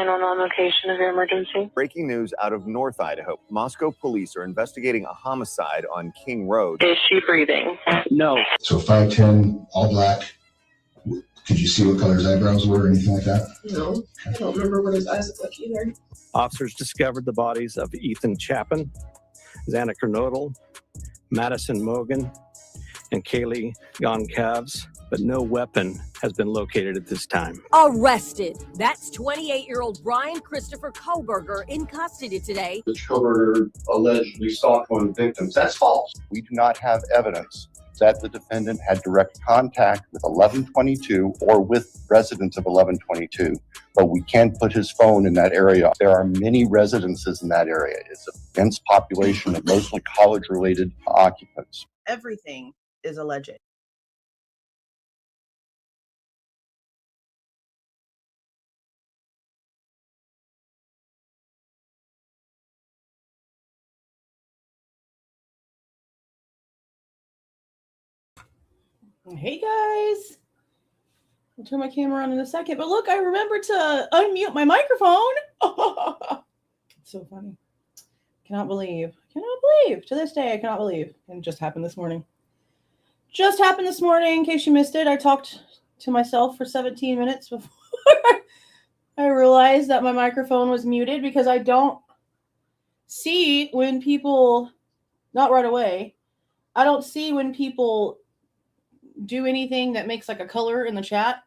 911 location of your emergency. Breaking news out of North Idaho. Moscow police are investigating a homicide on King Road. Is she breathing? No. So 5'10", all black. Could you see what color his eyebrows were or anything like that? No, I don't remember what his eyes look like either. Officers discovered the bodies of Ethan Chapin, Xana Kernodle, Maddie Mogen, and Kaylee Goncalves, but no weapon has been located at this time. Arrested. That's 28-year-old Bryan Kohberger in custody today. Mr. Kohberger allegedly stalked one of the victims. That's false. We do not have evidence that the defendant had direct contact with 1122 or with residents of 1122, but we can put his phone in that area. There are many residences in that area. It's a dense population of mostly college-related occupants. Everything is alleged. Hey guys, I'll turn my camera on in a second, but look, I remembered to unmute my microphone. It's so funny. Cannot believe to this day, I cannot believe. And it just happened this morning. In case you missed it. I talked to myself for 17 minutes before I realized that my microphone was muted, because I don't see when people, not right away, I don't see when people do anything that makes like a color in the chat,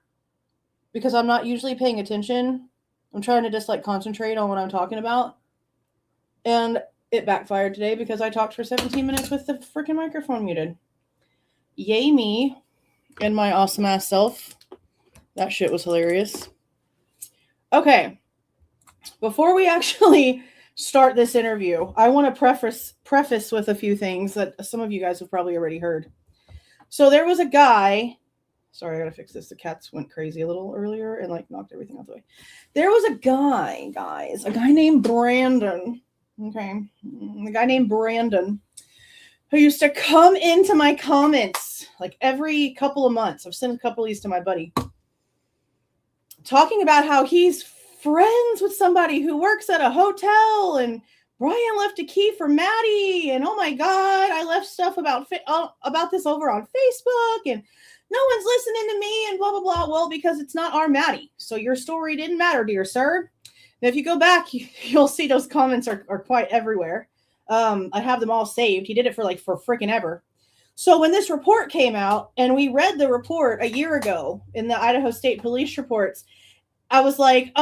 because I'm not usually paying attention. I'm trying to just like concentrate on what I'm talking about. And it backfired today because I talked for 17 minutes with the freaking microphone muted. Yay me and my awesome ass self. That shit was hilarious. Okay. Before we actually start this interview, I want to preface with a few things that some of you guys have probably already heard. So there was a guy, sorry, I gotta fix this. The cats went crazy a little earlier and like knocked everything out the way. There was a guy, guys, a guy named Brandon. Okay. The guy named Brandon, who used to come into my comments like every couple of months. I've sent a couple of these to my buddy, talking about how he's friends with somebody who works at a hotel, and Bryan left a key for Maddie, and oh my God, I left stuff about this over on Facebook, and no one's listening to me, and blah, blah, blah. Well, because it's not our Maddie. So your story didn't matter, dear sir. And if you go back, you'll see those comments are quite everywhere. I have them all saved. He did it for freaking ever. So when this report came out, and we read the report a year ago in the Idaho State Police reports, I was like,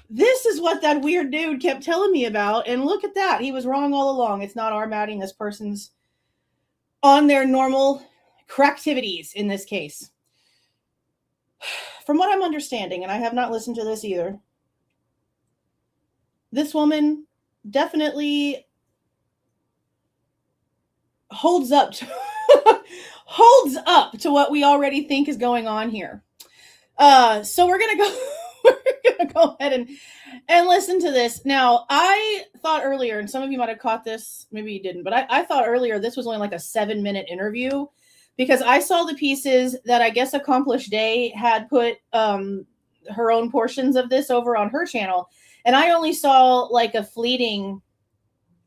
this is what that weird dude kept telling me about. And look at that. He was wrong all along. It's not our Maddie. This person's on their normal cracktivities in this case. From what I'm understanding, and I have not listened to this either, this woman definitely holds up to what we already think is going on here. So we're gonna go ahead and listen to this. Now, I thought earlier, and some of you might have caught this, maybe you didn't, but I thought earlier this was only like a 7-minute interview, because I saw the pieces that I guess Accomplished Day had put her own portions of this over on her channel, and I only saw like a fleeting,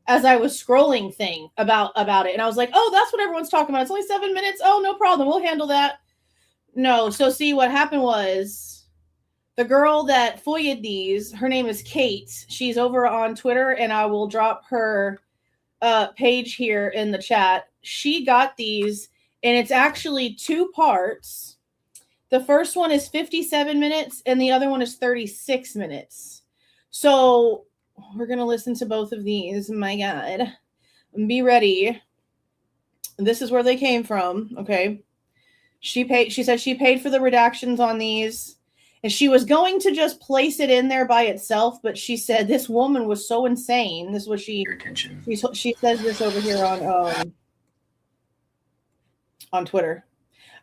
as I was scrolling, thing about it, and I was like, oh, that's what everyone's talking about. It's only 7 minutes. Oh, no problem. We'll handle that. No. So see, what happened was the girl that FOIA'd these, her name is Kate. She's over on Twitter, and I will drop her page here in the chat. She got these, and it's actually 2 parts. The first one is 57 minutes, and the other one is 36 minutes. So we're going to listen to both of these. My God. Be ready. This is where they came from. Okay. She said she paid for the redactions on these, and she was going to just place it in there by itself, but she said this woman was so insane. This was she says this over here on Twitter.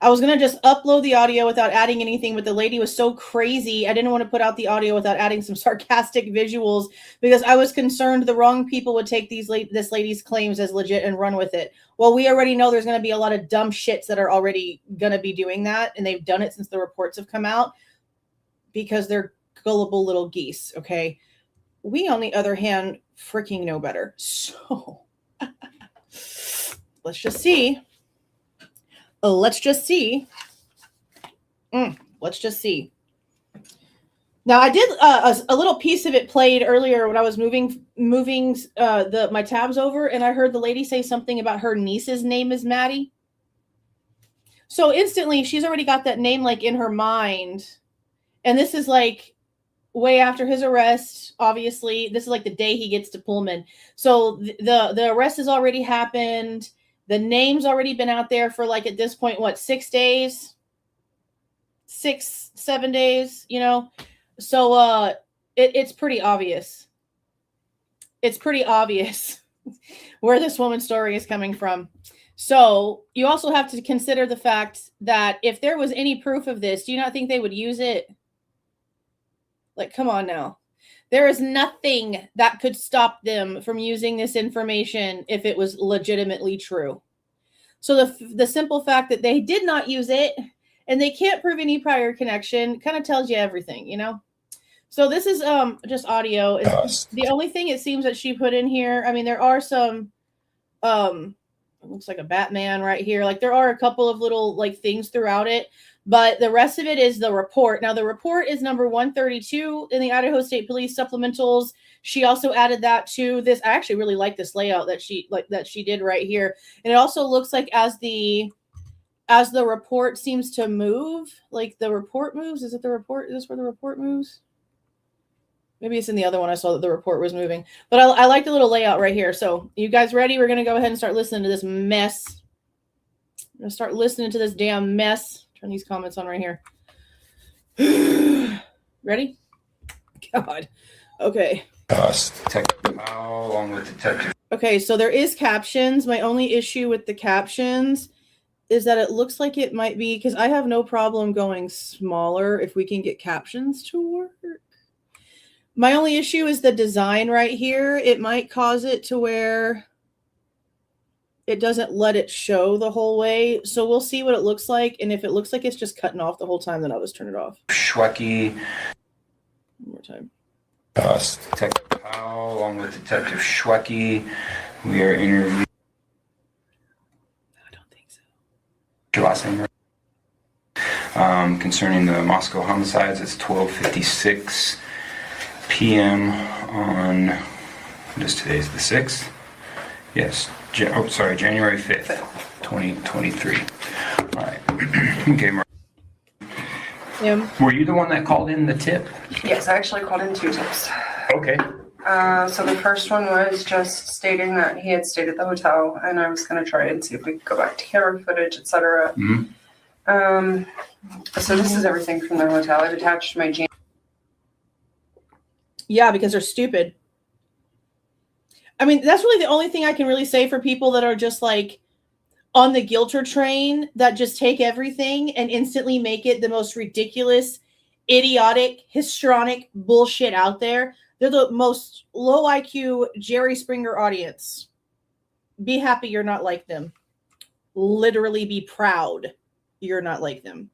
I was going to just upload the audio without adding anything, but the lady was so crazy. I didn't want to put out the audio without adding some sarcastic visuals, because I was concerned the wrong people would take this lady's claims as legit and run with it. Well, we already know there's going to be a lot of dumb shits that are already going to be doing that, and they've done it since the reports have come out, because they're gullible little geese, okay? We, on the other hand, freaking know better. So let's just see. Let's just see. Let's just see. Now, I did a little piece of it played earlier when I was moving my tabs over, and I heard the lady say something about her niece's name is Maddie. So instantly, she's already got that name like in her mind. And this is like way after his arrest, obviously. This is like the day he gets to Pullman. So the arrest has already happened. The name's already been out there for like at this point, what, 6 days? 6-7 days, you know? So it's pretty obvious. It's pretty obvious where this woman's story is coming from. So you also have to consider the fact that if there was any proof of this, do you not think they would use it? Like, come on now. There is nothing that could stop them from using this information if it was legitimately true. So the simple fact that they did not use it and they can't prove any prior connection kind of tells you everything, you know? So this is just audio. It's the only thing it seems that she put in here. I mean, there are some, it looks like a Batman right here. Like there are a couple of little like things throughout it, but the rest of it is the report. Now the report is number 132 in the Idaho State Police supplementals. She also added that to this. I actually really like this layout that she did right here. And it also looks like as the report seems to move, like the report moves. Is it the report? Is this where the report moves? Maybe it's in the other one I saw that the report was moving. But I like the little layout right here. So you guys ready? We're going to go ahead and start listening to this mess. I'm going to start listening to this damn mess. Turn these comments on right here. Ready? God. Okay. How long with detective? Okay, so there is captions. My only issue with the captions is that it looks like it might be, because I have no problem going smaller if we can get captions to work. My only issue is the design right here. It might cause it to where it doesn't let it show the whole way. So we'll see what it looks like. And if it looks like it's just cutting off the whole time, then I'll just turn it off. Schwecky. One more time. Detective Powell, along with Detective Schwecky. We are interviewing. I don't think so. Your last name, right? Concerning the Moscow homicides, it's 12:56 p.m. on, just today's the 6th. Yes, January 5th, 2023. All right. Okay, Were you the one that called in the tip? Yes, I actually called in 2 tips. Okay. So the first one was just stating that he had stayed at the hotel, and I was going to try and see if we could go back to camera footage, etc. So this is everything from the hotel. I've attached my Yeah, because they're stupid. I mean, that's really the only thing I can really say for people that are just like on the guilter train that just take everything and instantly make it the most ridiculous, idiotic, histrionic bullshit out there. They're the most low IQ Jerry Springer audience. Be happy you're not like them. Literally be proud you're not like them.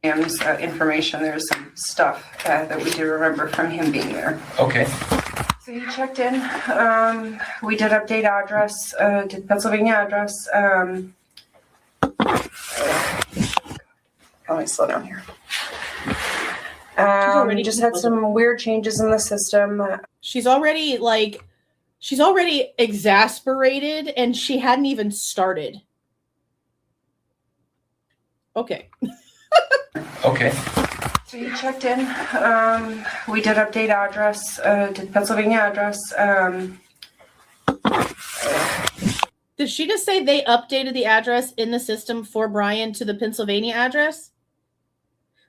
information. There's some stuff that we do remember from him being there. Okay. So he checked in. We did update address, did Pennsylvania address. Let me slow down here. Just had some weird changes in the system. She's already exasperated and she hadn't even started. Okay. Okay. So you checked in. We did update address, did Pennsylvania address. Did she just say they updated the address in the system for Bryan to the Pennsylvania address?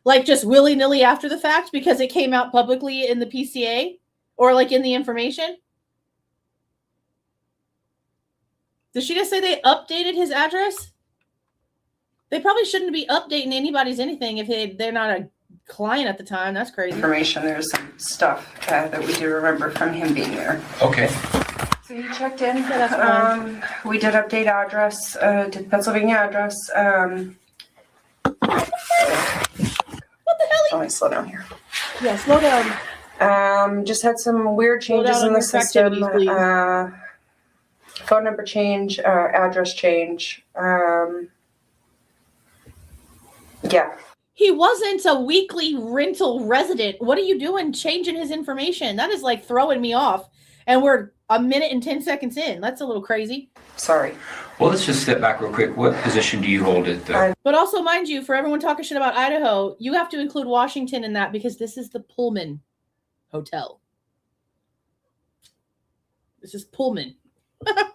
Like just willy-nilly after the fact because it came out publicly in the PCA or like in the information? Did she just say they updated his address? They probably shouldn't be updating anybody's anything if they're not a client at the time. That's crazy. Information. There's some stuff that we do remember from him being there. Okay. So you checked in. Yeah, that's fine. We did update address, did Pennsylvania address. What the hell? Let me slow down here. Yeah, slow down. Just had some weird Slow changes down in on the your system. activities, please. Phone number change, address change. Yeah. He wasn't a weekly rental resident. What are you doing changing his information? That is like throwing me off. And we're a minute and 10 seconds in. That's a little crazy. Sorry. Well, let's just step back real quick. What position do you hold at the... But also, mind you, for everyone talking shit about Idaho, you have to include Washington in that because this is the Pullman Hotel. This is Pullman. The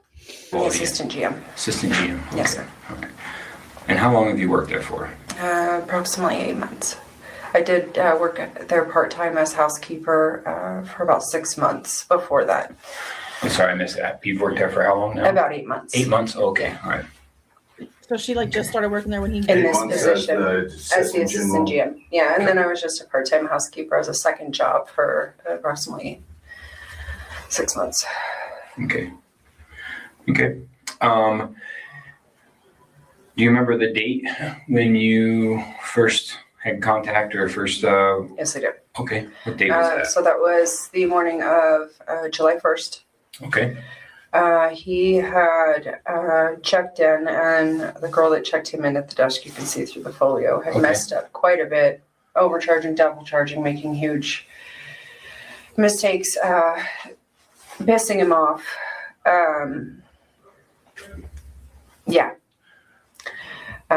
assistant GM. Assistant GM. Okay. Yes, sir. Okay. And how long have you worked there for? Approximately 8 months. I did work there part-time as housekeeper for about 6 months before that. I'm sorry, I missed that. You've worked there for how long now? About 8 months. 8 months? Okay, all right. So she like just started working there when he In this position as the assistant GM. Yeah, and then I was just a part-time housekeeper as a second job for approximately 6 months. Okay. Okay. Do you remember the date when you first had contact or first? Yes, I do. Okay. What date was that? So that was the morning of July 1st. Okay. He had checked in, and the girl that checked him in at the desk, you can see through the folio, had messed up quite a bit, overcharging, double charging, making huge mistakes, pissing him off. Yeah.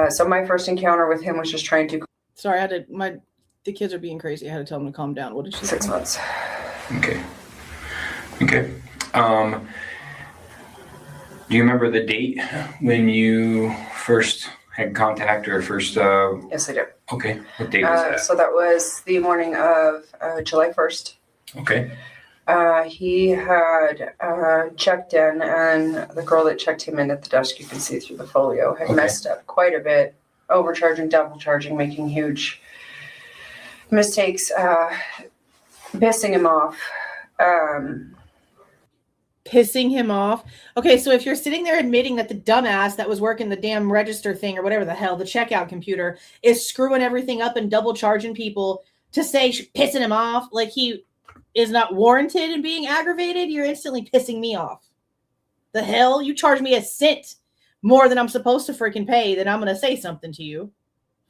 So my first encounter with him was just trying to. Sorry, I had to. The kids are being crazy. I had to tell them to calm down. What did she say? 6 months. Okay. Okay. Do you remember the date when you first had contact or first? Yes, I do. Okay. What date was that? So that was the morning of July 1st. Okay. He had checked in, and the girl that checked him in at the desk, you can see through the folio, had messed up quite a bit, overcharging, double charging, making huge mistakes, pissing him off. Pissing him off. Okay, so if you're sitting there admitting that the dumbass that was working the damn register thing or whatever the hell, the checkout computer, is screwing everything up and double charging people to say pissing him off, like he is not warranted in being aggravated, you're instantly pissing me off. The hell? You charge me a cent more than I'm supposed to freaking pay, then I'm going to say something to you.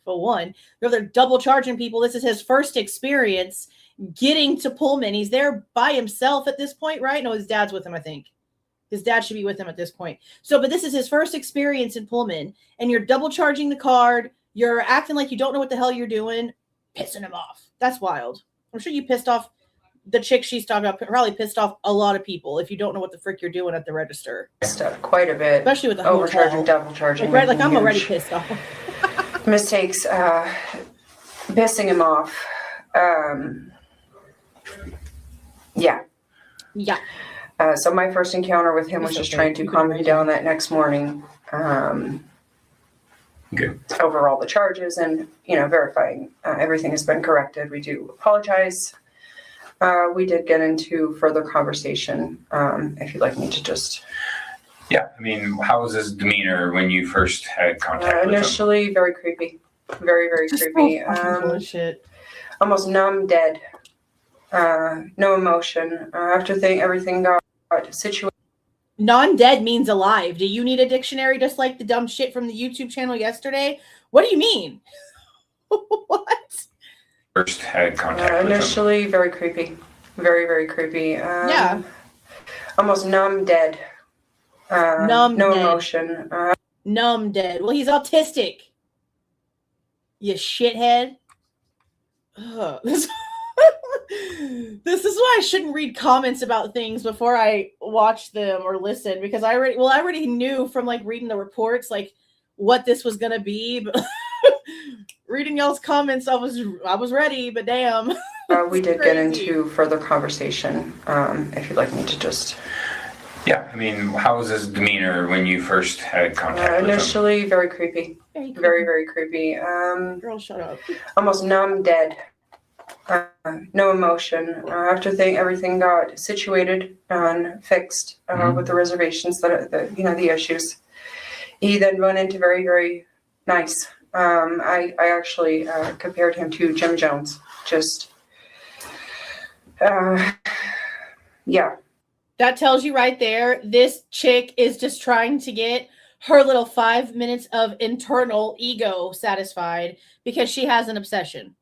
For one, they're double charging people. This is his first experience getting to Pullman. He's there by himself at this point, right? No, his dad's with him, I think. His dad should be with him at this point. So, but this is his first experience in Pullman, and you're double charging the card. You're acting like you don't know what the hell you're doing, pissing him off. That's wild. I'm sure you pissed off the chick she's talking about, probably pissed off a lot of people if you don't know what the frick you're doing at the register. Quite a bit. Especially with the overcharging, hotel. double charging. Like, right, like I'm already pissed off. Mistakes, pissing him off. Yeah. Yeah. So my first encounter with him was just trying to calm him down that next morning. Over all the charges and, verifying everything has been corrected. We do apologize. We did get into further conversation. If you'd like me to just. Yeah. I mean, how was his demeanor when you first had contact with him? Initially, very creepy. Very, very creepy. Bullshit. Almost numb, dead. No emotion. After everything got situated. Non-dead means alive. Do you need a dictionary just like the dumb shit from the YouTube channel yesterday? What do you mean? What? First had contact with him. Initially, very creepy. Very, very creepy. Yeah. Almost numb, dead. Numb, no dead. emotion. Numb, dead. Well, he's autistic. You shithead. Ugh. This is why I shouldn't read comments about things before I watch them or listen, because I already knew from like reading the reports like what this was gonna be, but reading y'all's comments I was ready, but damn. We did get into further conversation. If you'd like me to just. Yeah, I mean, how was his demeanor when you first had contact with him? Initially, very creepy. Very, very creepy. Girl, shut up. Almost numb, dead. No emotion. After everything got situated and fixed with the reservations, the issues, he then went into very, very nice. I actually compared him to Jim Jones. Just Yeah. That tells you right there, this chick is just trying to get her little 5 minutes of internal ego satisfied because she has an obsession.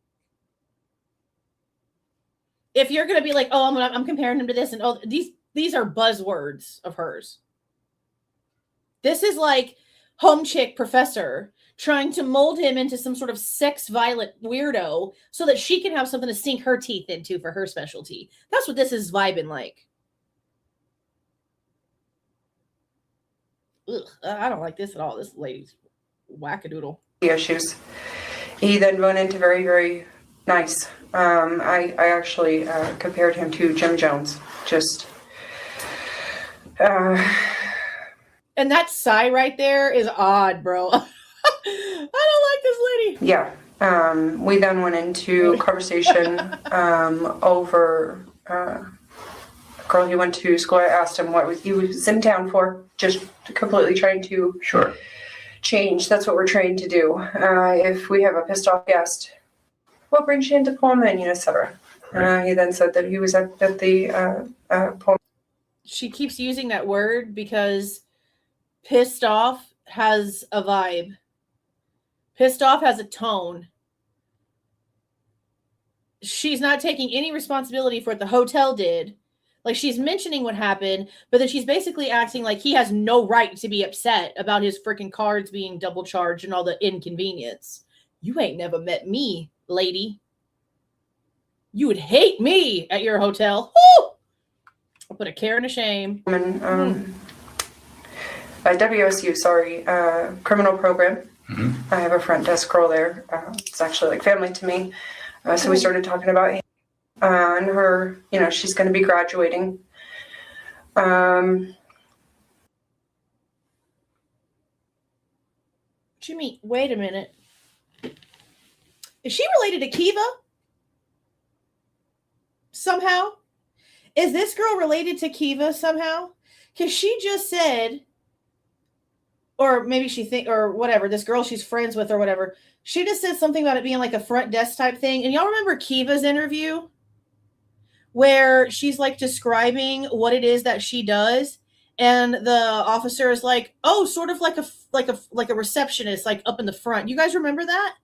If you're going to be like, oh, I'm comparing him to this, and oh, these are buzzwords of hers. This is like home chick professor trying to mold him into some sort of sex violent weirdo so that she can have something to sink her teeth into for her specialty. That's what this is vibing like. Ugh, I don't like this at all. This lady's wackadoodle. Issues. He then went into very, very nice. I actually compared him to Jim Jones. Just. And that sigh right there is odd, bro. I don't like this lady. Yeah. We then went into conversation over a girl he went to school. I asked him what he was in town for. Just completely trying to change. That's what we're trained to do. If we have a pissed off guest, what brings you into Pullman, etc. He then said that he was at the Pullman. She keeps using that word because pissed off has a vibe. Pissed off has a tone. She's not taking any responsibility for what the hotel did. Like, she's mentioning what happened, but then she's basically acting like he has no right to be upset about his freaking cards being double charged and all the inconvenience. You ain't never met me, lady. You would hate me at your hotel. Woo! I'll put a care and a shame. WSU, criminal program. I have a front desk girl there. It's actually like family to me. So we started talking about him. And her, she's going to be graduating. Jimmy, wait a minute. Is she related to Kiva? Somehow? Is this girl related to Kiva somehow? Because she just said, or maybe or whatever, this girl she's friends with or whatever, she just said something about it being like a front desk type thing. And y'all remember Kiva's interview? Where she's like describing what it is that she does, and the officer is like, "Oh, sort of like a receptionist, like up in the front." You guys remember that?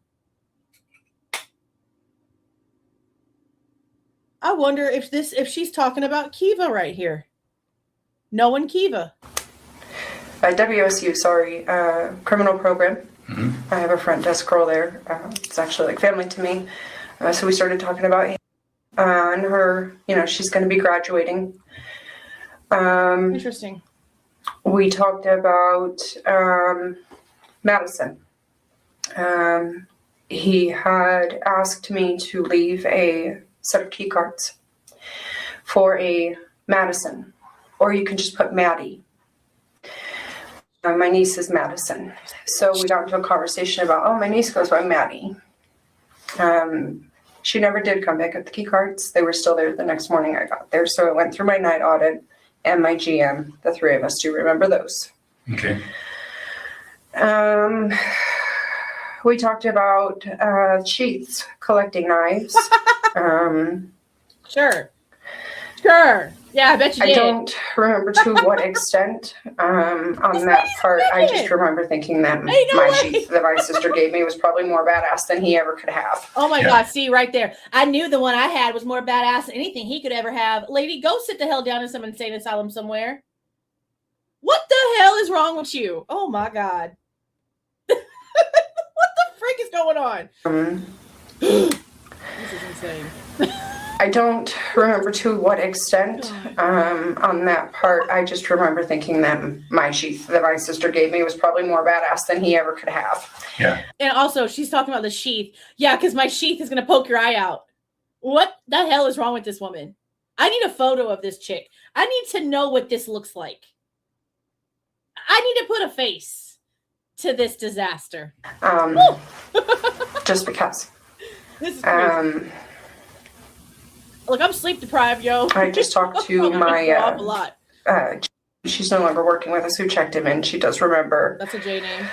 I wonder if she's talking about Kiva right here. Knowing Kiva. WSU, criminal program. I have a front desk girl there. It's actually like family to me. So we started talking about him. And her, she's going to be graduating. Interesting. We talked about Madison. He had asked me to leave a set of key cards for a Madison, or you can just put Maddie. My niece is Madison. So we got into a conversation about, my niece goes by Maddie. She never did come back at the key cards. They were still there the next morning I got there. So it went through my night audit and my GM. The three of us do remember those. Okay. We talked about sheaths, collecting knives. Sure. Yeah, I bet you did. I don't remember to what extent on that part. I just remember thinking that my sheath that my sister gave me was probably more badass than he ever could have. Oh my God, see right there. I knew the one I had was more badass than anything he could ever have. Lady, go sit the hell down in some insane asylum somewhere. What the hell is wrong with you? Oh my God. What the freak is going on? This is insane. I don't remember to what extent on that part. I just remember thinking that my sheath that my sister gave me was probably more badass than he ever could have. Yeah. And also, she's talking about the sheath. Yeah, because my sheath is going to poke your eye out. What the hell is wrong with this woman? I need a photo of this chick. I need to know what this looks like. I need to put a face to this disaster. Just because. This is crazy. Look, I'm sleep deprived, yo. I just talked to my a lot. She's no longer working with us, who checked him in. She does remember. That's a J name.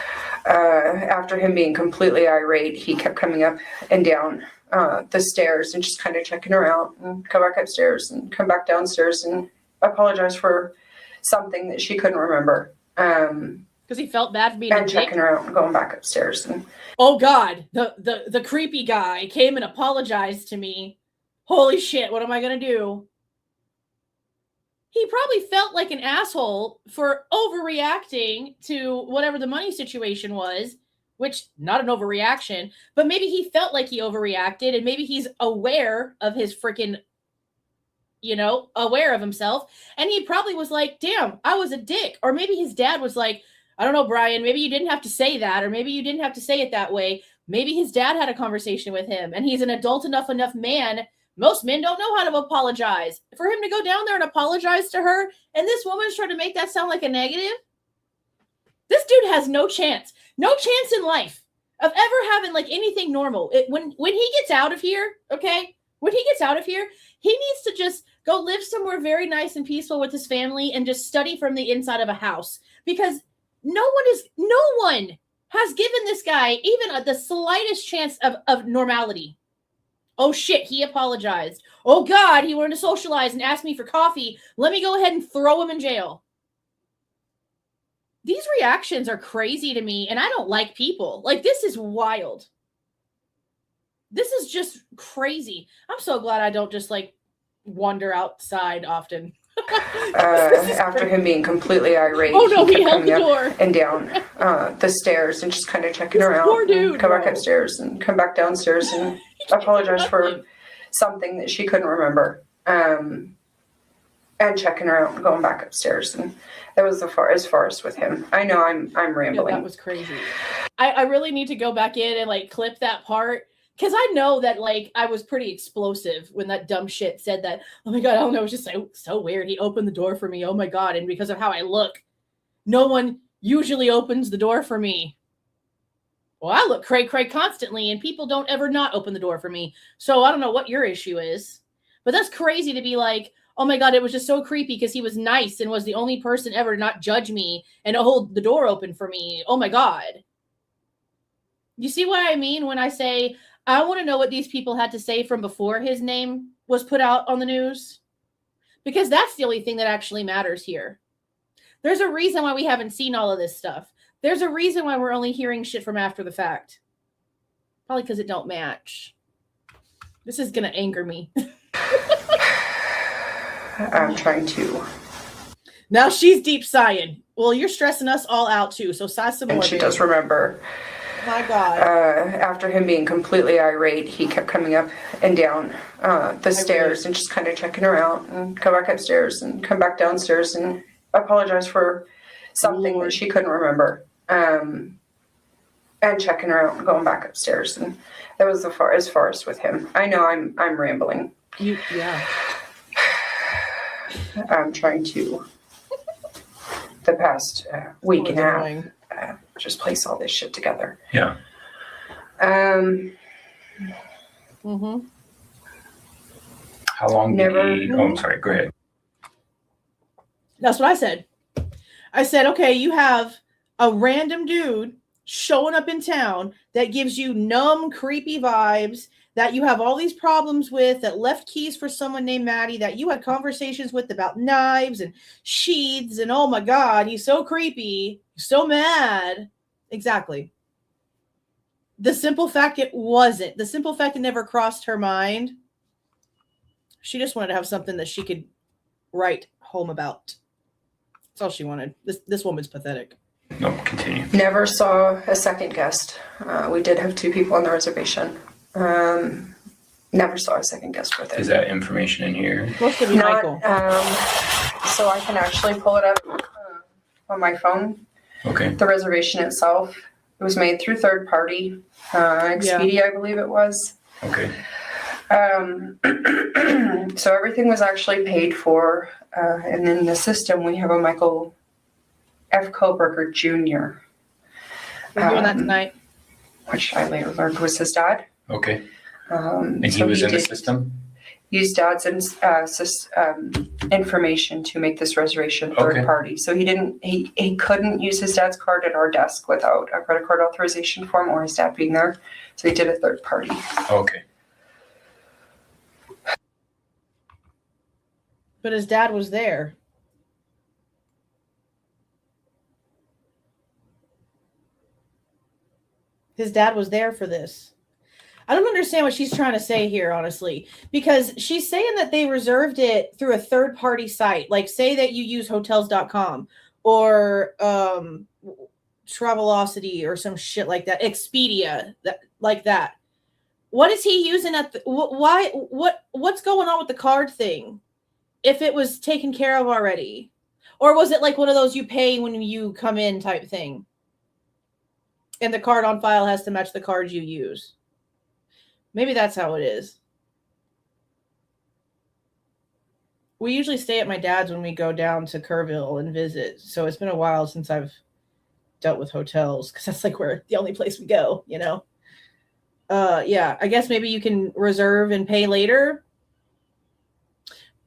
After him being completely irate, he kept coming up and down the stairs and just kind of checking her out and come back upstairs and come back downstairs and apologize for something that she couldn't remember. Because he felt bad for being a dick? Checking her out and going back upstairs. And oh God, the creepy guy came and apologized to me. Holy shit, what am I going to do? He probably felt like an asshole for overreacting to whatever the money situation was, which not an overreaction, but maybe he felt like he overreacted and maybe he's aware of his freaking, aware of himself. And he probably was like, damn, I was a dick. Or maybe his dad was like, I don't know, Bryan, maybe you didn't have to say that, or maybe you didn't have to say it that way. Maybe his dad had a conversation with him and he's an adult enough man. Most men don't know how to apologize. For him to go down there and apologize to her, and this woman's trying to make that sound like a negative, this dude has no chance in life of ever having like anything normal. When he gets out of here, okay, when he gets out of here, he needs to just go live somewhere very nice and peaceful with his family and just study from the inside of a house, because no one has given this guy even the slightest chance of normality. Oh shit, he apologized. Oh God, he wanted to socialize and asked me for coffee. Let me go ahead and throw him in jail. These reactions are crazy to me, and I don't like people. Like, this is wild. This is just crazy. I'm so glad I don't just like wander outside often. After him being completely irate, oh no, he held coming the up door and down the stairs and just kind of checking her out. Poor dude, come back upstairs and come back downstairs and apologize for something that she couldn't remember. And checking her out and going back upstairs. And that was as far as with him. I know I'm rambling. Yeah, that was crazy. I really need to go back in and like clip that part. Because I know that, like, I was pretty explosive when that dumb shit said that. Oh, my God, I don't know. It was just so weird. He opened the door for me. Oh, my God. And because of how I look, no one usually opens the door for me. Well, I look cray-cray constantly, and people don't ever not open the door for me. So I don't know what your issue is. But that's crazy to be like, oh, my God, it was just so creepy because he was nice and was the only person ever to not judge me and hold the door open for me. Oh, my God. You see what I mean when I say... I want to know what these people had to say from before his name was put out on the news, because that's the only thing that actually matters here. There's a reason why we haven't seen all of this stuff. There's a reason why we're only hearing shit from after the fact. Probably because it don't match. This is going to anger me. I'm trying to. Now she's deep sighing. Well, you're stressing us all out too, so sigh some more. And she does remember. My God. After him being completely irate, he kept coming up and down the stairs and just kind of checking her out and come back upstairs and come back downstairs and apologize for something that she couldn't remember. And checking her out and going back upstairs. And that was as far as with him. I know I'm rambling. Yeah. I'm trying to, the past week and a half, just place all this shit together. Yeah. Mm-hmm. How long did he... Oh, I'm sorry. Go ahead. That's what I said. I said, okay, you have a random dude showing up in town that gives you numb, creepy vibes, that you have all these problems with, that left keys for someone named Maddie, that you had conversations with about knives and sheaths, and oh my God, he's so creepy, so mad. Exactly. The simple fact it wasn't. The simple fact it never crossed her mind. She just wanted to have something that she could write home about. That's all she wanted. This woman's pathetic. No, continue. Never saw a second guest. We did have 2 people on the reservation. Never saw a second guest with it. Is that information in here? Supposed to be Michael. So I can actually pull it up on my phone. Okay. The reservation itself, it was made through third party, Expedia, I believe it was. Okay. So everything was actually paid for, and in the system we have a Michael F. Kohberger Jr. We're doing that tonight. Which I later learned was his dad. Okay. And he was in the system? used dad's information to make this reservation third party. So he couldn't use his dad's card at our desk without a credit card authorization form or his dad being there. So he did a third party. Okay. But his dad was there. His dad was there for this. I don't understand what she's trying to say here, honestly, because she's saying that they reserved it through a third-party site. Like, say that you use hotels.com or Travelocity or some shit like that, Expedia, like that. What is he using at the, what's going on with the card thing? If it was taken care of already, or was it like one of those you pay when you come in type thing? And the card on file has to match the card you use. Maybe that's how it is. We usually stay at my dad's when we go down to Kerrville and visit. So it's been a while since I've dealt with hotels because that's like the only place we go, you know? Yeah, I guess maybe you can reserve and pay later.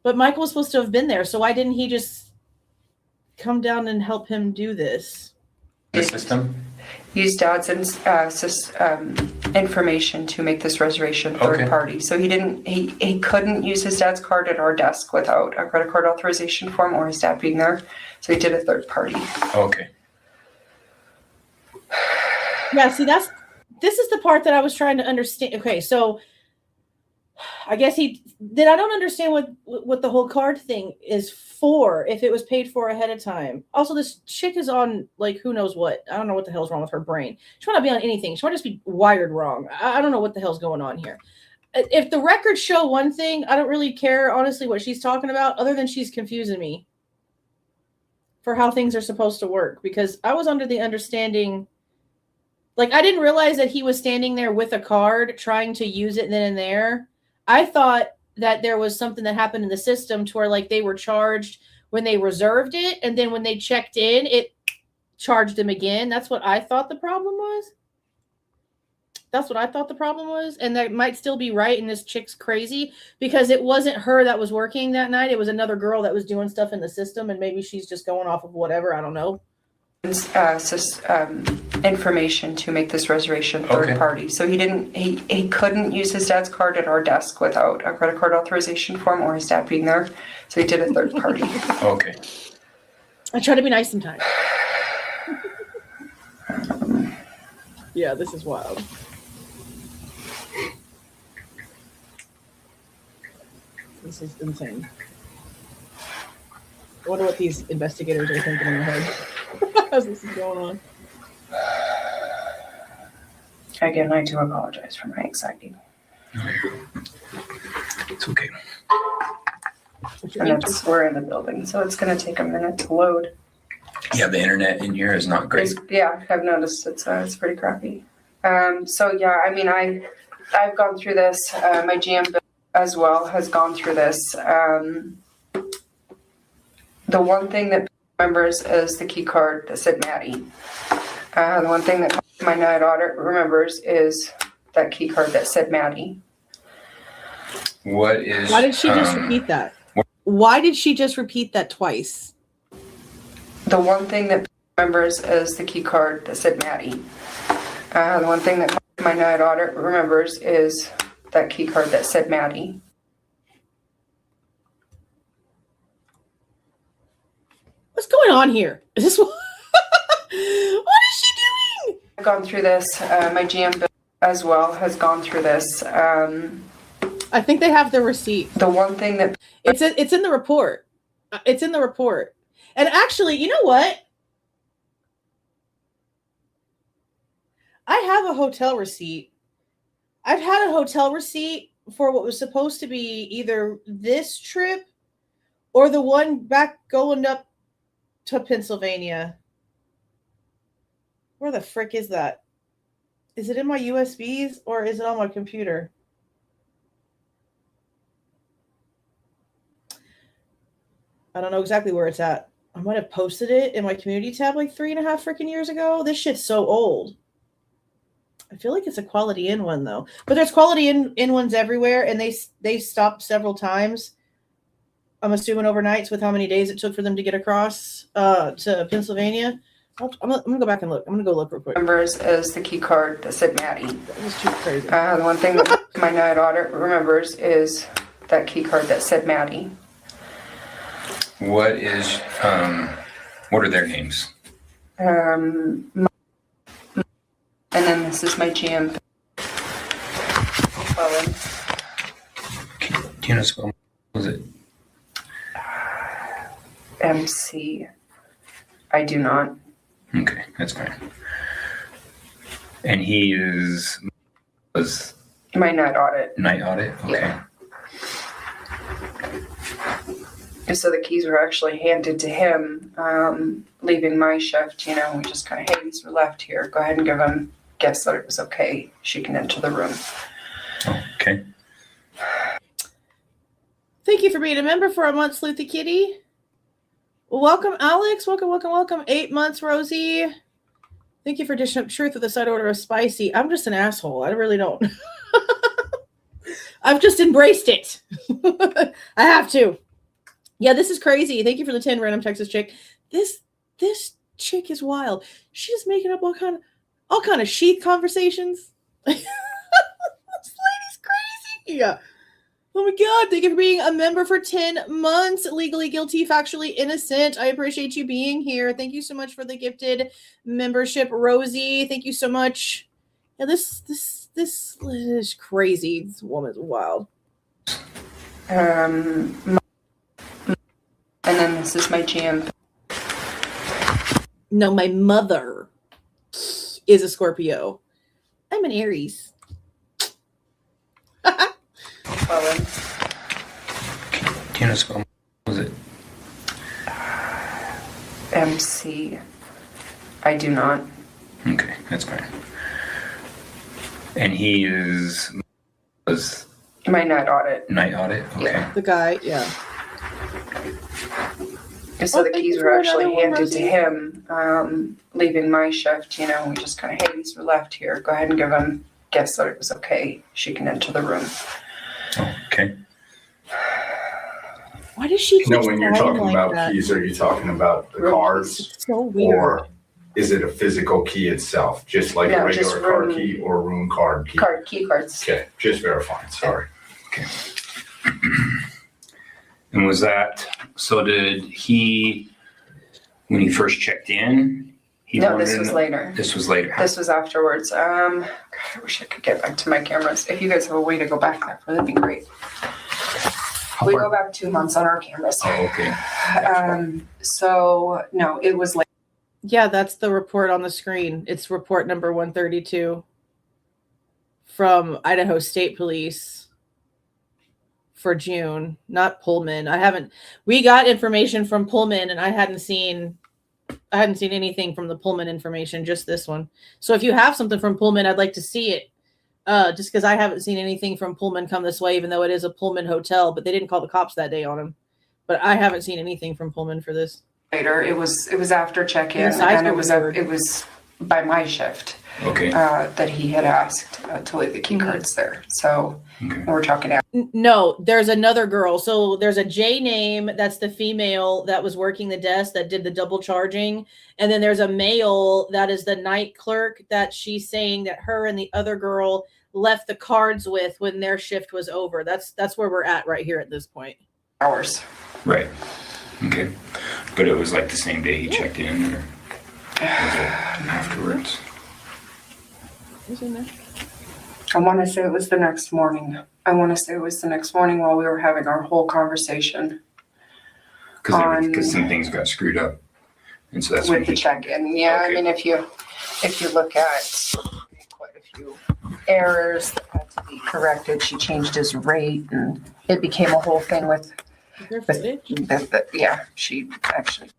But Michael was supposed to have been there. So why didn't he just come down and help him do this? The system? Use dad's information to make this reservation third party. So he couldn't use his dad's card at our desk without a credit card authorization form or his dad being there. So he did a third party. Okay. Yeah, see, this is the part that I was trying to understand. Okay, so I guess I don't understand what the whole card thing is for if it was paid for ahead of time. Also, this chick is on like who knows what. I don't know what the hell's wrong with her brain. She might not be on anything. She might just be wired wrong. I don't know what the hell's going on here. If the records show one thing, I don't really care, honestly, what she's talking about, other than she's confusing me for how things are supposed to work. Because I was under the understanding, like, I didn't realize that he was standing there with a card trying to use it then and there. I thought that there was something that happened in the system to where like they were charged when they reserved it. And then when they checked in, it charged them again. That's what I thought the problem was. And that might still be right. And this chick's crazy because it wasn't her that was working that night. It was another girl that was doing stuff in the system. And maybe she's just going off of whatever. I don't know. Information to make this reservation third party. So he couldn't use his dad's card at our desk without a credit card authorization form or his dad being there. So he did a third party. Okay. I try to be nice sometimes. Yeah, this is wild. This is insane. I wonder what these investigators are thinking in their head as this is going on. Again, I do apologize for my anxiety. It's okay. And we're in the building, so it's going to take a minute to load. Yeah, the internet in here is not great. Yeah, I've noticed it's pretty crappy. So yeah, I mean, I've gone through this. My GM as well has gone through this. The one thing that remembers is the key card that said MADI. The one thing that my night audit remembers is that key card that said MADI. Why did she just repeat that? Why did she just repeat that twice? The one thing that remembers is the key card that said MADI. The one thing that my night audit remembers is that key card that said MADI. What's going on here? Is this what is she doing? I've gone through this. My GM as well has gone through this. I think they have the receipt. The one thing that it's in the report. It's in the report. And actually, you know what? I have a hotel receipt. I've had a hotel receipt for what was supposed to be either this trip or the one back going up to Pennsylvania. Where the frick is that? Is it in my USBs or is it on my computer? I don't know exactly where it's at. I might have posted it in my community tab like 3.5 freaking years ago. This shit's so old. I feel like it's a Quality Inn one though, but there's Quality Inn ones everywhere, and they stopped several times. I'm assuming overnights with how many days it took for them to get across to Pennsylvania. I'm gonna go back and look. I'm gonna go look real quick. Remembers is the key card that said Maddie. That was too crazy. The one thing that my night audit remembers is that key card that said Maddie. What are their names? And then this is my GM. Do you know spell? Was it? MC. I do not. Okay, that's fine. And he was my night audit. Night audit? Okay. Yeah. And so the keys were actually handed to him, leaving my shift. You know, we just kind of, hey, these were left here. Go ahead and give him guess that it was okay. She can enter the room. Okay. Thank you for being a member for a month, Sleuthy Kitty. Welcome, Alex. Welcome. 8 months, Rosie. Thank you for dishing up truth with a side order of spicy. I'm just an asshole. I really don't. I've just embraced it. I have to. Yeah, this is crazy. Thank you for the 10 random Texas chick. This chick is wild. She's making up all kind of sheath conversations. This lady's crazy. Oh my God. Thank you for being a member for 10 months. Legally guilty, factually innocent. I appreciate you being here. Thank you so much for the gifted membership, Rosie. Thank you so much. Yeah, this is crazy. This woman's wild. And then this is my GM. No, my mother is a Scorpio. I'm an Aries. Do you know spell? Was it? MC. I do not. Okay, that's fine. And he was my night audit. Night audit? Okay. Yeah. The guy, yeah. And so the keys were actually handed to him, leaving my shift. You know, we just kind of, hey, these were left here. Go ahead and give him guess that it was okay. She can enter the room. Okay. Why does she? When you're talking like about that? keys, are you talking about the cards, It's so weird. or is it a physical key itself, just like a regular card key or room card key? Key cards. Okay, just verifying. Sorry. Okay. And was that, so did he, when he first checked in? No, this was later. This was later. This was afterwards. God, I wish I could get back to my cameras. If you guys have a way to go back there, that'd be great. We go back 2 months on our cameras. Oh, okay. So, no, it was like. Yeah, that's the report on the screen. It's report number 132 from Idaho State Police for June, not Pullman. We got information from Pullman, and I hadn't seen anything from the Pullman information, just this one. So if you have something from Pullman, I'd like to see it. Just because I haven't seen anything from Pullman come this way, even though it is a Pullman hotel, but they didn't call the cops that day on him. But I haven't seen anything from Pullman for this. Later, it was after check-in, and it was by my shift. Okay. That he had asked to leave the key cards there. So we're talking out. No, there's another girl. So there's a J name. That's the female that was working the desk that did the double charging. And then there's a male that is the night clerk that she's saying that her and the other girl left the cards with when their shift was over. That's where we're at right here at this point. Hours. Right. Okay. But it was like the same day he checked in, or was it afterwards? Who's in there? I want to say it was the next morning. While we were having our whole conversation. Because some things got screwed up. And so that's with the check-in. Yeah, okay. I mean, if you look at quite a few errors that had to be corrected, she changed his rate, and it became a whole thing with yeah, she actually.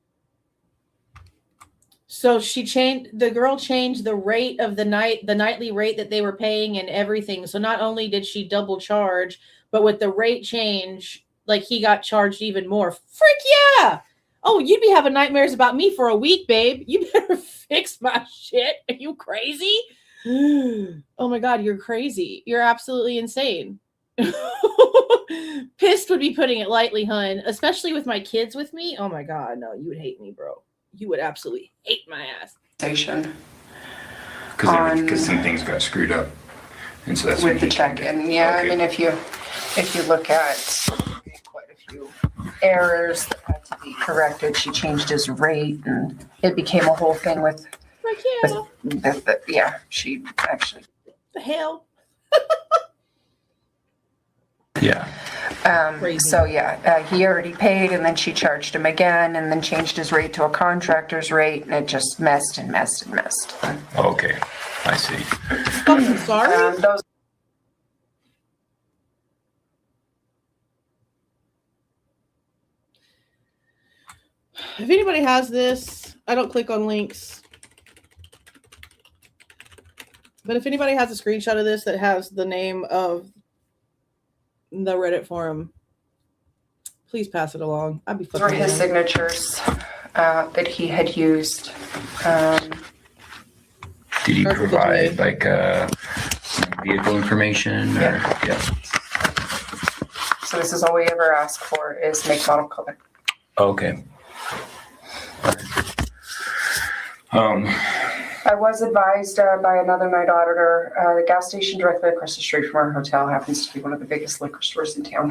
So the girl changed the rate of the nightly rate that they were paying and everything. So not only did she double charge, but with the rate change, like he got charged even more. Frick yeah! Oh, you'd be having nightmares about me for a week, babe. You better fix my shit. Are you crazy? Oh my God, you're crazy. You're absolutely insane. Pissed would be putting it lightly, hun. Especially with my kids with me. Oh my God, no, you would hate me, bro. You would absolutely hate my ass. Station. Because some things got screwed up. And so that's with the check-in. Yeah, okay. I mean, if you look at quite a few errors that had to be corrected, she changed his rate, and it became a whole thing with yeah, she actually. The hell. Yeah. So yeah, he already paid, and then she charged him again, and then changed his rate to a contractor's rate, and it just messed and messed and messed. Okay, I see. I'm sorry. If anybody has this, I don't click on links. But if anybody has a screenshot of this that has the name of the Reddit forum, please pass it along. I'd be fucking. These were his signatures that he had used. Did he provide like vehicle information? Yeah. So this is all we ever ask for is make, model, color. Okay. I was advised by another night auditor, the gas station directly across the street from our hotel happens to be one of the biggest liquor stores in town.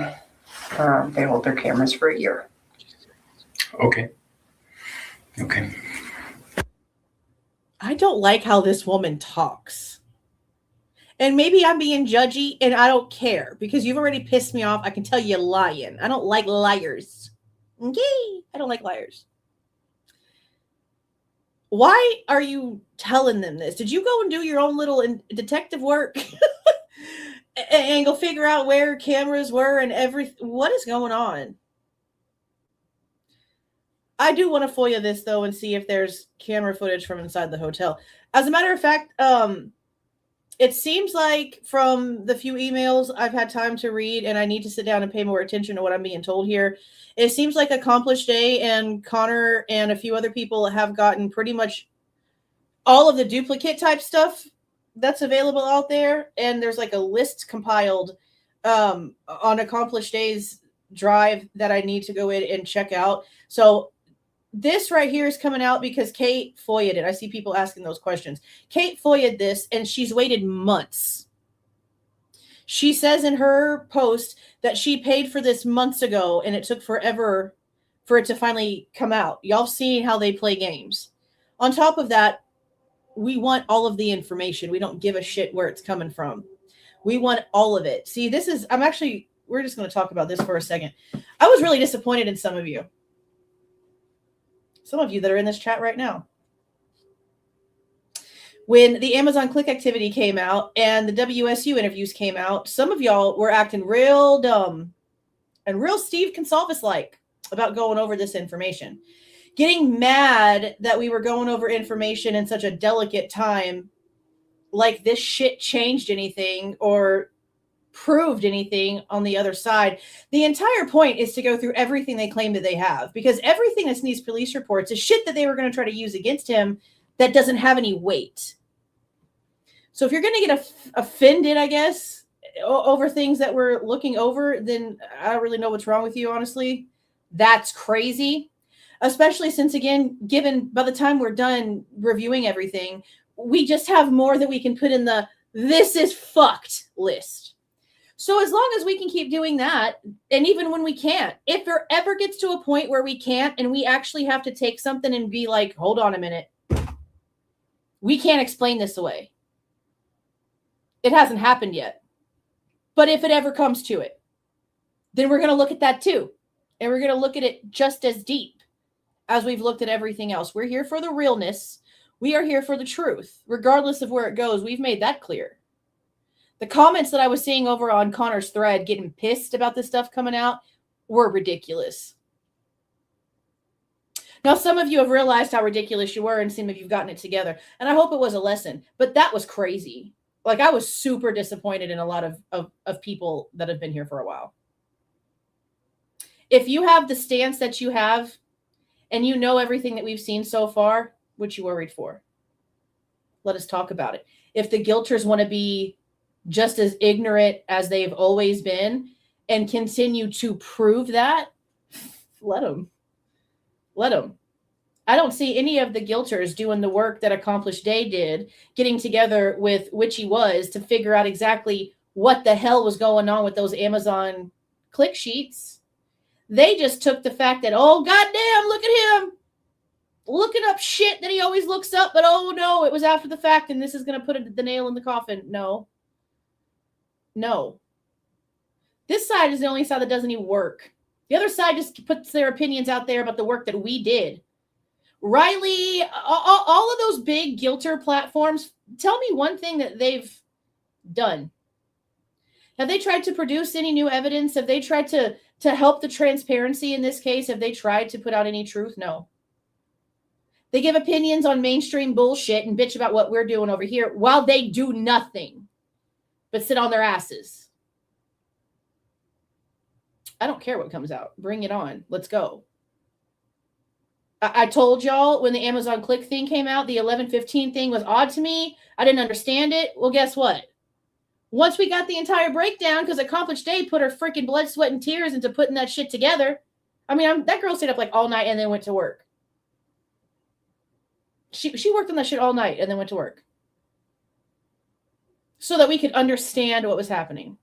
They hold their cameras for a year. Okay. I don't like how this woman talks. And maybe I'm being judgy, and I don't care because you've already pissed me off. I can tell you're lying. I don't like liars. Okay? I don't like liars. Why are you telling them this? Did you go and do your own little detective work and go figure out where cameras were and everything? What is going on? I do want to FOIA this, though, and see if there's camera footage from inside the hotel. As a matter of fact, it seems like from the few emails I've had time to read, and I need to sit down and pay more attention to what I'm being told here, it seems like Accomplished A and Connor and a few other people have gotten pretty much all of the duplicate type stuff that's available out there. And there's like a list compiled on Accomplished A's drive that I need to go in and check out. So this right here is coming out because Kate FOIA'd it. I see people asking those questions. Kate FOIA'd this, and she's waited months. She says in her post that she paid for this months ago, and it took forever for it to finally come out. Y'all seen how they play games. On top of that, we want all of the information. We don't give a shit where it's coming from. We want all of it. See, we're just going to talk about this for a second. I was really disappointed in some of you. Some of you that are in this chat right now. When the Amazon click activity came out and the WSU interviews came out, some of y'all were acting real dumb and real Steve Goncalves-like about going over this information. Getting mad that we were going over information in such a delicate time, like this shit changed anything or proved anything on the other side. The entire point is to go through everything they claim that they have, because everything that's in these police reports is shit that they were going to try to use against him that doesn't have any weight. So if you're going to get offended, I guess, over things that we're looking over, then I don't really know what's wrong with you, honestly. That's crazy. Especially since, again, given by the time we're done reviewing everything, we just have more that we can put in the this is fucked list. So as long as we can keep doing that, and even when we can't, if there ever gets to a point where we can't and we actually have to take something and be like, hold on a minute, we can't explain this away. It hasn't happened yet. But if it ever comes to it, then we're going to look at that too. And we're going to look at it just as deep as we've looked at everything else. We're here for the realness. We are here for the truth. Regardless of where it goes, we've made that clear. The comments that I was seeing over on Connor's thread getting pissed about this stuff coming out were ridiculous. Now, some of you have realized how ridiculous you were and some of you have gotten it together. And I hope it was a lesson. But that was crazy. Like, I was super disappointed in a lot of people that have been here for a while. If you have the stance that you have and you know everything that we've seen so far, what you worried for? Let us talk about it. if the guilters want to be just as ignorant as they've always been and continue to prove that, let them. Let them. I don't see any of the guilters doing the work that Accomplished Day did, getting together with Witchy Was to figure out exactly what the hell was going on with those Amazon click sheets. They just took the fact that, oh, goddamn, look at him looking up shit that he always looks up, but oh no, it was after the fact, and this is going to put the nail in the coffin. No. This side is the only side that doesn't even work. The other side just puts their opinions out there about the work that we did. Riley, all of those big guilter platforms, tell me one thing that they've done. Have they tried to produce any new evidence? Have they tried to help the transparency in this case? Have they tried to put out any truth? No. They give opinions on mainstream bullshit and bitch about what we're doing over here while they do nothing but sit on their asses. I don't care what comes out. Bring it on. Let's go. I told y'all when the Amazon click thing came out, the 11:15 thing was odd to me. I didn't understand it. Well, guess what? Once we got the entire breakdown, because Accomplished Day put her freaking blood, sweat, and tears into putting that shit together. I mean, that girl stayed up like all night and then went to work. She worked on that shit all night and then went to work. So that we could understand what was happening.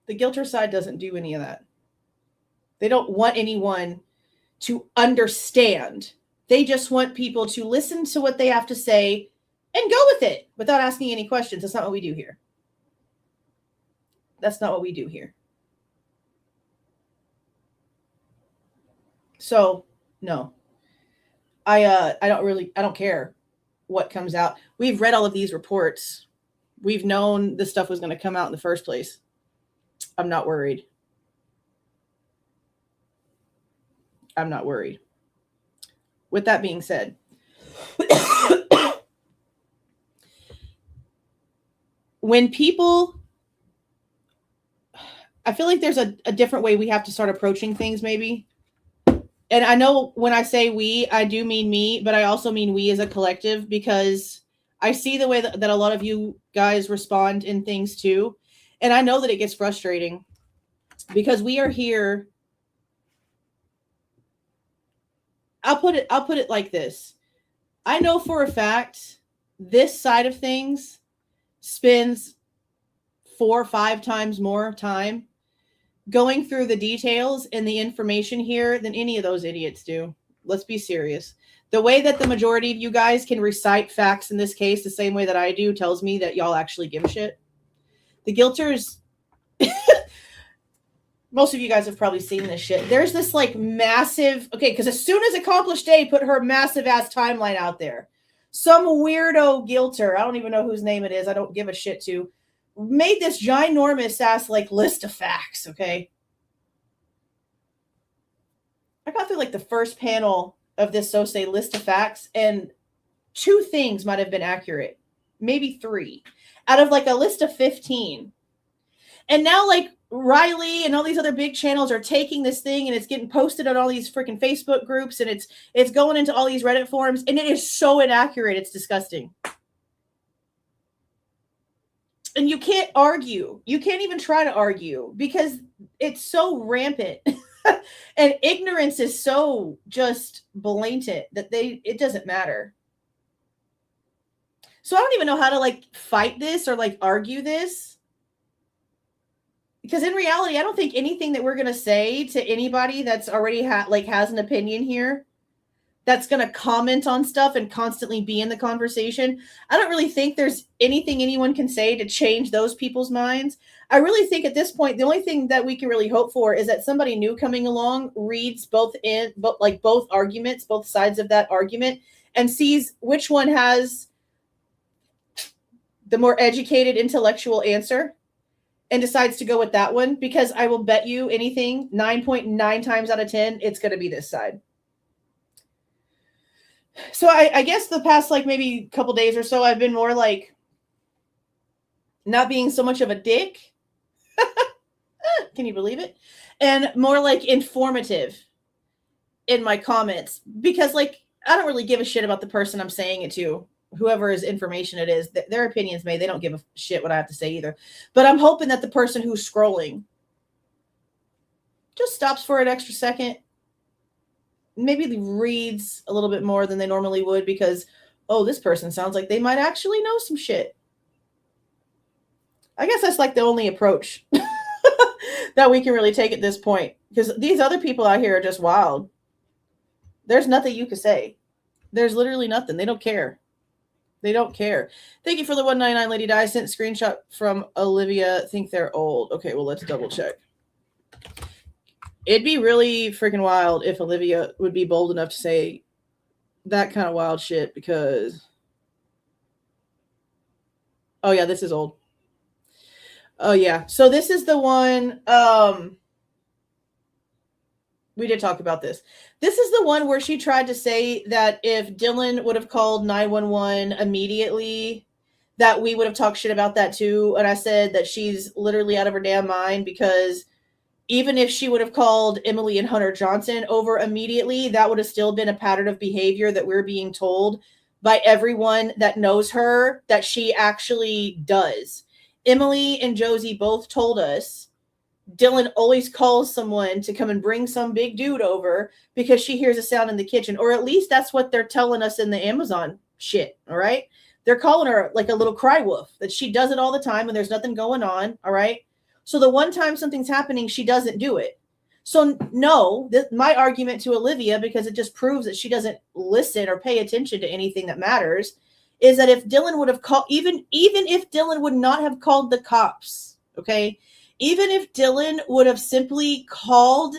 The guilter side doesn't do any of that. They don't want anyone to understand. They just want people to listen to what they have to say and go with it without asking any questions. That's not what we do here. That's not what we do here. So, no. I don't care what comes out. We've read all of these reports. We've known this stuff was going to come out in the first place. I'm not worried. I'm not worried. With that being said, when people, I feel like there's a different way we have to start approaching things maybe. And I know when I say we, I do mean me, but I also mean we as a collective, because I see the way that a lot of you guys respond in things too. And I know that it gets frustrating because we are here. I'll put it like this. I know for a fact this side of things spends 4 or 5 times more time going through the details and the information here than any of those idiots do. Let's be serious. The way that the majority of you guys can recite facts in this case the same way that I do tells me that y'all actually give a shit. The guilters, most of you guys have probably seen this shit. There's this like massive, okay, because as soon as Accomplished Day put her massive ass timeline out there, some weirdo guilter, I don't even know whose name it is, I don't give a shit to, made this ginormous ass like list of facts, okay? I got through like the first panel of this so-say list of facts, and 2 things might have been accurate. Maybe 3 out of like a list of 15. And now like Riley and all these other big channels are taking this thing and it's getting posted on all these freaking Facebook groups and it's going into all these Reddit forums, and it is so inaccurate. It's disgusting. And you can't argue. You can't even try to argue because it's so rampant. And ignorance is so just blatant that it doesn't matter. So I don't even know how to like fight this or like argue this. Because in reality, I don't think anything that we're going to say to anybody that's already has an opinion here, that's going to comment on stuff and constantly be in the conversation, I don't really think there's anything anyone can say to change those people's minds. I really think at this point, the only thing that we can really hope for is that somebody new coming along reads both arguments, both sides of that argument, and sees which one has the more educated intellectual answer and decides to go with that one, because I will bet you anything, 9.9 times out of 10, it's going to be this side. So I guess the past like maybe couple days or so, I've been more like not being so much of a dick. Can you believe it? And more like informative in my comments, because like I don't really give a shit about the person I'm saying it to whoever his information it is, their opinion's made. They don't give a shit what I have to say either. But I'm hoping that the person who's scrolling just stops for an extra second, maybe reads a little bit more than they normally would because, oh, this person sounds like they might actually know some shit. I guess that's like the only approach that we can really take at this point, because these other people out here are just wild. There's nothing you can say. There's literally nothing. They don't care. They don't care. Thank you for the 199 Lady Di. I sent a screenshot from Olivia. Think they're old. Okay, well, let's double check. It'd be really freaking wild if Olivia would be bold enough to say that kind of wild shit because... Oh, yeah, this is old. Oh, yeah. So this is the one... we did talk about this. This is the one where she tried to say that if Dylan would have called 911 immediately, that we would have talked shit about that too. And I said that she's literally out of her damn mind because even if she would have called Emily and Hunter Johnson over immediately, that would have still been a pattern of behavior that we're being told by everyone that knows her that she actually does. Emily and Josie both told us Dylan always calls someone to come and bring some big dude over because she hears a sound in the kitchen, or at least that's what they're telling us in the Amazon shit. All right. They're calling her like a little cry wolf, that she does it all the time and there's nothing going on. All right. So the one time something's happening, she doesn't do it. So no, my argument to Olivia, because it just proves that she doesn't listen or pay attention to anything that matters, is that if Dylan would have called, even if Dylan would not have called the cops, okay, even if Dylan would have simply called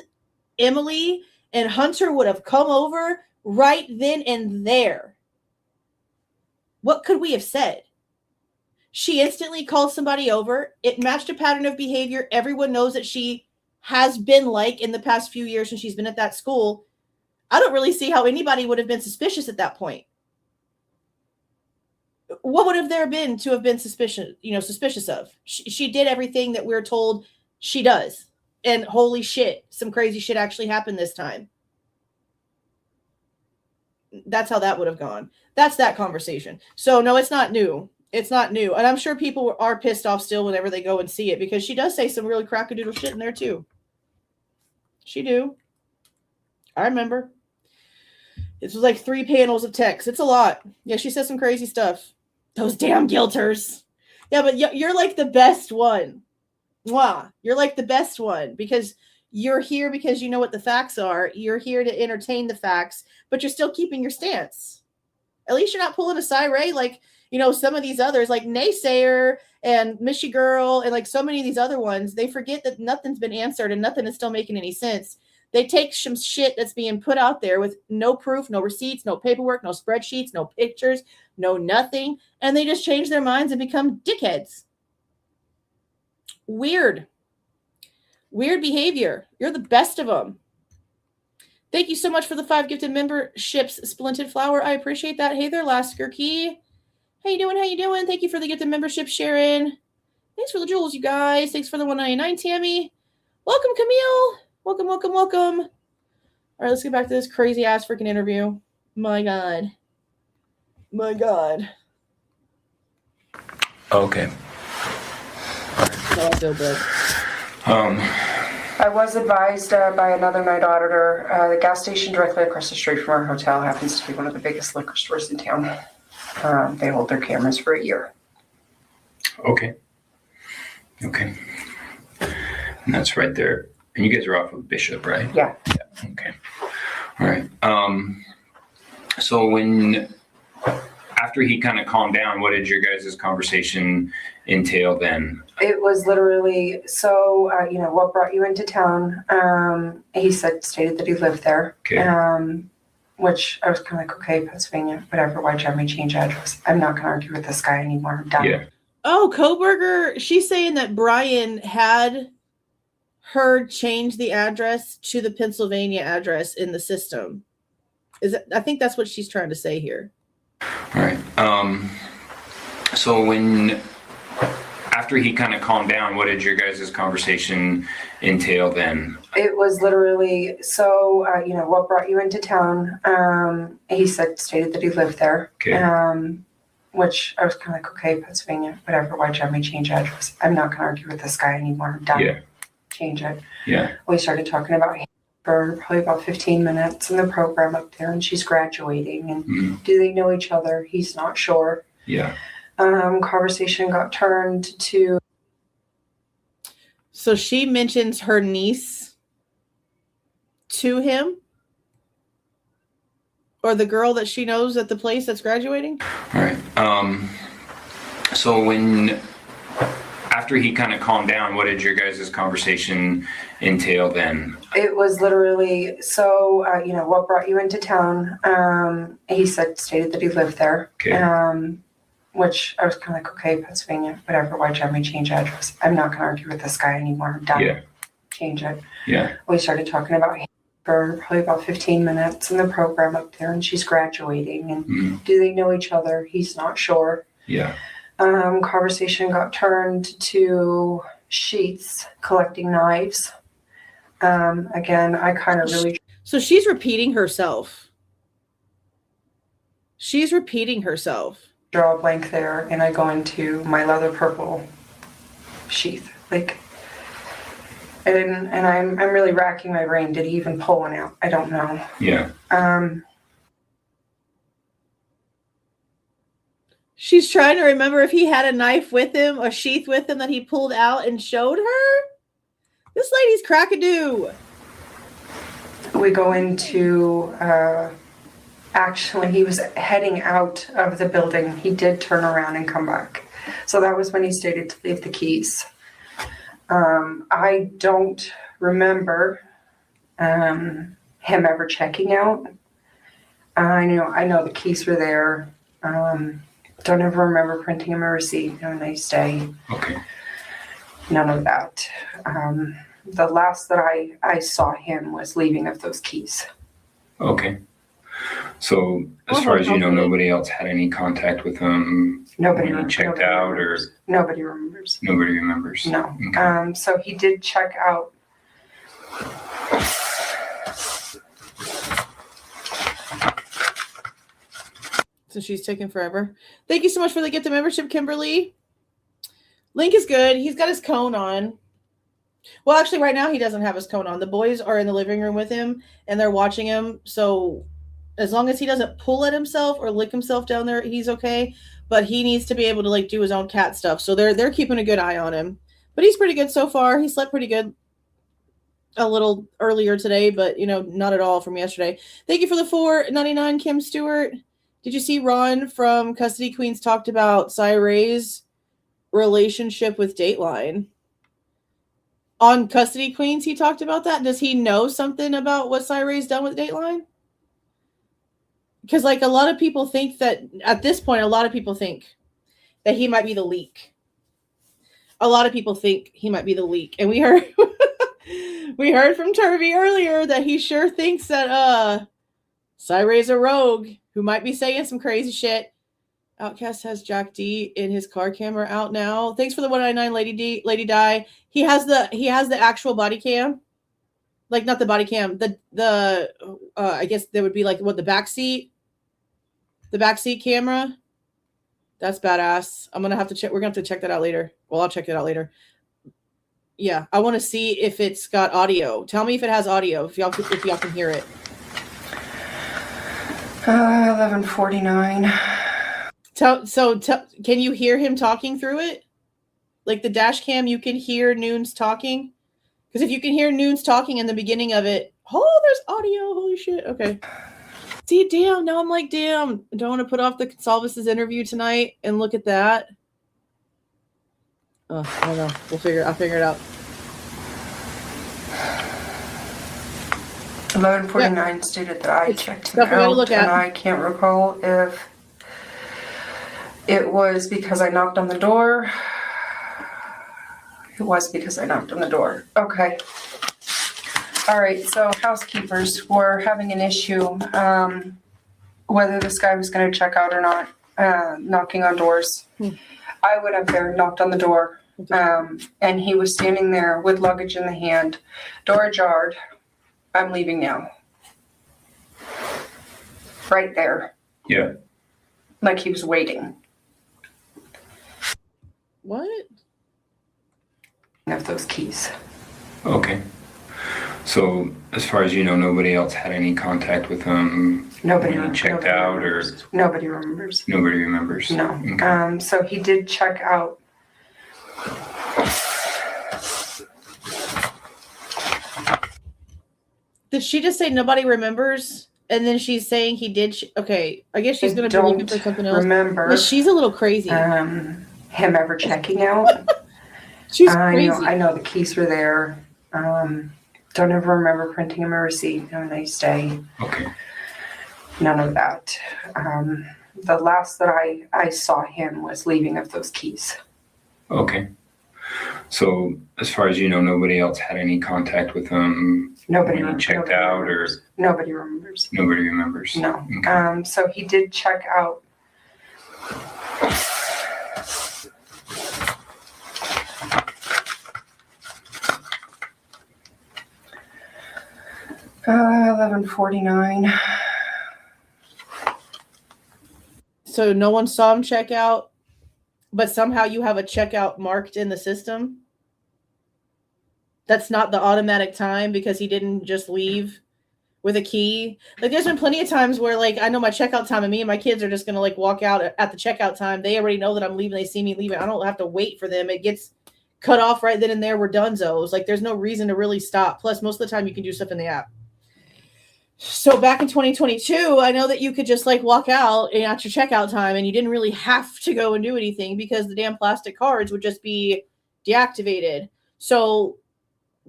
Emily and Hunter would have come over right then and there, what could we have said? She instantly called somebody over. It matched a pattern of behavior everyone knows that she has been like in the past few years when she's been at that school. I don't really see how anybody would have been suspicious at that point. What would have there been to have been suspicious of? She did everything that we're told she does. And holy shit, some crazy shit actually happened this time. That's how that would have gone. That's that conversation. So no, it's not new. It's not new. And I'm sure people are pissed off still whenever they go and see it, because she does say some really crackadoodle shit in there too. She do. I remember. This was like 3 panels of text. It's a lot. Yeah, she says some crazy stuff. Those damn guilters. Yeah, but you're like the best one. Mwah. You're like the best one because you're here because you know what the facts are. You're here to entertain the facts, but you're still keeping your stance. At least you're not pulling a siree like, some of these others, like Naysayer and Mishy Girl and like so many of these other ones. They forget that nothing's been answered and nothing is still making any sense. They take some shit that's being put out there with no proof, no receipts, no paperwork, no spreadsheets, no pictures, no nothing. And they just change their minds and become dickheads. Weird behavior. You're the best of them. Thank you so much for the 5 gifted memberships, Splinted Flower. I appreciate that. Hey there, Lasker Key. How you doing? Thank you for the gifted membership, Sharon. Thanks for the jewels, you guys. Thanks for the 199, Tammy. Welcome, Camille. Welcome. All right, let's get back to this crazy ass freaking interview. My God. Okay. No, I feel good. I was advised by another night auditor, the gas station directly across the street from our hotel happens to be one of the biggest liquor stores in town. They hold their cameras for a year. Okay. And that's right there. And you guys are off of Bishop, right? Yeah. Okay. All right. So after he kind of calmed down, what did your guys' conversation entail then? It was literally, so, what brought you into town? He stated that he lived there. Okay. Which I was kind of like, okay, Pennsylvania, whatever. Why'd you have me change address? I'm not going to argue with this guy anymore. I'm done. Yeah. Oh, Kohberger, she's saying that Bryan had her change the address to the Pennsylvania address in the system. I think that's what she's trying to say here. All right. So after he kind of calmed down, what did your guys' conversation entail then? It was literally, so, what brought you into town? He stated that he lived there. Okay. which I was kind of like, okay, Pennsylvania, whatever. Why'd you have me change address? I'm not going to argue with this guy anymore. I'm done. Yeah. Change it. Yeah. We started talking about him for probably about 15 minutes in the program up there, and she's graduating. And do they know each other? He's not sure. Yeah. Conversation got turned to. So she mentions her niece to him, or the girl that she knows at the place that's graduating. All right. So after he kind of calmed down, what did your guys' conversation entail then? It was literally, so, what brought you into town? He stated that he lived there. Okay. Which I was kind of like, okay, Pennsylvania, whatever. Why'd you have me change address? I'm not going to argue with this guy anymore. I'm done. Yeah. Change it. Yeah. We started talking about him for probably about 15 minutes in the program up there, and she's graduating. And do they know each other? He's not sure. Yeah. Conversation got turned to sheaths, collecting knives. Again, I kind of really. So she's repeating herself. She's repeating herself. Draw a blank there, and I go into my leather purple sheath, like, and I'm really racking my brain. Did he even pull one out? I don't know. Yeah. She's trying to remember if he had a knife with him, a sheath with him that he pulled out and showed her. This lady's crackadoo. We go into. Actually, he was heading out of the building. He did turn around and come back. So that was when he stated to leave the keys. I don't remember him ever checking out. I know the keys were there. Don't ever remember printing him a receipt. Have a nice day. Okay. None of that. The last that I saw him was leaving of those keys. Okay. So, as far as you know, nobody else had any contact with him. Nobody checked out, remembers. Nobody remembers. Nobody remembers. No. Okay. So he did check out. So she's taking forever. Thank you so much for the gift of membership, Kimberly. Link is good. He's got his cone on. Well, actually, right now he doesn't have his cone on. The boys are in the living room with him, and they're watching him. So as long as he doesn't pull at himself or lick himself down there, he's okay. But he needs to be able to do his own cat stuff. So they're keeping a good eye on him. But he's pretty good so far. He slept pretty good a little earlier today, but not at all from yesterday. Thank you for the $4.99, Kim Stewart. Did you see Ron from Custody Queens talked about Cy Ray's relationship with Dateline? On Custody Queens, he talked about that. Does he know something about what Cy Ray's done with Dateline? Because a lot of people think that at this point, a lot of people think that he might be the leak. A lot of people think he might be the leak. And we heard from Turvey earlier that he sure thinks that Cy Ray's a rogue who might be saying some crazy shit. Outcast has Jack D in his car camera out now. Thanks for the 199, Lady Di. He has the actual body cam. Not the body cam. The I guess there would be the back seat. The backseat camera. That's badass. I'm gonna have to check. We're gonna have to check that out later. Well, I'll check it out later. Yeah, I want to see if it's got audio. Tell me if it has audio. If y'all can hear it. 11:49. Can you hear him talking through it? The dash cam, you can hear Noons talking? Because if you can hear Noons talking in the beginning of it, there's audio. Holy shit. Okay. See, damn. Now I'm damn. I don't want to put off the Goncalves' interview tonight and look at that. Oh, I don't know. I'll figure it out. 11:49 stated that I checked him out, and I can't recall if it was because I knocked on the door. It was because I knocked on the door. Okay. All right. So housekeepers were having an issue whether this guy was going to check out or not, knocking on doors. I went up there, knocked on the door, and he was standing there with luggage in the hand, door ajar. I'm leaving now. Right there. Yeah. Like he was waiting. What? Of those keys. Okay. So as far as you know, nobody else had any contact with him? Nobody when he checked out remembers. Or? Nobody remembers. Nobody remembers? No. Okay. So he did check out. Did she just say nobody remembers? And then she's saying he did. Okay, I guess she's going to be looking for something else. Remember? But she's a little crazy. Him ever checking out? She's crazy. I know the keys were there. Don't ever remember printing him a receipt. Have a nice day. Okay. None of that. The last that I saw him was leaving of those keys. Okay. So as far as you know, nobody else had any contact with him? Nobody when he checked out? Remembers. Or nobody remembers. Nobody remembers? No. Okay. So he did check out. Uh, 11:49. So no one saw him check out, but somehow you have a checkout marked in the system? That's not the automatic time because he didn't just leave with a key? Like, there's been plenty of times where, like, I know my checkout time and me and my kids are just going to, like, walk out at the checkout time. They already know that I'm leaving. They see me leaving. I don't have to wait for them. It gets cut off right then and there. We're donezos. Like, there's no reason to really stop. Plus, most of the time you can do stuff in the app. So back in 2022, I know that you could just, like, walk out at your checkout time and you didn't really have to go and do anything because the damn plastic cards would just be deactivated. So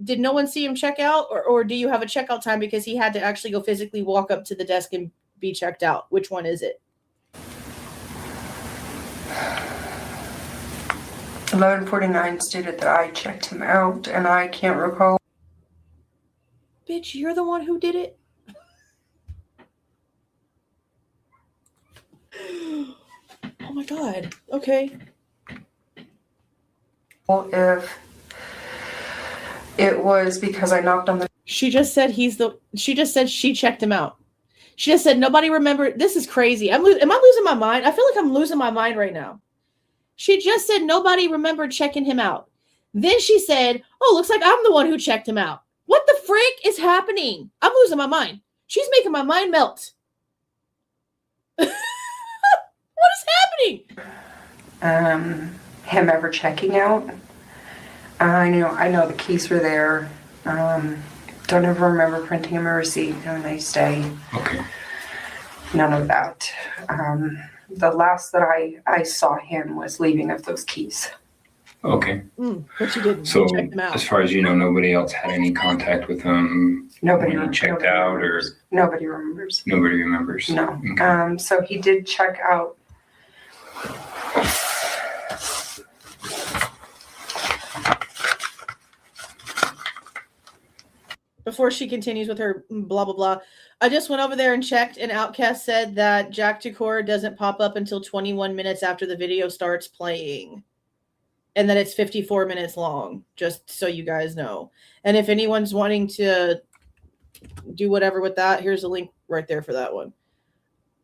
did no one see him check out, or do you have a checkout time because he had to actually go physically walk up to the desk and be checked out? Which one is it? 11:49 stated that I checked him out, and I can't recall. Bitch, you're the one who did it? Oh my God. Okay. If it was because I knocked on the. She just said she just said she checked him out. She just said nobody remembered. This is crazy. Am I losing my mind? I feel like I'm losing my mind right now. She just said nobody remembered checking him out. Then she said, oh, looks like I'm the one who checked him out. What the frick is happening? I'm losing my mind. She's making my mind melt. What is happening? Him ever checking out? I know the keys were there. Don't ever remember printing him a receipt. Have a nice day. Okay. None of that. The last that I saw him was leaving of those keys. Okay. But you didn't So check them out. as far as you know, nobody else had any contact with him Nobody when he checked out, or nobody remembers. nobody remembers? No. Okay. So he did check out. Before she continues with her blah, blah, blah, I just went over there and checked, and Outcast said that Jack Decor doesn't pop up until 21 minutes after the video starts playing, and that it's 54 minutes long, just so you guys know. And if anyone's wanting to do whatever with that, here's a link right there for that one.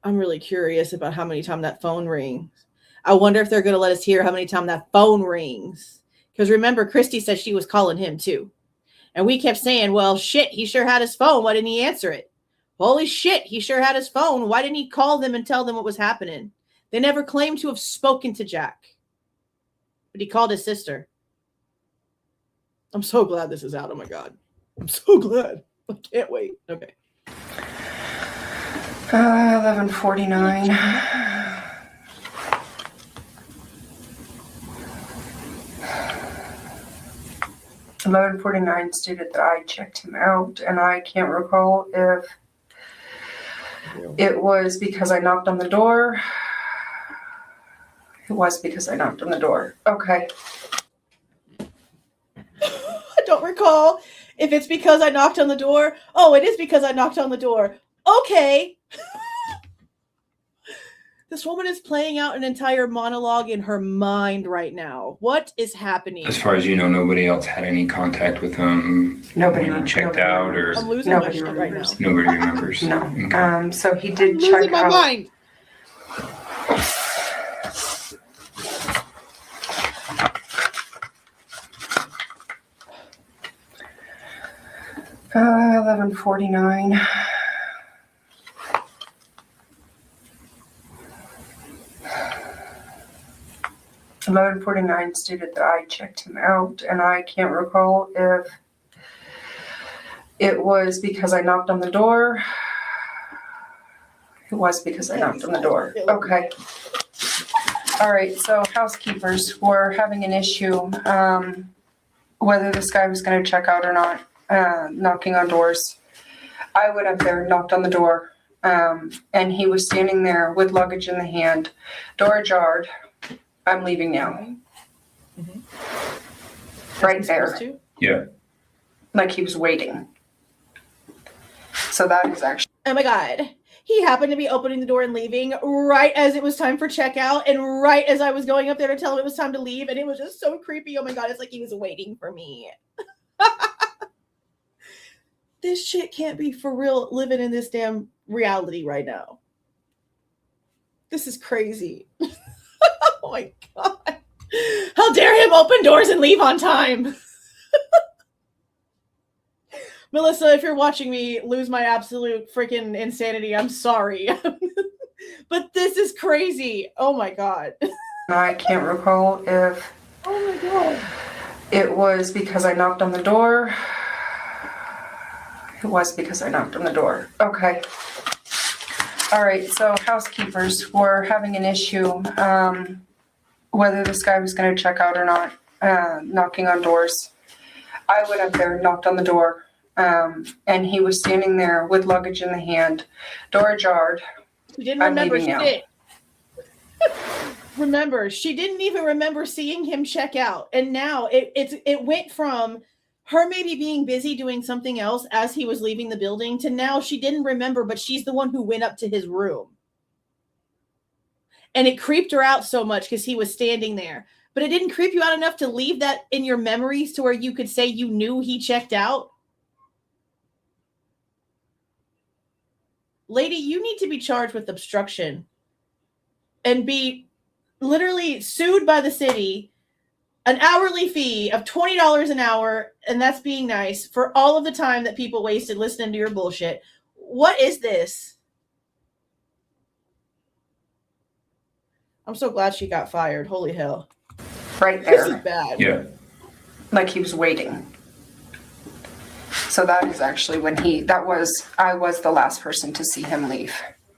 I'm really curious about how many times that phone rings. I wonder if they're going to let us hear how many times that phone rings. Because remember, Christy said she was calling him too. And we kept saying, well, shit, he sure had his phone. Why didn't he answer it? Holy shit, he sure had his phone. Why didn't he call them and tell them what was happening? They never claimed to have spoken to Jack. But he called his sister. I'm so glad this is out. Oh, my God. I'm so glad. I can't wait. Okay. 11:49. $11:49 stated that I checked him out, and I can't recall if it was because I knocked on the door. It was because I knocked on the door. Okay. I don't recall if it's because I knocked on the door. Oh, it is because I knocked on the door. Okay. This woman is playing out an entire monologue in her mind right now. What is happening? As far as you know, nobody else had any contact with him when he checked out, or I'm losing my shit right now. nobody remembers? No. Okay. So he did I'm check losing my out. mind. 11:49. (11:49) stated that I checked him out, and I can't recall if it was because I knocked on the door. It was because I knocked on the door. Okay. All right, so housekeepers were having an issue whether this guy was going to check out or not, knocking on doors. I went up there, knocked on the door, and he was standing there with luggage in the hand, door ajar. I'm leaving now. Right there. Yeah. Like he was waiting. So that is actually. Oh my God. He happened to be opening the door and leaving right as it was time for checkout and right as I was going up there to tell him it was time to leave. And it was just so creepy. Oh my God. It's like he was waiting for me. This shit can't be for real living in this damn reality right now. This is crazy. Oh my God. How dare him open doors and leave on time? Melissa, if you're watching me lose my absolute freaking insanity, I'm sorry. But this is crazy. Oh my God. I can't recall if oh my God. It was because I knocked on the door. It was because I knocked on the door. Okay. All right, so housekeepers were having an issue whether this guy was going to check out or not, knocking on doors. I went up there, knocked on the door, and he was standing there with luggage in the hand, door ajar. She didn't remember shit. Remember, she didn't even remember seeing him check out. And now it went from her maybe being busy doing something else as he was leaving the building to now she didn't remember, but she's the one who went up to his room. And it creeped her out so much because he was standing there. But it didn't creep you out enough to leave that in your memories to where you could say you knew he checked out. Lady, you need to be charged with obstruction and be literally sued by the city, an hourly fee of $20 an hour, and that's being nice, for all of the time that people wasted listening to your bullshit. What is this? I'm so glad she got fired. Holy hell. Right there. This is bad. Yeah. Like he was waiting. So that is actually when I was the last person to see him leave.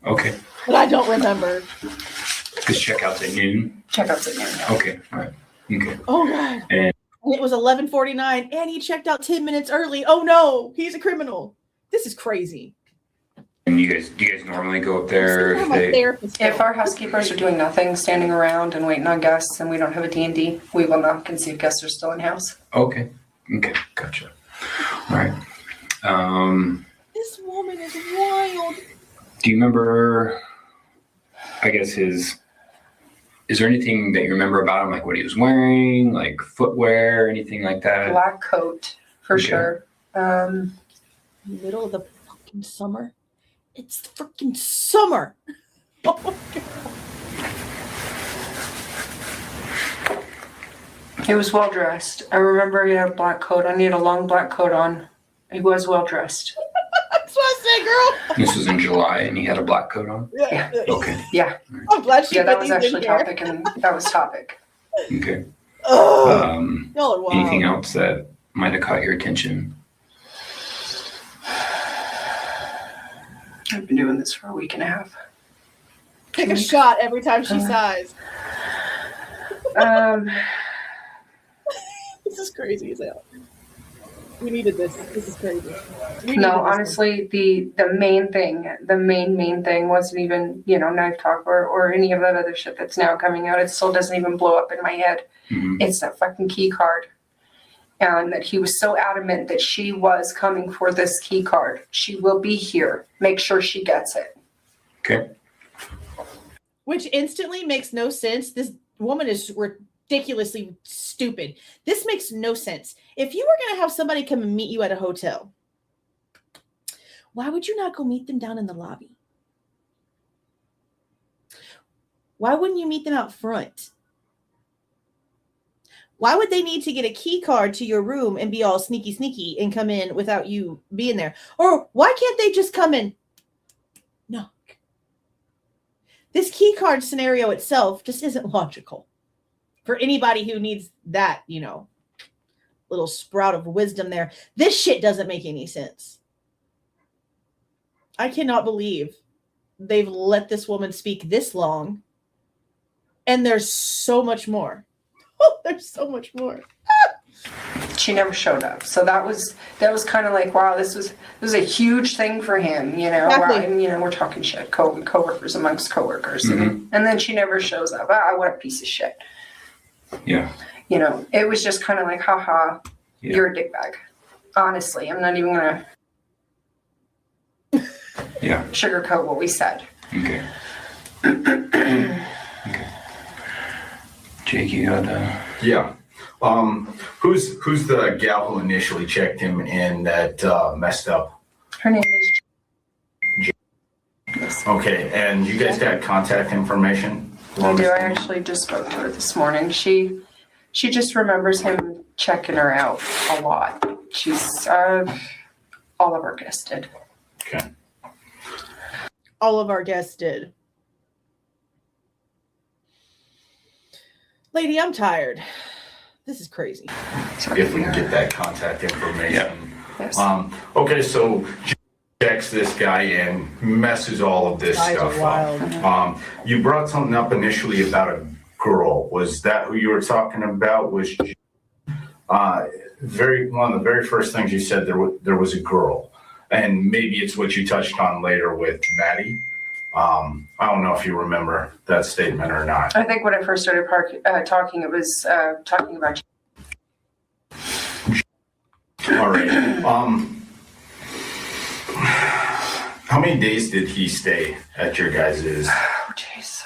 Okay. But I don't remember. Because checkout's at noon? Checkout's at noon. Okay, all right. Okay. Oh, God. And it was 11:49, and he checked out 10 minutes early. Oh, no. He's a criminal. This is crazy. do you guys normally go up there? If our housekeepers are doing nothing, standing around and waiting on guests, and we don't have a D&D, we will knock and see if guests are still in house. Okay, gotcha. All right. This woman is wild. Do you remember, I guess, is there anything that you remember about him, like what he was wearing, like footwear, anything like that? Black coat, for sure. Middle of the fucking summer. It's freaking summer. Oh my God. He was well dressed. I remember he had a black coat on. He had a long black coat on. He was well dressed. That's what I said, girl. This was in July, and he had a black coat on? Yeah. Okay. Yeah. I'm glad she that was actually topic, and that was topic. Okay. Y'all are wild. Anything else that might have caught your attention? I've been doing this for a week and a half. Take a shot every time she sighs. This is crazy as hell. We needed this. This is crazy. No, honestly, the main thing wasn't even, knife talk or any of that other shit that's now coming out. It still doesn't even blow up in my head. Mm-hmm. It's that fucking key card. And that he was so adamant that she was coming for this key card. She will be here. Make sure she gets it. Okay. Which instantly makes no sense. This woman is ridiculously stupid. This makes no sense. If you were going to have somebody come and meet you at a hotel, why would you not go meet them down in the lobby? Why wouldn't you meet them out front? Why would they need to get a key card to your room and be all sneaky and come in without you being there? Or why can't they just come in? Knock. This key card scenario itself just isn't logical for anybody who needs that, you know, little sprout of wisdom there. This shit doesn't make any sense. I cannot believe they've let this woman speak this long. And there's so much more. Oh, there's so much more. She never showed up. So that was kind of like, wow, this was a huge thing for him, you know. Exactly. Wow, and, you know, we're talking shit, coworkers amongst coworkers, and then she never shows up. Ah, what a piece of shit. Yeah. You know, it was just kind of like, haha, you're a dickbag. Honestly, I'm not even gonna sugarcoat what we said. Okay. Okay. Jake, you got Yeah. Who's the gal who initially checked him in that messed up? Her name is Yes. Okay, and you guys got contact information? I do. I actually just spoke to her this morning. She just remembers him checking her out a lot. She's all of our guests did. Okay. All of our guests did. Lady, I'm tired. This is crazy. If we can get that contact information. Yes. Okay, so checks this guy in, messes all of this Guys stuff are up. wild. You brought something up initially about a girl. Was that who you were talking about? Was one of the very first things you said there was a girl, and maybe it's what you touched on later with Maddie. I don't know if you remember that statement or not. I think when I first started talking, it was talking about. All right. How many days did he stay at your guys's? Oh, jeez.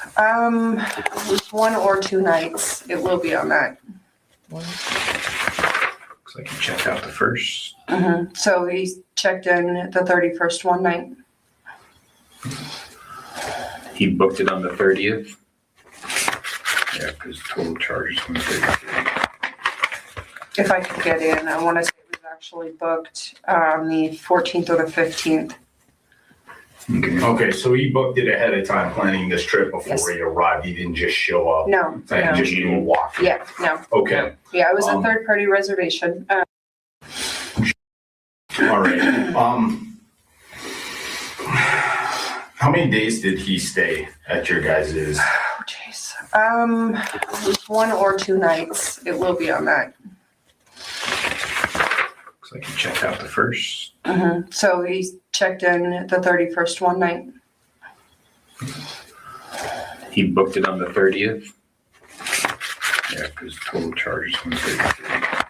It was 1 or 2 nights. It will be on that. looks like he checked out the first. So he checked in the 31st one night. He booked it on the 30th. Yeah, because total charges on the 30th. If I could get in, I want to say it was actually booked on the 14th or the 15th. Okay, so he booked it ahead of time, planning this trip before he arrived. He didn't just show up. No. And just do a walk. Yeah, no. Okay. Yeah, it was a third-party reservation. All right. How many days did he stay at your guys's? Oh, jeez. It was 1 or 2 nights. It will be on that. Looks like he checked out the first. So he checked in the 31st one night. He booked it on the 30th. Yeah, because total charges on the 30th.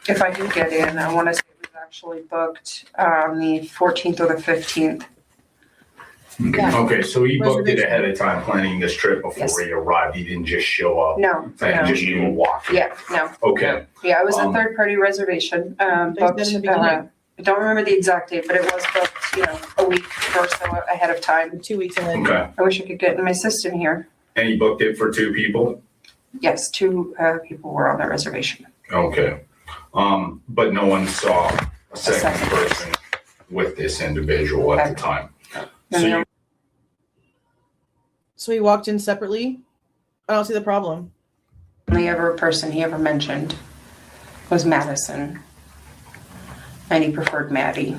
If I could get in, I want to say it was actually booked on the 14th or the 15th. Okay, so he booked it ahead of time, planning this trip before he arrived. He didn't just show up. No. And just do a walk. Yeah, no. Okay. Yeah, it was a third-party reservation. Booked. I don't remember the exact date, but it was booked, a week or so ahead of time. 2 weeks ahead. Okay. I wish I could get in my system here. And he booked it for 2 people? Yes, 2 people were on the reservation. Okay. But no one saw a second person with this individual at the time. So he walked in separately? I don't see the problem. The only ever person he ever mentioned was Madison. And he preferred Maddie.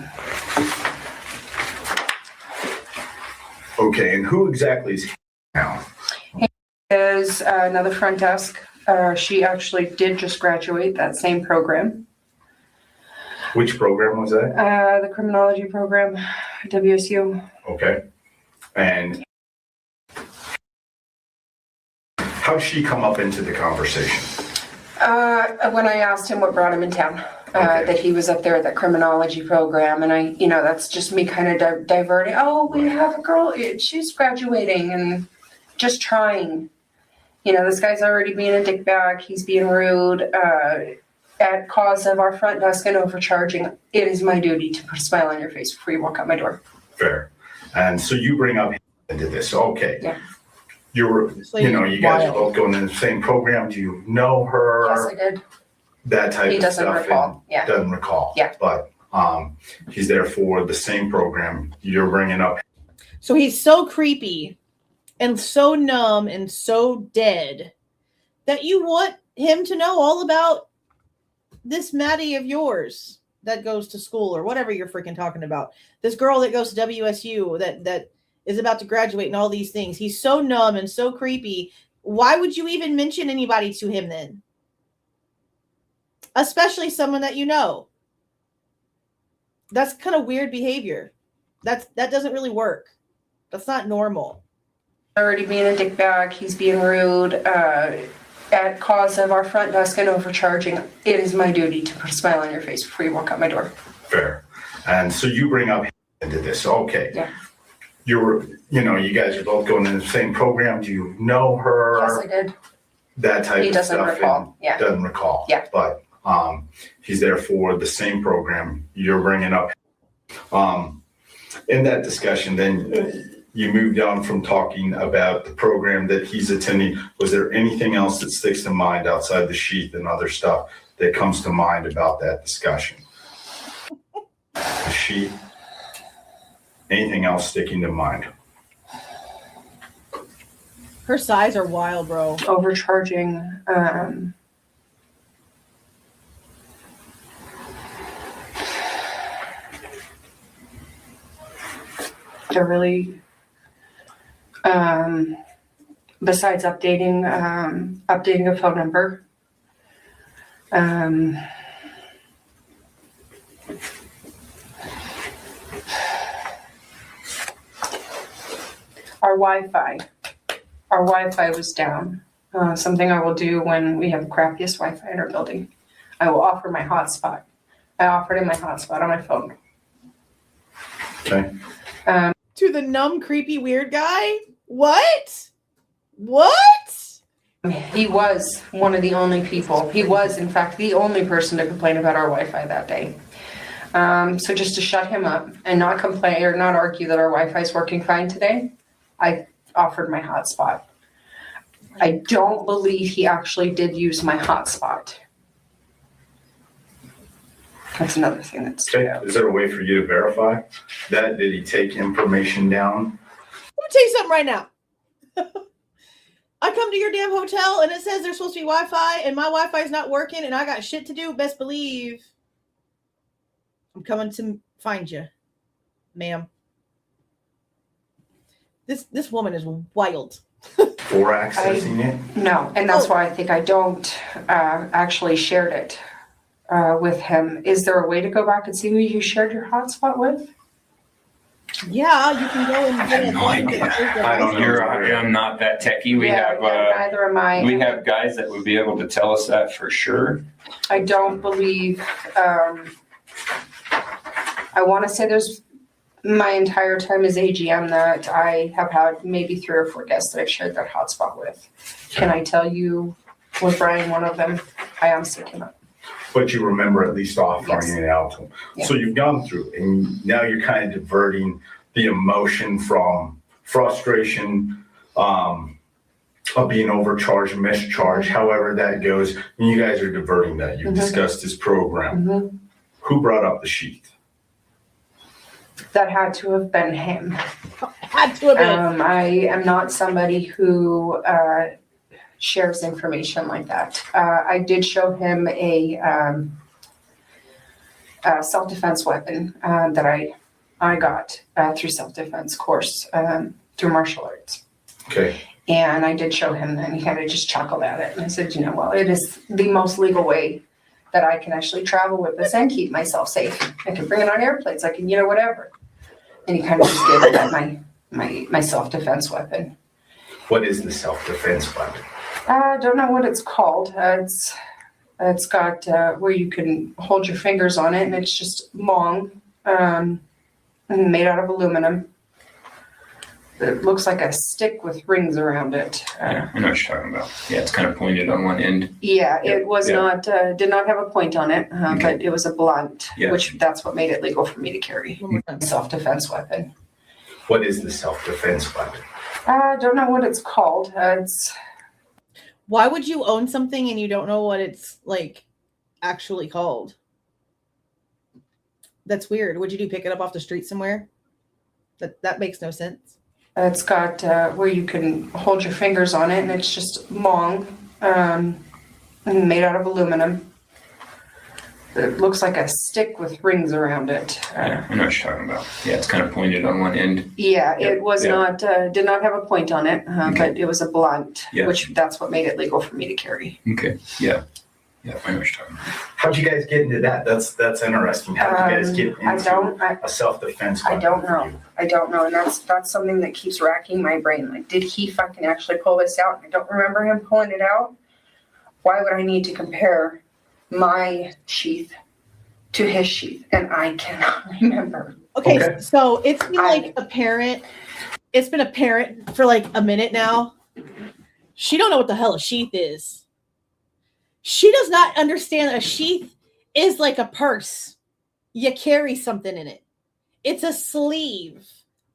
Okay, and who exactly is he now? He is another front desk. She actually did just graduate that same program. Which program was that? The criminology program, WSU. Okay. And how'd she come up into the conversation? When I asked him what brought him in town, that he was up there at that criminology program, and that's just me kind of diverting. Oh, we have a girl, she's graduating, and just trying. This guy's already being a dickbag. He's being rude. At cause of our front desk and overcharging, it is my duty to put a smile on your face before you walk out my door. Fair. And so you bring up into this. Okay. Yeah. you guys are both going in the same program. Do you know her? Yes, I did. That type He of doesn't stuff. recall. Yeah. Doesn't recall. Yeah. But he's there for the same program you're bringing up. So he's so creepy and so numb and so dead that you want him to know all about this Maddie of yours that goes to school or whatever you're freaking talking about. This girl that goes to WSU that is about to graduate and all these things. He's so numb and so creepy. Why would you even mention anybody to him then? Especially someone that you know. That's kind of weird behavior. That doesn't really work. That's not normal. Already being a dickbag. He's being rude. At cause of our front desk and overcharging, it is my duty to put a smile on your face before you walk out my door. Fair. And so you bring up into this. Okay. Yeah. You guys are both going in the same program. Do you know her? Yes, I did. That type He of doesn't stuff. recall. Yeah. Doesn't recall. Yeah. But he's there for the same program you're bringing up. In that discussion, then you moved on from talking about the program that he's attending. Was there anything else that sticks to mind outside the sheath and other stuff that comes to mind about that discussion? The sheath. Anything else sticking to mind? Her size are wild, bro. Overcharging. They're really, besides updating a phone number, our Wi-Fi was down. Something I will do when we have the crappiest Wi-Fi in our building. I will offer my hotspot. I offered him my hotspot on my phone. Okay. To the numb, creepy, weird guy? What? He was one of the only people. He was, in fact, the only person to complain about our Wi-Fi that day. So just to shut him up and not complain or not argue that our Wi-Fi is working fine today, I offered my hotspot. I don't believe he actually did use my hotspot. That's another thing that's Okay. Is there a way for you to verify that? Did he take information down? Let me tell you something right now. I come to your damn hotel and it says there's supposed to be Wi-Fi and my Wi-Fi is not working and I got shit to do. Best believe I'm coming to find you, ma'am. This woman is wild. For accessing it? No, and that's why I think I don't actually shared it with him. Is there a way to go back and see who you shared your hotspot with? Yeah, you can go and I have no idea. I don't know. I'm not that techie. Neither am I. We have guys that would be able to tell us that for sure. I don't believe. I want to say there's my entire time as AGM that I have had maybe 3 or 4 guests that I've shared that hotspot with. Can I tell you, was Bryan one of them? I honestly cannot. But you remember at least offering Yes. it out to him. Yeah. So you've gone through, and now you're kind of diverting the emotion from frustration of being overcharged, mischarged, however that goes. And you guys are diverting that. You've discussed this program. Who brought up the sheath? That had to have been him. Had to have been. I am not somebody who shares information like that. I did show him a self-defense weapon that I got through self-defense course through martial arts. Okay. And I did show him that, and he kind of just chuckled at it. And I said, well, it is the most legal way that I can actually travel with this and keep myself safe. I can bring it on airplanes. I can, whatever. And he kind of just gave it at my self-defense weapon. What is the self-defense weapon? I don't know what it's called. It's got where you can hold your fingers on it, and it's just long, and made out of aluminum. It looks like a stick with rings around it. Yeah, I know what you're talking about. Yeah, it's kind of pointed on one end. Yeah, it was not, did not have a point on it, but it was a blunt, which that's what made it legal for me to carry. Self-defense weapon. What is the self-defense weapon? I don't know what it's called. Why would you own something and you don't know what it's like actually called? That's weird. Would you do pick it up off the street somewhere? That makes no sense. It's got where you can hold your fingers on it, and it's just long, and made out of aluminum. It looks like a stick with rings around it. Yeah, I know what you're talking about. Yeah, it's kind of pointed on one end. Yeah, Yep, it was yeah. not, did not have a point on it, Okay. but it was a blunt, Yeah. which that's what made it legal for me to carry. Okay. Yeah. Yeah, I know what you're talking about. How'd you guys get into that? That's interesting. How'd you guys get into a self-defense I weapon? don't know. I don't know, and that's something that keeps racking my brain. Like, did he fucking actually pull this out? I don't remember him pulling it out. Why would I need to compare my sheath to his sheath? And I cannot remember. Okay. So it's been like apparent. It's been apparent for like a minute now. She don't know what the hell a sheath is. She does not understand that a sheath is like a purse. You carry something in it. It's a sleeve,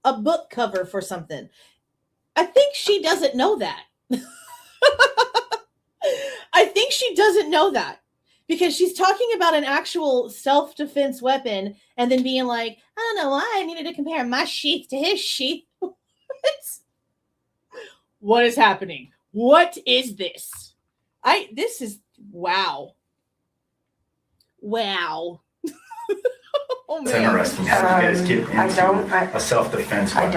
a book cover for something. I think she doesn't know that. I think she doesn't know that because she's talking about an actual self-defense weapon and then being like, I don't know why I needed to compare my sheath to his sheath. What is happening? What is this? This is wow. Wow. Oh, It's man. interesting. How did you guys get into a self-defense weapon?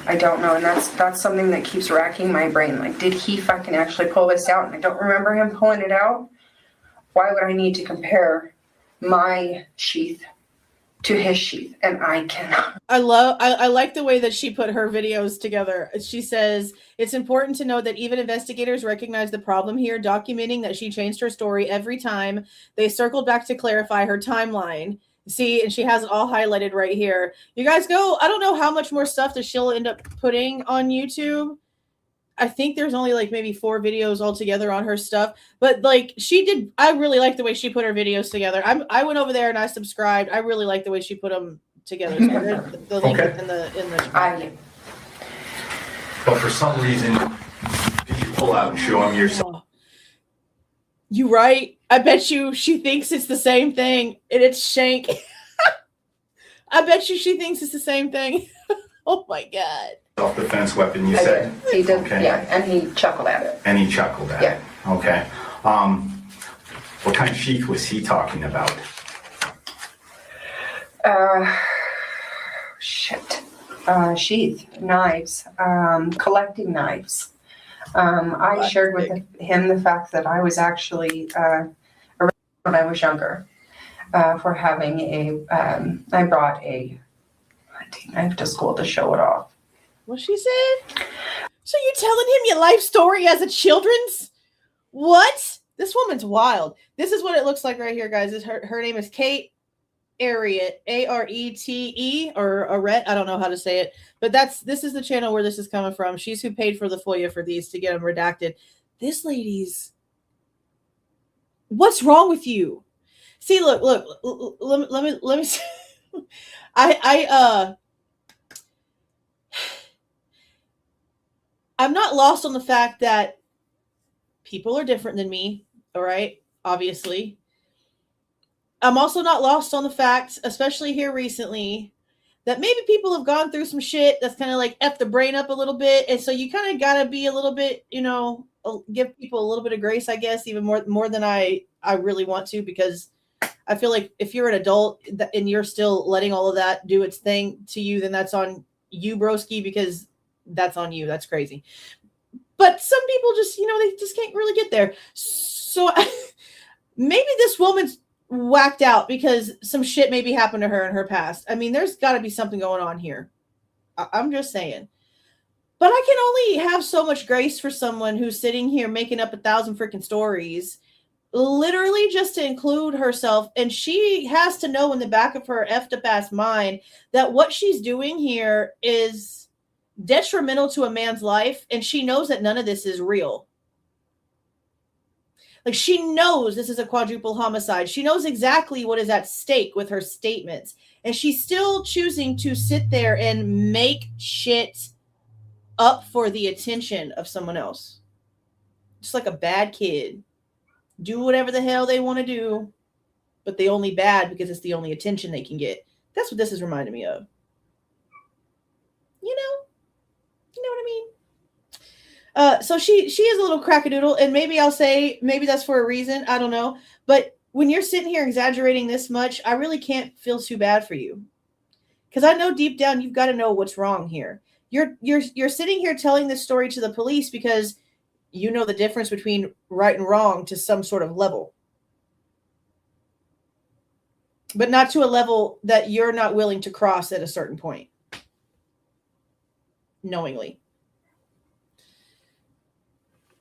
I don't know, and that's something that keeps racking my brain. Like, did he fucking actually pull this out? And I don't remember him pulling it out. Why would I need to compare my sheath to his sheath? And I cannot. I like the way that she put her videos together. She says, it's important to note that even investigators recognize the problem here, documenting that she changed her story every time. They circled back to clarify her timeline. See, and she has it all highlighted right here. You guys go, I don't know how much more stuff that she'll end up putting on YouTube. I think there's only like maybe 4 videos altogether on her stuff. But like she did, I really like the way she put her videos together. I went over there and I subscribed. I really like the way she put them together. So the link is in the But for some reason, did you pull out and show him yourself? You right. I bet you she thinks it's the same thing, and it's Shank. I bet you she thinks it's the same thing. Oh my God. Self-defense weapon, you said? He did, Okay. yeah, and he chuckled at it. And he chuckled at it. Okay. What kind of sheath was he talking about? Sheath, knives, collecting knives. I shared with him the fact that I was actually arrested when I was younger for having I brought a hunting knife to school to show it off. What she said? So you telling him your life story as a children's? What? This woman's wild. This is what it looks like right here, guys. Her name is Kate Arete, Arete, or Arete. I don't know how to say it, but this is the channel where this is coming from. She's who paid for the FOIA for these to get them redacted. This lady's. What's wrong with you? See, look. Let me. See. I'm not lost on the fact that people are different than me. All right, obviously. I'm also not lost on the fact, especially here recently, that maybe people have gone through some shit that's kind of like F the brain up a little bit. And so you kind of got to be a little bit, give people a little bit of grace, I guess, even more than I really want to, because I feel like if you're an adult and you're still letting all of that do its thing to you, then that's on you, broski, because that's on you. That's crazy. But some people just, they just can't really get there. So maybe this woman's whacked out because some shit maybe happened to her in her past. I mean, there's got to be something going on here. I'm just saying. But I can only have so much grace for someone who's sitting here making up 1,000 freaking stories, literally just to include herself. And she has to know in the back of her effed up ass mind that what she's doing here is detrimental to a man's life. And she knows that none of this is real. Like, she knows this is a quadruple homicide. She knows exactly what is at stake with her statements. And she's still choosing to sit there and make shit up for the attention of someone else. Just like a bad kid. Do whatever the hell they want to do, but they only bad because it's the only attention they can get. That's what this is reminding me of. You know what I mean? So she is a little crackadoodle, and maybe I'll say maybe that's for a reason. I don't know. But when you're sitting here exaggerating this much, I really can't feel too bad for you. Because I know deep down you've got to know what's wrong here. You're sitting here telling this story to the police because you know the difference between right and wrong to some sort of level. But not to a level that you're not willing to cross at a certain point. Knowingly.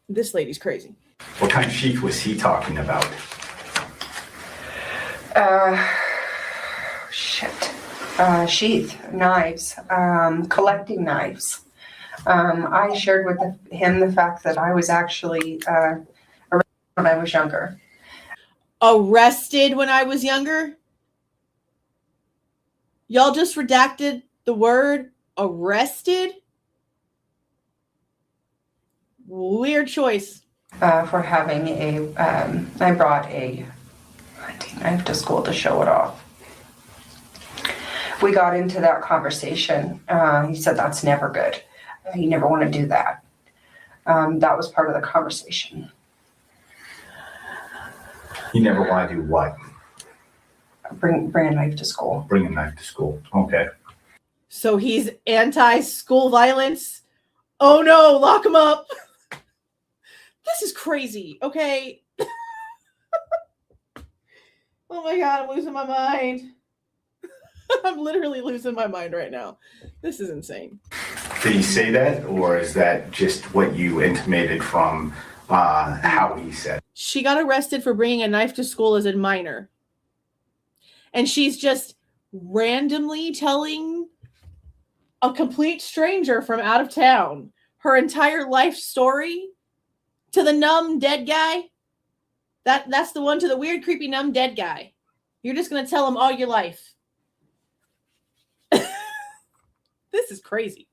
This lady's crazy. What kind of sheath was he talking about? Sheath, knives, collecting knives. I shared with him the fact that I was actually arrested when I was younger. Arrested when I was younger? Y'all just redacted the word arrested? Weird choice. For having I brought a hunting knife to school to show it off. We got into that conversation. He said that's never good. You never want to do that. That was part of the conversation. You never want to do what? Bring a knife to school. Bring a knife to school. Okay. So he's anti-school violence? Oh no, lock him up. This is crazy, okay? Oh my God, I'm losing my mind. I'm literally losing my mind right now. This is insane. Did he say that, or is that just what you intimated from how he said? She got arrested for bringing a knife to school as a minor. And she's just randomly telling a complete stranger from out of town her entire life story to the numb dead guy. That's the one, to the weird, creepy, numb dead guy. You're just going to tell him all your life. This is crazy.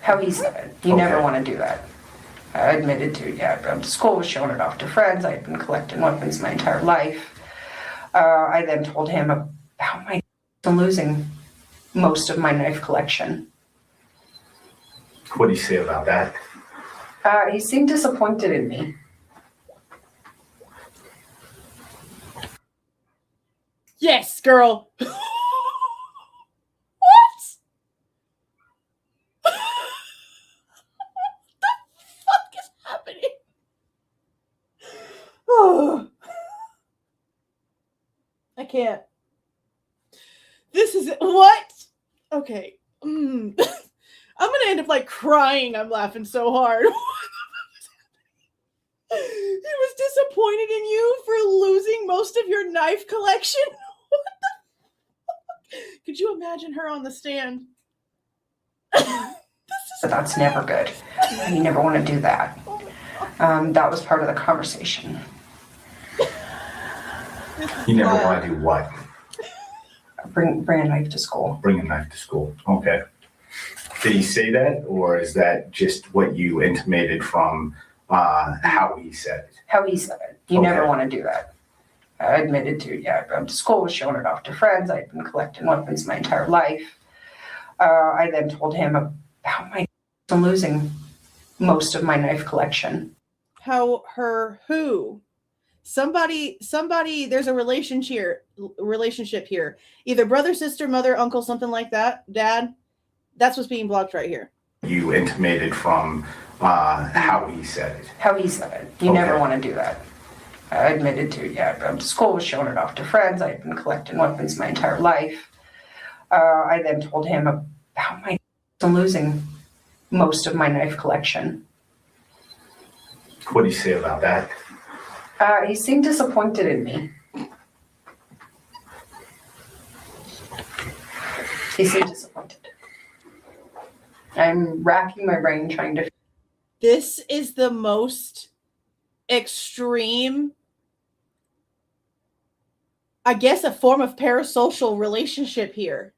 How he said it. You never want to do that. I admitted to, school was showing it off to friends. I'd been collecting weapons my entire life. I then told him about I'm losing most of my knife collection. What did he say about that? He seemed disappointed in me. Yes, girl. What? What the fuck is happening? Oh. I can't. This is what? Okay. I'm gonna end up like crying. I'm laughing so hard. He was disappointed in you for losing most of your knife collection. What the fuck? Could you imagine her on the stand? That's never good. You never want to do that. That was part of the conversation. You never want to do what? Bring a knife to school. Bring a knife to school. Okay. Did he say that, or is that just what you intimated from how he said it? How he said it. You never want to do that. I admitted to, school was showing it off to friends. I'd been collecting weapons my entire life. I then told him about I'm losing most of my knife collection. Who? Somebody, there's a relationship here. Either brother, sister, mother, uncle, something like that. Dad. That's what's being blocked right here. You intimated from how he said it. How he said it. You never want to do that. I admitted to, school was showing it off to friends. I'd been collecting weapons my entire life. I then told him about I'm losing most of my knife collection. What did he say about that? He seemed disappointed in me. He seemed disappointed. I'm racking my brain trying to... This is the most extreme, I guess, a form of parasocial relationship here.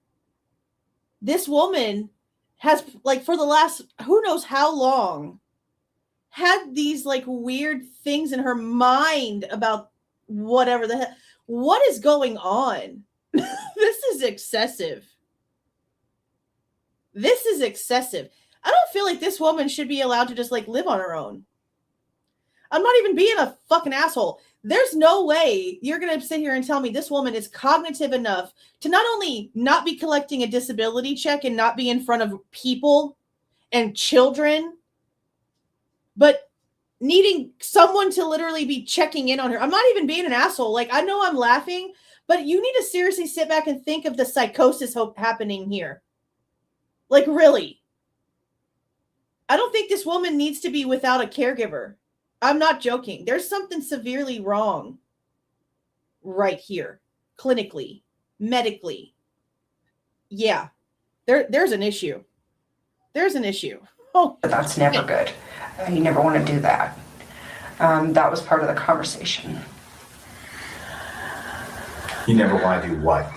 This woman has, like, for the last who knows how long, had these like weird things in her mind about whatever the hell. What is going on? This is excessive. This is excessive. I don't feel like this woman should be allowed to just like live on her own. I'm not even being a fucking asshole. There's no way you're going to sit here and tell me this woman is cognitive enough to not only not be collecting a disability check and not be in front of people and children, but needing someone to literally be checking in on her. I'm not even being an asshole. Like, I know I'm laughing, but you need to seriously sit back and think of the psychosis happening here. Like, really. I don't think this woman needs to be without a caregiver. I'm not joking. There's something severely wrong right here. Clinically, medically. Yeah. There's an issue. There's an issue. Oh, that's never good. You never want to do that. That was part of the conversation. You never want to do what?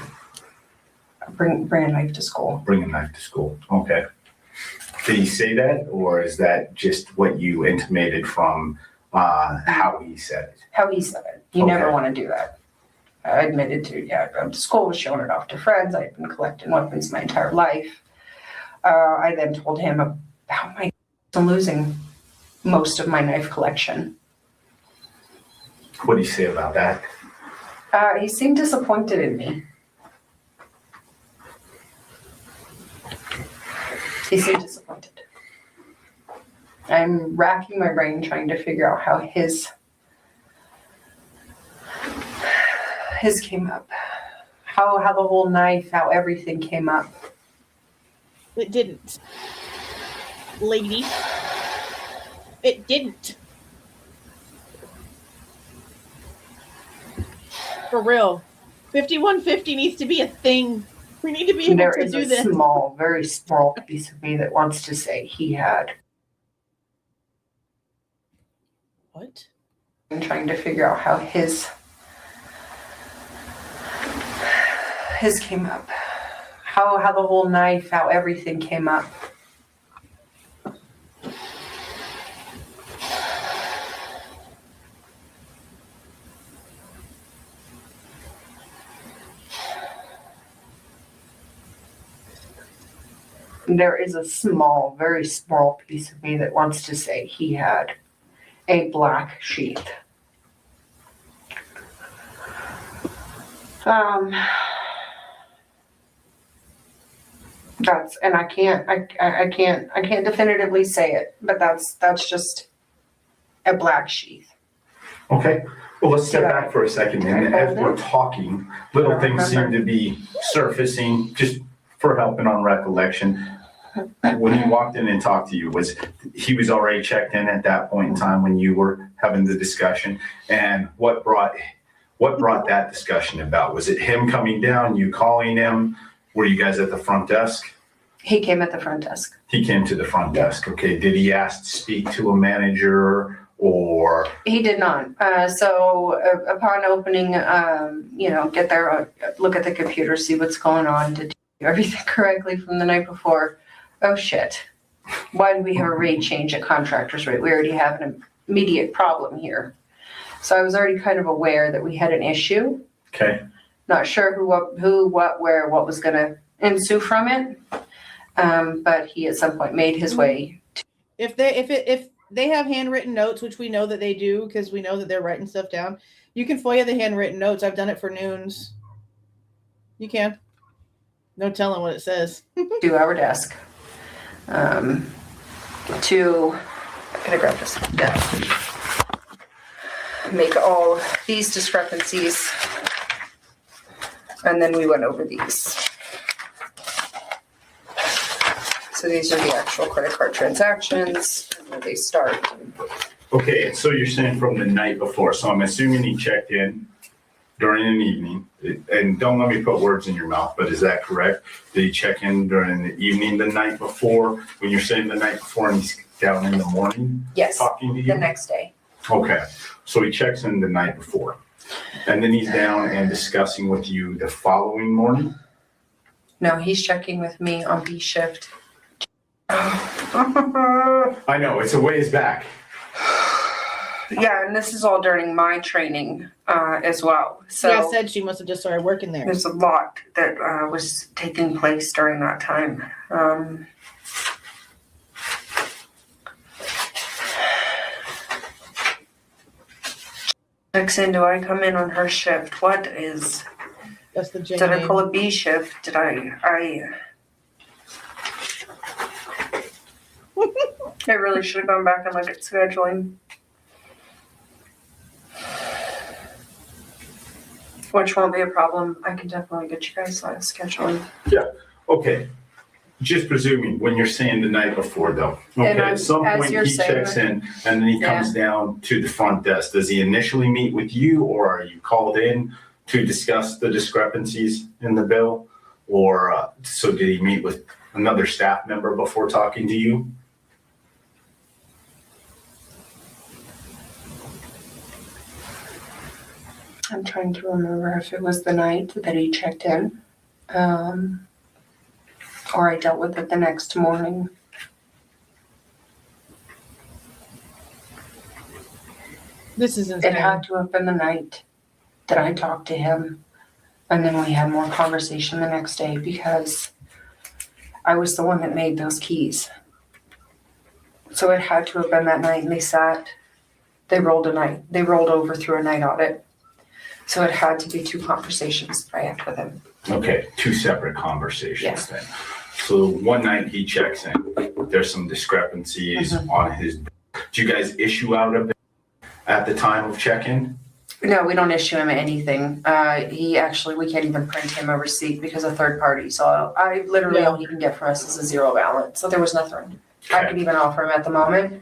Bring a knife to school. Bring a knife to school. Okay. Did he say that, or is that just what you intimated from how he said it? How he said it. You never want to do that. I admitted to, going to school, showing it off to friends. I've been collecting weapons my entire life. I then told him about I'm losing most of my knife collection. What did he say about that? He seemed disappointed in me. He seemed disappointed. I'm racking my brain trying to figure out how his came up. How the whole knife, how everything came up. It didn't. Lady. It didn't. For real. 5150 needs to be a thing. We need to be able to do this. There is a small, very small piece of me that wants to say he had. What? I'm trying to figure out how his came up. How the whole knife, how everything came up. There is a small, very small piece of me that wants to say he had a black sheath. And I can't definitively say it, but that's just a black sheath. Okay. Well, let's step back for a second. And as we're talking, little things seem to be surfacing, just for helping on recollection. When he walked in and talked to you, he was already checked in at that point in time when you were having the discussion? And what brought that discussion about? Was it him coming down, you calling him? Were you guys at the front desk? He came at the front desk. He came to the front desk. Okay. Did he ask to speak to a manager or? He did not. So upon opening, get there, look at the computer, see what's going on, to do everything correctly from the night before. Oh shit. Why do we have a rate change at contractors rate? We already have an immediate problem here. So I was already kind of aware that we had an issue. Okay. Not sure who, what, where, what was going to ensue from it. But he at some point made his way. If they have handwritten notes, which we know that they do because we know that they're writing stuff down, you can FOIA the handwritten notes. I've done it for Noons. You can. No telling what it says. To our desk. I'm gonna grab this. Yeah. Make all these discrepancies. And then we went over these. So these are the actual credit card transactions, where they start. Okay, and so you're saying from the night before. So I'm assuming he checked in during an evening. And don't let me put words in your mouth, but is that correct? Did he check in during the evening the night before? When you're saying the night before and he's down in the morning? Yes, talking to you? the next day. Okay, so he checks in the night before. And then he's down and discussing with you the following morning? No, he's checking with me on B shift I know, it's a ways back. Yeah, and this is all during my training as well. So Yeah, I said she must have just started working there. there's a lot that was taking place during that time. Checks in, do I come in on her shift? What is, That's the J did I name. pull a B shift? Did I really should have gone back and looked at scheduling. Which won't be a problem. I can definitely get you guys scheduling. Yeah, okay. Just presuming, when you're saying the night before though, okay, at some as point you're he saying checks in and then he comes down to the front desk. Does he initially meet with you, or are you called in to discuss the discrepancies in the bill? Or so did he meet with another staff member before talking to you? I'm trying to remember if it was the night that he checked in, or I dealt with it the next morning. This is insane. It had to have been the night that I talked to him, and then we had more conversation the next day because I was the one that made those keys. So it had to have been that night, and they rolled over through a night audit. So it had to be 2 conversations I had with him. Okay, 2 separate conversations Yeah. then. So one night he checks in, there's some discrepancies on his, do you guys issue out a bill at the time of check-in? No, we don't issue him anything. We can't even print him a receipt because of third party. So all he can get from us is a 0 balance. So there was nothing I could even offer him at the moment,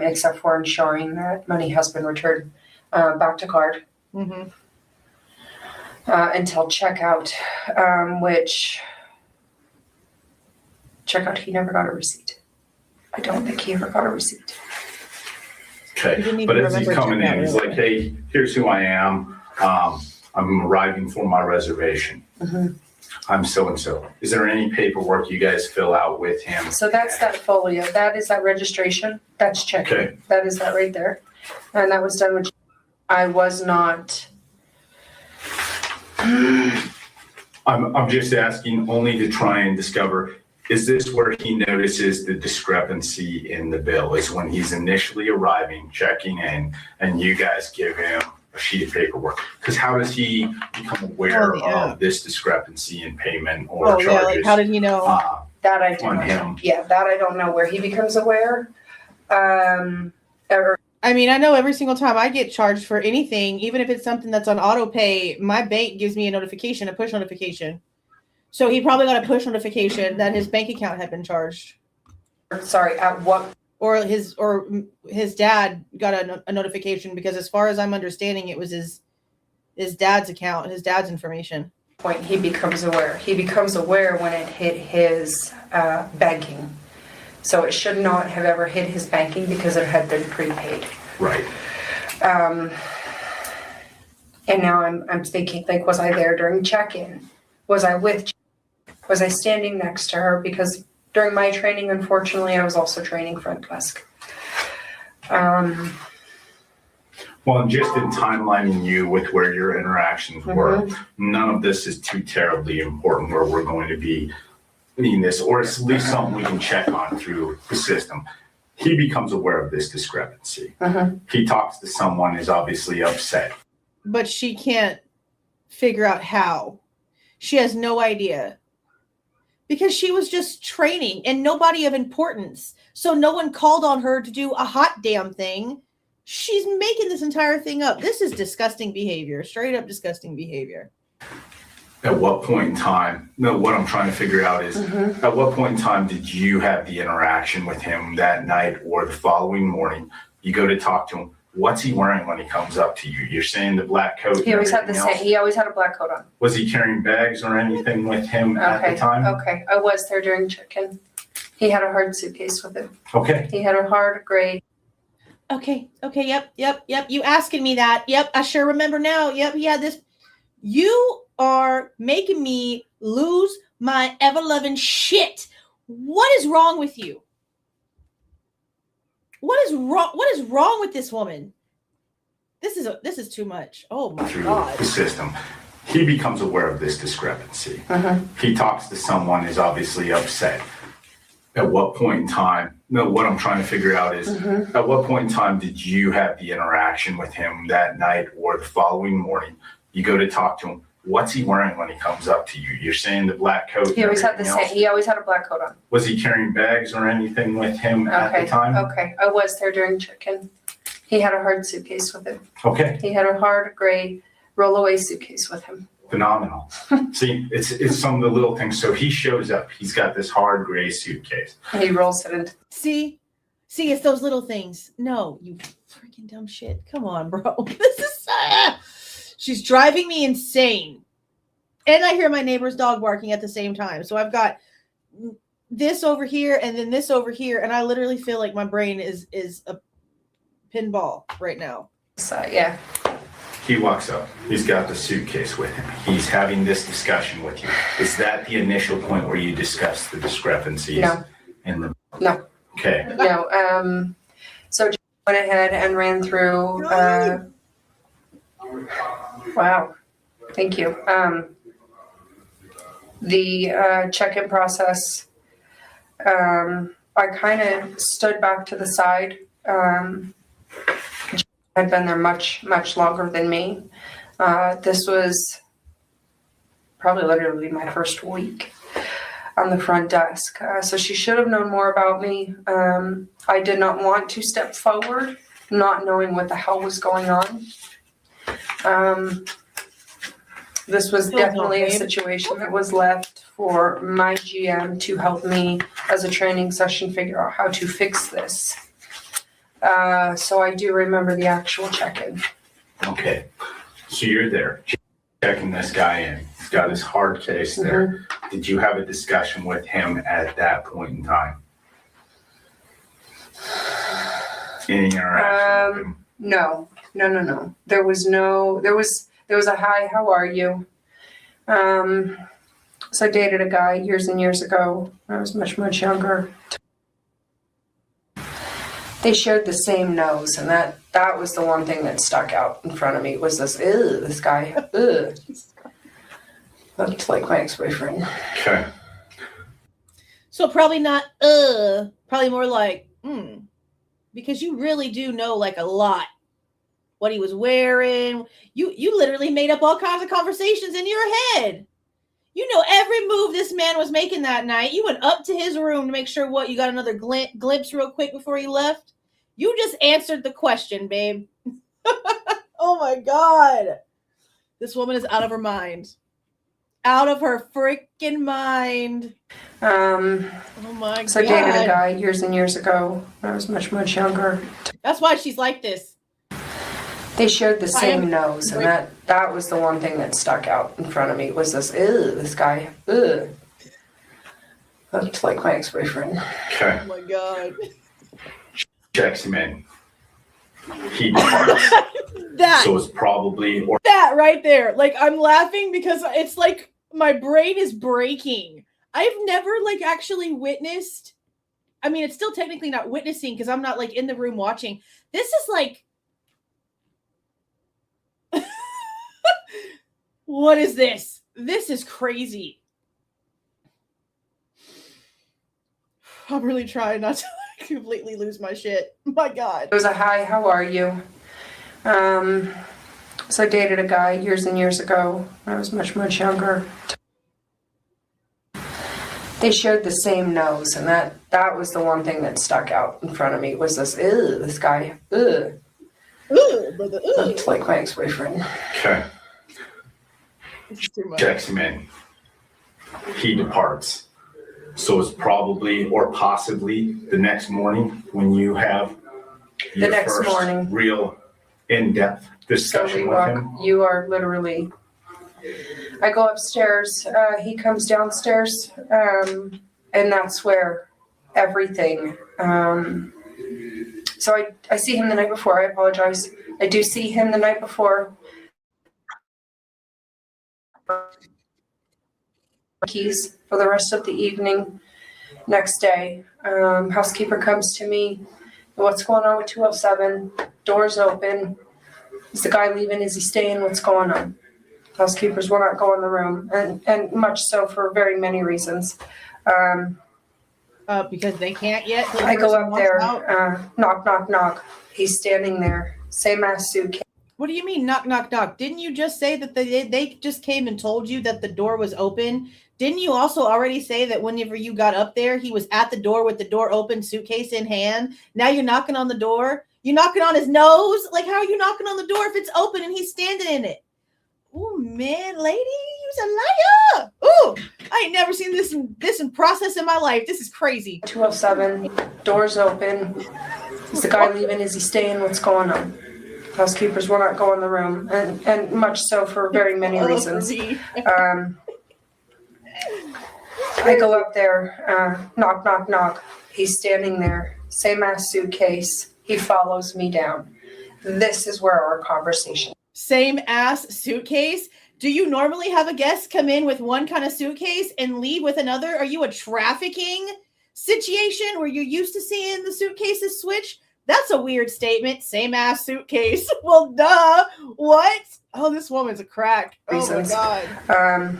except for ensuring that money has been returned back to card. Until checkout, which checkout, he never got a receipt. I don't think he ever got a receipt. Okay, but as he's coming in, he's like, hey, here's who I am. I'm arriving for my reservation. I'm so-and-so. Is there any paperwork you guys fill out with him? So that's that FOIA. That is that registration. That's checking. Okay. That is that right there. And that was done with, I was not. I'm just asking only to try and discover, is this where he notices the discrepancy in the bill? Is when he's initially arriving, checking in, and you guys give him a sheet of paperwork? Because how does he become aware of this discrepancy in payment or charges? Yeah, like how did he know? That I don't know. Yeah, that I don't know where he becomes aware. I mean, I know every single time I get charged for anything, even if it's something that's on auto pay, my bank gives me a notification, a push notification. So he probably got a push notification that his bank account had been charged. Sorry, at what? Or his dad got a notification, because as far as I'm understanding, it was his dad's account, his dad's information. Point he becomes aware. He becomes aware when it hit his banking. So it should not have ever hit his banking because it had been prepaid. Right. And now I'm thinking, like, was I there during check-in? Was I standing next to her? Because during my training, unfortunately, I was also training front desk. Well, and just in timelining you with where your interactions were, none of this is too terribly important where we're going to be needing this, or it's at least something we can check on through the system. He becomes aware of this discrepancy. He talks to someone, is obviously upset. But she can't figure out how. She has no idea. Because she was just training and nobody of importance. So no one called on her to do a hot damn thing. She's making this entire thing up. This is disgusting behavior, straight up disgusting behavior. At what point in time, no, what I'm trying to figure out is, at what point in time did you have the interaction with him that night or the following morning? You go to talk to him. What's he wearing when he comes up to you? You're saying the black coat. He always had he always had a black coat on. Was he carrying bags or anything with him at the time? Okay, I was there during check-in. He had a hard suitcase with him. Okay. He had a hard gray. Okay, yep. You asking me that. Yep, I sure remember now. Yep, he had this. You are making me lose my ever-loving shit. What is wrong with you? What is wrong? What is wrong with this woman? This is too much. Oh my God. The system. He becomes aware of this discrepancy. He talks to someone, is obviously upset. At what point in time, no, what I'm trying to figure out is, at what point in time did you have the interaction with him that night or the following morning? You go to talk to him. What's he wearing when he comes up to you? You're saying the black coat. He always had the same. He always had a black coat on. Was he carrying bags or anything with him at the time? Okay. I was there during check-in. He had a hard suitcase with him. Okay. He had a hard gray roll-away suitcase with him. Phenomenal. See, it's some of the little things. So he shows up. He's got this hard gray suitcase. And he rolls it into. See, it's those little things. No, you freaking dumb shit. Come on, bro. This is. She's driving me insane. And I hear my neighbor's dog barking at the same time. So I've got this over here and then this over here. And I literally feel like my brain is a pinball right now. So, yeah. He walks up. He's got the suitcase with him. He's having this discussion with you. Is that the initial point where you discuss the discrepancies? No. No. Okay. No. So just went ahead and ran through. Wow. Thank you. The check-in process. I kind of stood back to the side. Had been there much longer than me. This was probably literally my first week on the front desk. So she should have known more about me. I did not want to step forward, not knowing what the hell was going on. This was definitely a situation that was left for my GM to help me as a training session figure out how to fix this. So I do remember the actual check-in. Okay. So you're there checking this guy in. He's got his hard case there. Did you have a discussion with him at that point in time? Any interaction with him? No. There was a hi, how are you? So I dated a guy years and years ago. I was much younger. They shared the same nose, and that was the one thing that stuck out in front of me was this guy. Looked like my ex-boyfriend. Okay. So probably not probably more like because you really do know like a lot. What he was wearing. You literally made up all kinds of conversations in your head. You know every move this man was making that night. You went up to his room to make sure you got another glimpse real quick before he left. You just answered the question, babe. Oh my God. This woman is out of her mind. Out of her freaking mind. Oh my God. So I dated a guy years and years ago. I was much younger. That's why she's like this. They shared the same nose, and that was the one thing that stuck out in front of me was this guy. Looked like my ex-boyfriend. Okay. Oh my God. Checks him in. He departs. So it's probably that right there. Like I'm laughing because it's like my brain is breaking. I've never like actually witnessed. I mean, it's still technically not witnessing because I'm not like in the room watching. This is like. What is this? This is crazy. I'm really trying not to completely lose my shit. My God. It was a hi, how are you? So I dated a guy years and years ago. I was much younger. They shared the same nose, and that was the one thing that stuck out in front of me was this guy. Looked like my ex-boyfriend. Okay. Checks him in. He departs. So it's probably or possibly the next morning when you have your first real in-depth discussion with him. You are literally. I go upstairs. He comes downstairs, and that's where everything. So I see him the night before. I apologize. I do see him the night before. Keys for the rest of the evening. Next day, housekeeper comes to me. What's going on with 207? Doors open. Is the guy leaving? Is he staying? What's going on? Housekeepers will not go in the room, and much so for very many reasons. Because they can't yet. I go up there, knock, knock, knock. He's standing there, same ass suitcase. What do you mean, knock, knock, knock? Didn't you just say that they just came and told you that the door was open? Didn't you also already say that whenever you got up there, he was at the door with the door open, suitcase in hand? Now you're knocking on the door? You're knocking on his nose? Like, how are you knocking on the door if it's open and he's standing in it? Oh, man, lady, you's a liar. Oh, I ain't never seen this in process in my life. This is crazy. 207, doors open. Is the guy leaving? Is he staying? What's going on? Housekeepers will not go in the room, and much so for very many reasons. I go up there, knock, knock, knock. He's standing there, same ass suitcase. He follows me down. This is where our conversation. Same ass suitcase? Do you normally have a guest come in with one kind of suitcase and leave with another? Are you a trafficking situation where you're used to seeing the suitcases switch? That's a weird statement. Same ass suitcase. Well, duh. What? Oh, this woman's a crack. Oh my God.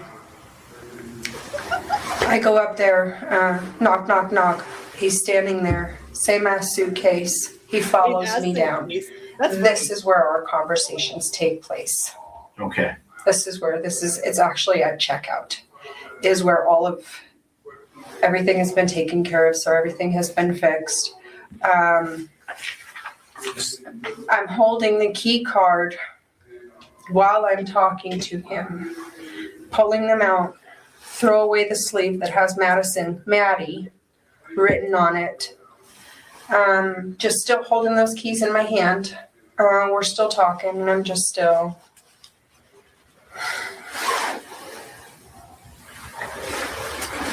I go up there, knock, knock, knock. He's standing there, same ass suitcase. He follows me down. This is where our conversations take place. Okay. It's actually at checkout, is where everything has been taken care of, so everything has been fixed. I'm holding the key card while I'm talking to him, pulling them out, throw away the sleeve that has MADI written on it. Just still holding those keys in my hand. We're still talking, and I'm just still.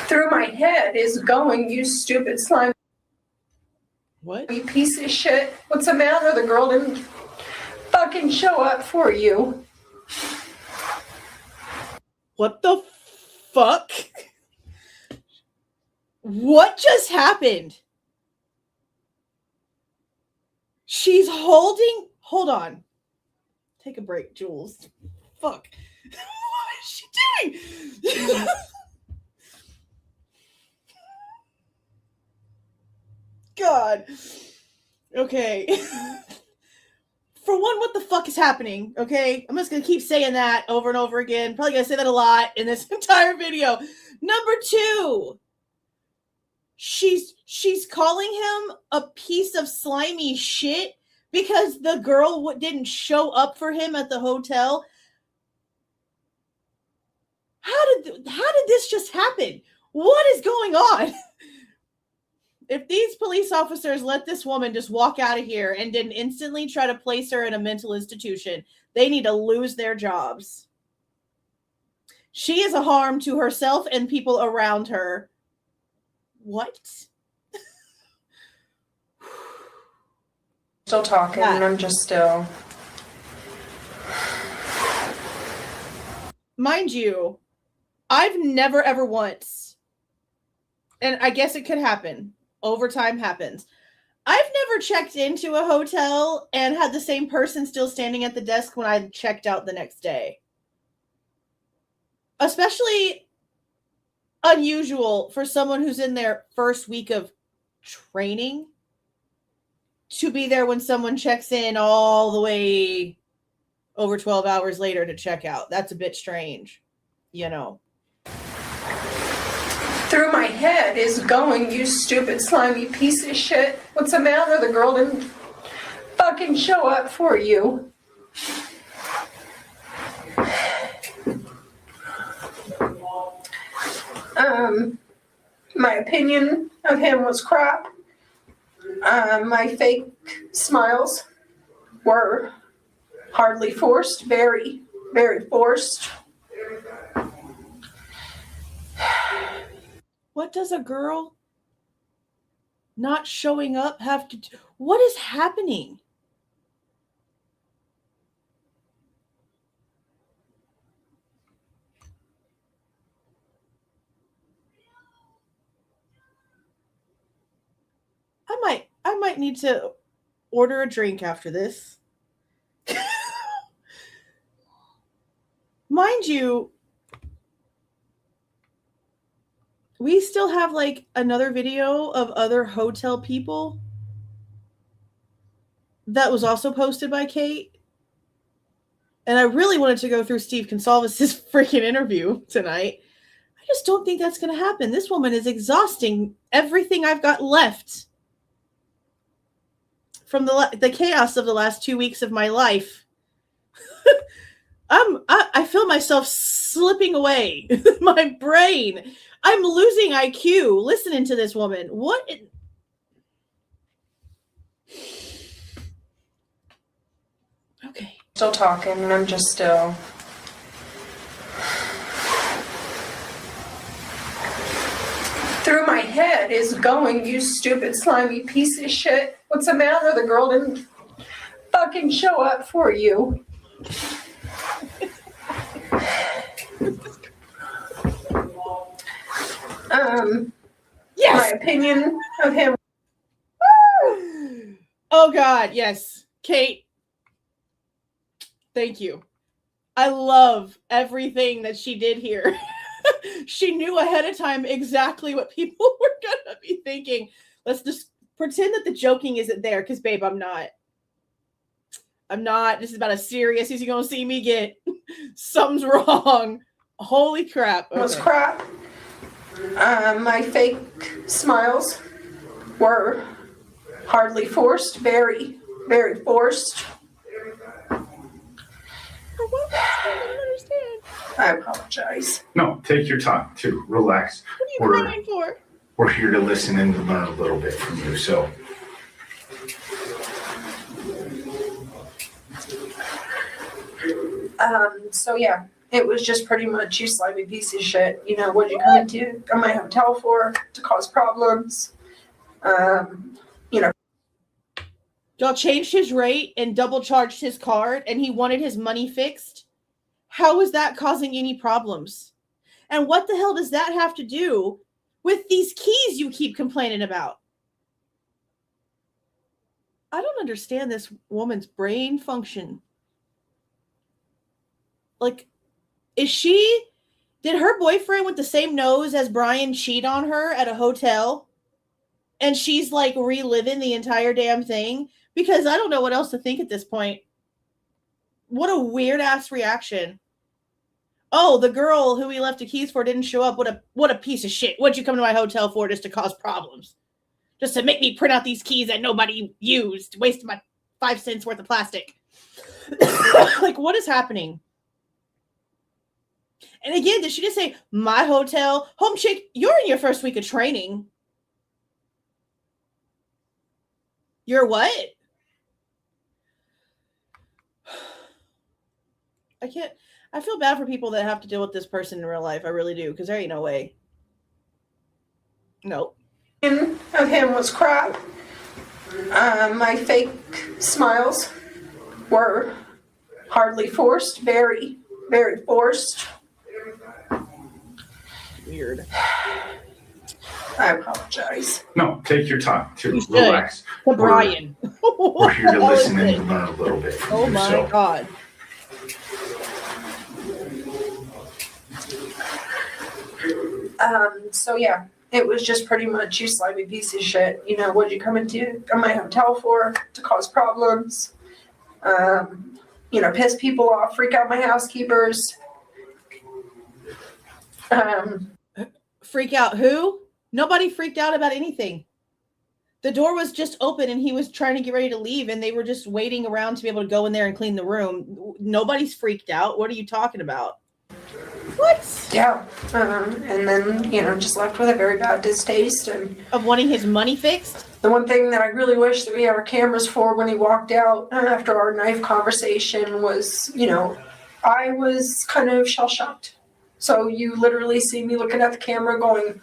Through my head is going, you stupid slime. What? You piece of shit. What's the matter? The girl didn't fucking show up for you. What the fuck? What just happened? She's holding. Hold on. Take a break, Jules. Fuck. What is she doing? God. Okay. For one, what the fuck is happening? Okay. I'm just going to keep saying that over and over again. Probably going to say that a lot in this entire video. Number two. She's calling him a piece of slimy shit because the girl didn't show up for him at the hotel. How did this just happen? What is going on? If these police officers let this woman just walk out of here and didn't instantly try to place her in a mental institution, they need to lose their jobs. She is a harm to herself and people around her. What? Still talking, and I'm just still. Mind you, I've never ever once, and I guess it could happen. Overtime happens. I've never checked into a hotel and had the same person still standing at the desk when I checked out the next day. Especially unusual for someone who's in their first week of training to be there when someone checks in all the way over 12 hours later to check out. That's a bit strange, you know. Through my head is going, you stupid slimy piece of shit. What's the matter? The girl didn't fucking show up for you. My opinion of him was crap. My fake smiles were hardly forced, very, very forced. What does a girl not showing up have to do? What is happening? might need to order a drink after this. Mind you, we still have like another video of other hotel people that was also posted by Kate. And I really wanted to go through Steve Goncalves' freaking interview tonight. I just don't think that's going to happen. This woman is exhausting everything I've got left from the chaos of the last 2 weeks of my life. I feel myself slipping away. My brain. I'm losing IQ listening to this woman. What? Okay. Still talking, and I'm just still. Through my head is going, you stupid, slimy piece of shit. What's the matter? The girl didn't fucking show up for you. Yes. My opinion of him. Oh God, yes. Kate, thank you. I love everything that she did here. She knew ahead of time exactly what people were gonna be thinking. Let's just pretend that the joking isn't there, because babe, I'm not. This is about as serious as you're gonna see me get. Something's wrong. Holy crap. Okay. Was crap. My fake smiles were hardly forced, very, very forced. I apologize. No, take your time to relax. What are you crying for? We're here to listen and to learn a little bit from you. So, yeah, it was just pretty much, you slimy piece of shit. You know, what did you come into my hotel for? To cause problems. You know. Y'all changed his rate and double charged his card, and he wanted his money fixed. How is that causing any problems? And what the hell does that have to do with these keys you keep complaining about? I don't understand this woman's brain function. Like, did her boyfriend with the same nose as Bryan cheat on her at a hotel? And she's like reliving the entire damn thing? Because I don't know what else to think at this point. What a weird ass reaction. Oh, the girl who we left the keys for didn't show up. What a piece of shit. What'd you come to my hotel for? Just to cause problems? Just to make me print out these keys that nobody used. Wasted my 5 cents worth of plastic. Like, what is happening? And again, did she just say, my hotel? Home chick, you're in your first week of training. You're what? I feel bad for people that have to deal with this person in real life. I really do, because there ain't no way. Nope. Of him was crap. My fake smiles were hardly forced, very, very forced. Weird. I apologize. no, take your time to relax. To Bryan. We're here to listen and to learn a little bit from you. Oh my God. Yeah, it was just pretty much, you slimy piece of shit. You know, what did you come into my hotel for? To cause problems. You know, piss people off, freak out my housekeepers. Freak out who? Nobody freaked out about anything. The door was just open and he was trying to get ready to leave, and they were just waiting around to be able to go in there and clean the room. Nobody's freaked out. What are you talking about? What? Yeah. And then, you know, just left with a very bad distaste and of wanting his money fixed. The one thing that I really wish that we had our cameras for when he walked out after our knife conversation was, you know, I was kind of shell-shocked. So you literally see me looking at the camera going,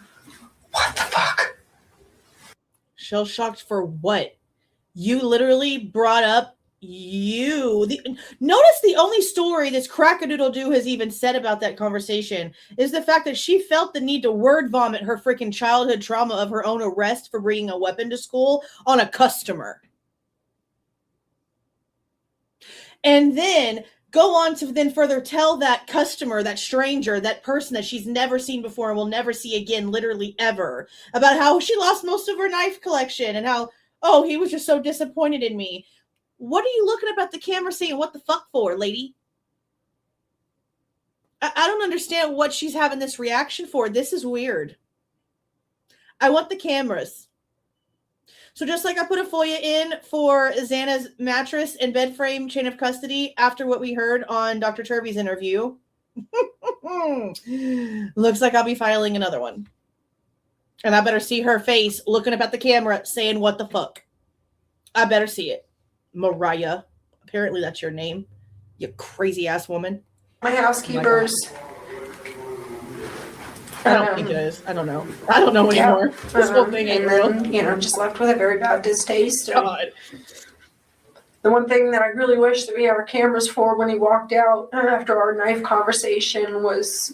what the fuck? Shell-shocked for what? You literally brought up Notice the only story this crack-a-doodle-doo has even said about that conversation is the fact that she felt the need to word vomit her freaking childhood trauma of her own arrest for bringing a weapon to school on a customer. And then go on to then further tell that customer, that stranger, that person that she's never seen before and will never see again, literally ever, about how she lost most of her knife collection and how, oh, he was just so disappointed in me. What are you looking up at the camera saying, what the fuck for, lady? I don't understand what she's having this reaction for. This is weird. I want the cameras. So just like I put a FOIA in for Xana's mattress and bed frame chain of custody after what we heard on Dr. Turvey's interview, looks like I'll be filing another one. And I better see her face looking up at the camera saying, what the fuck? I better see it. Mariah. Apparently that's your name. You crazy ass woman. My housekeepers. I don't think it is. I don't know. I don't know anymore. This whole thing ain't real. Just left with a very bad distaste. God. The one thing that I really wish that we had our cameras for when he walked out after our knife conversation was,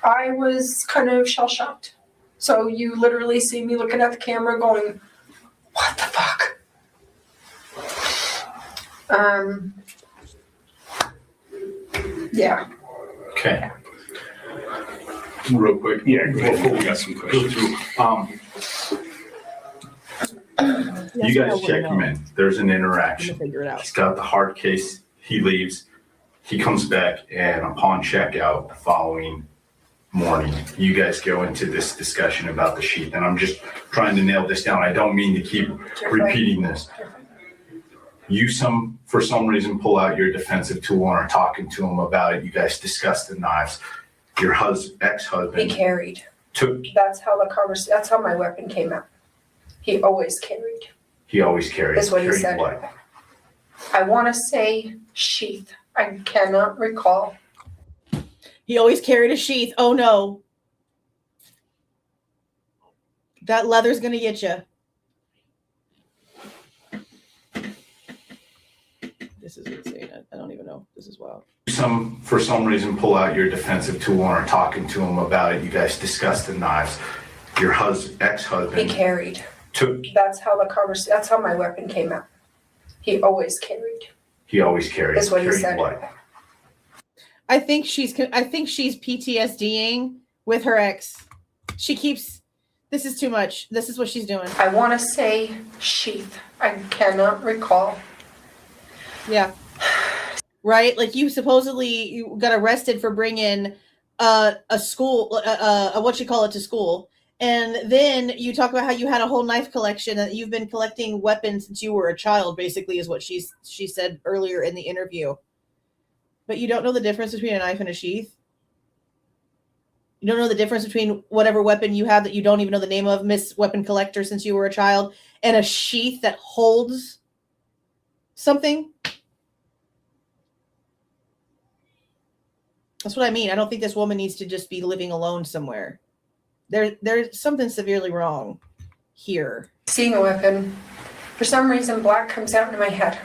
I was kind of shell-shocked. So you literally see me looking at the camera going, what the fuck? Yeah. Okay. Real quick. Yeah, before we got some questions. You guys check him in. There's an interaction. Figure it out. He's got the hard case. He leaves. He comes back, and upon checkout the following morning, you guys go into this discussion about the sheath. And I'm just trying to nail this down. I don't mean to keep repeating this. You for some reason pull out your defensive tool and are talking to him about it. You guys discuss the knives. Your ex-husband. He carried. Took. That's how that's how my weapon came out. He always carried. He always carried. That's what he carried said. What? I want to say sheath. I cannot recall. He always carried a sheath. Oh no. That leather's gonna get you. This is insane. I don't even know. This is wild. For some reason pull out your defensive tool and are talking to him about it. You guys discuss the knives. Your ex-husband. He carried. Took. That's how that's how my weapon came out. He always carried. He always carried. That's what carried he said. What? I think she's PTSDing with her ex. This is too much. This is what she's doing. I want to say sheath. I cannot recall. Yeah. Right? Like you got arrested for bringing a school, to school. And then you talk about how you had a whole knife collection, that you've been collecting weapons since you were a child, basically is what she said earlier in the interview. But you don't know the difference between a knife and a sheath? You don't know the difference between whatever weapon you have that you don't even know the name of, Miss Weapon Collector, since you were a child, and a sheath that holds something? That's what I mean. I don't think this woman needs to just be living alone somewhere. There's something severely wrong here. Seeing a weapon. For some reason, black comes out into my head.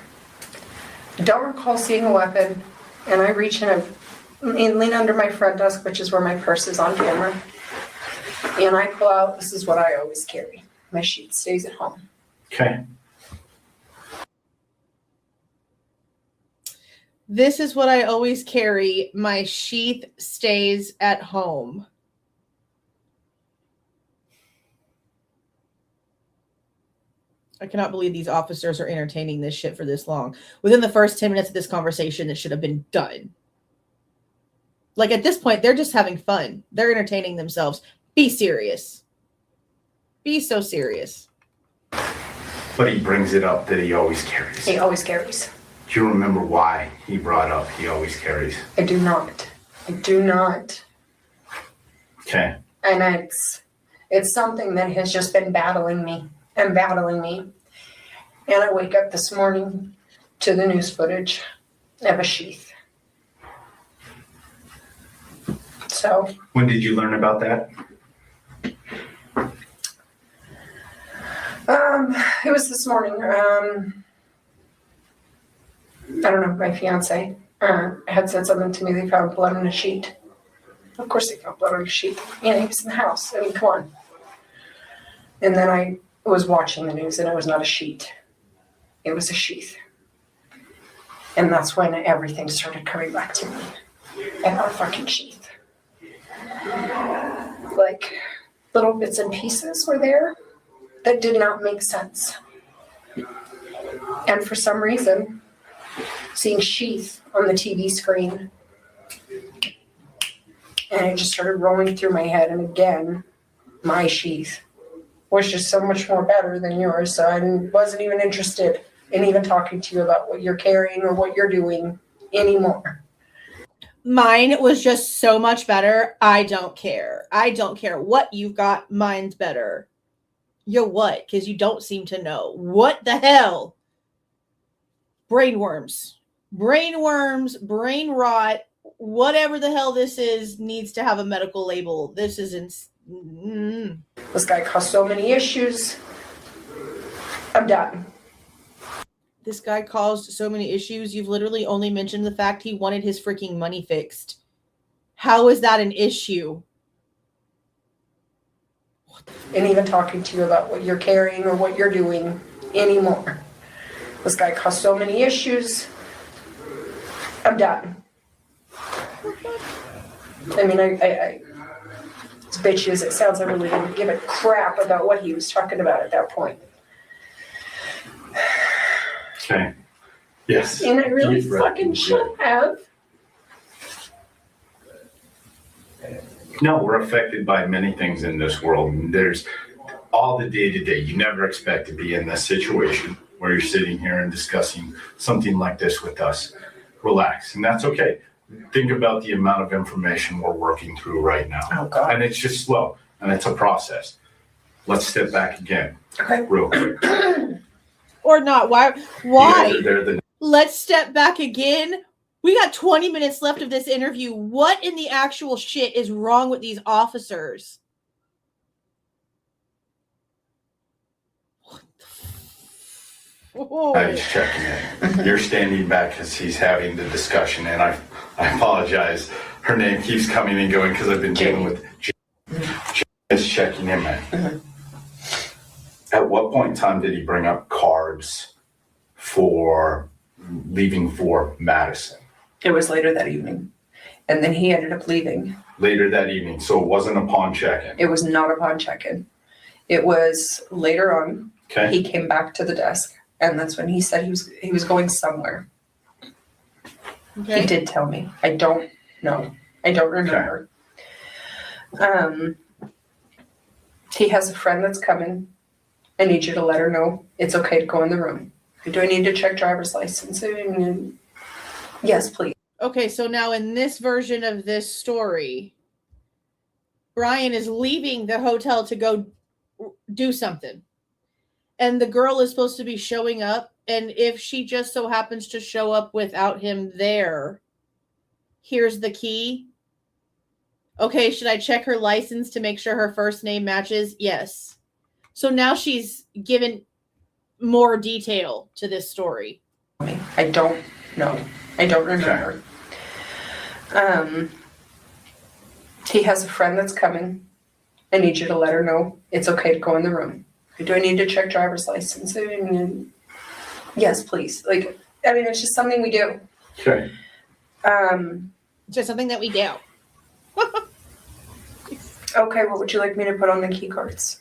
I don't recall seeing a weapon, and I reach in and lean under my front desk, which is where my purse is on camera, and I pull out, this is what I always carry. My sheath stays at home. Okay. This is what I always carry. My sheath stays at home. I cannot believe these officers are entertaining this shit for this long. Within the first 10 minutes of this conversation, it should have been done. Like at this point, they're just having fun. They're entertaining themselves. Be serious. Be so serious. But he brings it up that he always carries. He always carries. Do you remember why he brought up he always carries? I do not. I do not. Okay. And it's something that has just been battling me. And I wake up this morning to the news footage of a sheath. So. When did you learn about that? It was this morning. I don't know, my fiance had said something to me. They found blood on a sheet. Of course they found blood on a sheet. He was in the house. I mean, come on. And then I was watching the news, and it was not a sheet. It was a sheath. And that's when everything started coming back to me. And our fucking sheath. Like, little bits and pieces were there that did not make sense. And for some reason, seeing sheath on the TV screen, and it just started rolling through my head. And again, my sheath was just so much more better than yours. So I wasn't even interested in even talking to you about what you're carrying or what you're doing anymore. Mine was just so much better. I don't care. I don't care what you've got. Mine's better. Yo, what? Because you don't seem to know. What the hell? Brainworms, brain rot, whatever the hell this is, needs to have a medical label. This is This guy caused so many issues. I'm done. This guy caused so many issues. You've literally only mentioned the fact he wanted his freaking money fixed. How is that an issue? And even talking to you about what you're carrying or what you're doing anymore. This guy caused so many issues. I'm done. I mean, I as bitchy as it sounds, I really didn't give a crap about what he was talking about at that point. Okay. Yes. And I really fucking should have. No, we're affected by many things in this world. And there's all the day-to-day. You never expect to be in this situation where you're sitting here and discussing something like this with us. Relax, and that's okay. Think about the amount of information we're working through right now. Oh, God. And it's just slow, and it's a process. Let's step back again, Okay. real quick. Or not. Why? They're the Let's step back again. We got 20 minutes left of this interview. What in the actual shit is wrong with these officers? I was checking in. You're standing back because he's having the discussion, and I apologize. Her name keeps coming and going because I've been dealing with just checking in, man. At what point in time did he bring up carbs for leaving for Madison? It was later that evening. And then he ended up leaving. Later that evening, so it wasn't upon check-in. It was not upon check-in. It was later on. Okay. He came back to the desk, and that's when he said he was going somewhere. Okay. He did tell me. I don't know. I don't remember. Okay. He has a friend that's coming. I need you to let her know it's okay to go in the room. Do I need to check driver's license? Yes, please. Okay, so now in this version of this story, Bryan is leaving the hotel to go do something. And the girl is supposed to be showing up. And if she just so happens to show up without him there, here's the key. Okay, should I check her license to make sure her first name matches? Yes. So now she's given more detail to this story. I don't know. I don't remember. He has a friend that's coming. I need you to let her know it's okay to go in the room. Do I need to check driver's license? Yes, please. It's just something we do. Okay. Just something that we do. Okay, what would you like me to put on the key cards?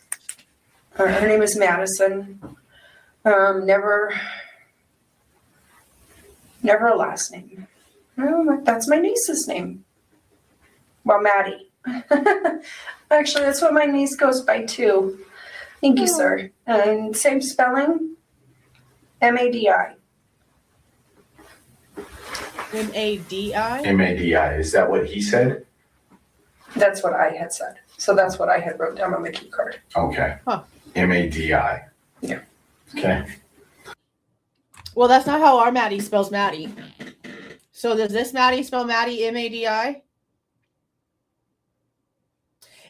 Her name is Madison. Never a last name. No, that's my niece's name. Well, Maddie. Actually, that's what my niece goes by too. Thank you, sir. And same spelling, M-A-D-I. M-A-D-I? M-A-D-I. Is that what he said? That's what I had said. So that's what I had wrote down on the key card. Okay. Huh. M-A-D-I. Yeah. Okay. Well, that's not how our Maddie spells Maddie. So does this Maddie spell Maddie M-A-D-I?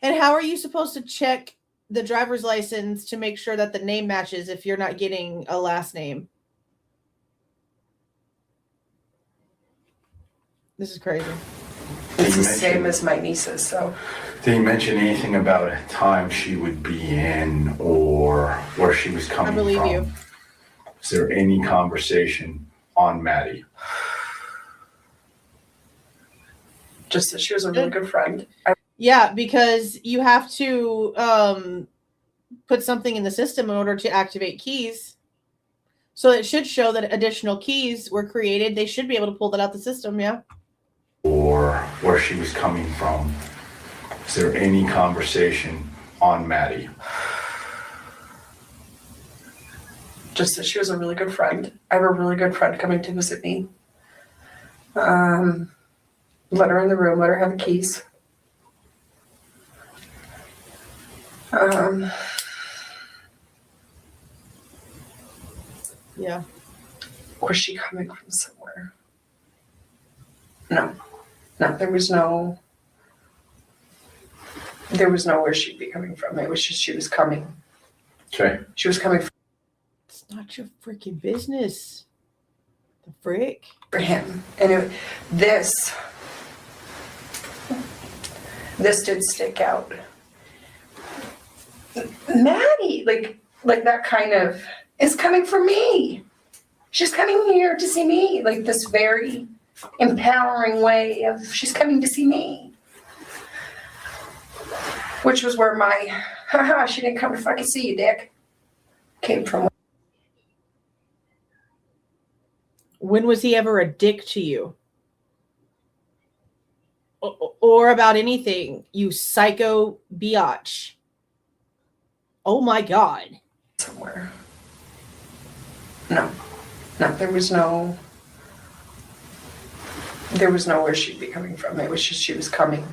And how are you supposed to check the driver's license to make sure that the name matches if you're not getting a last name? This is crazy. It's the same as my nieces, so. Did he mention anything about a time she would be in or where she was coming from? I believe you. Is there any conversation on Maddie? Just that she was a really good friend. Yeah, because you have to put something in the system in order to activate keys. So it should show that additional keys were created. They should be able to pull that out the system, yeah. Or where she was coming from? Is there any conversation on Maddie? Just that she was a really good friend. I have a really good friend coming to visit me. Let her in the room, let her have the keys. Yeah. Was she coming from somewhere? No, there was no where she'd be coming from. It was just she was coming. Okay. She was coming It's not your freaking business. The frick? for him. And this did stick out. Maddie, like that kind of is coming for me. She's coming here to see me. Like this very empowering way of she's coming to see me. Which was where my, haha, she didn't come to fucking see you, dick, came from. When was he ever a dick to you? Or about anything, you psycho biatch. Oh my God. Somewhere. No, there was no where she'd be coming from. It was just she was coming.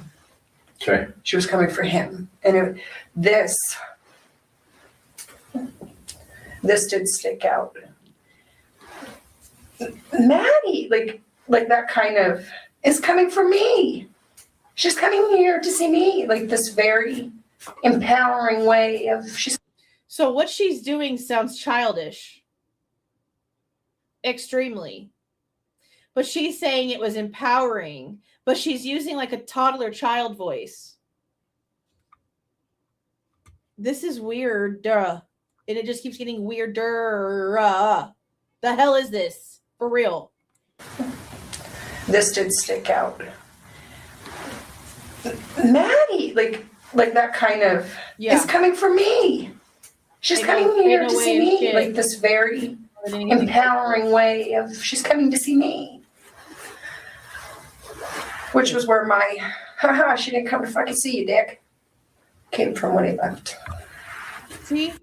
Okay. She was coming for him. And this did stick out. Maddie, like that kind of is coming for me. She's coming here to see me. Like this very empowering way of she's. So what she's doing sounds childish. Extremely. But she's saying it was empowering, but she's using like a toddler child voice. This is weird, duh. And it just keeps getting weirder. The hell is this? For real. This did stick out. Maddie, like that kind of is coming for me. She's coming here to see me. Like this very empowering way of she's coming to see me. Which was where my, haha, she didn't come to fucking see you, dick, came from when he left. See?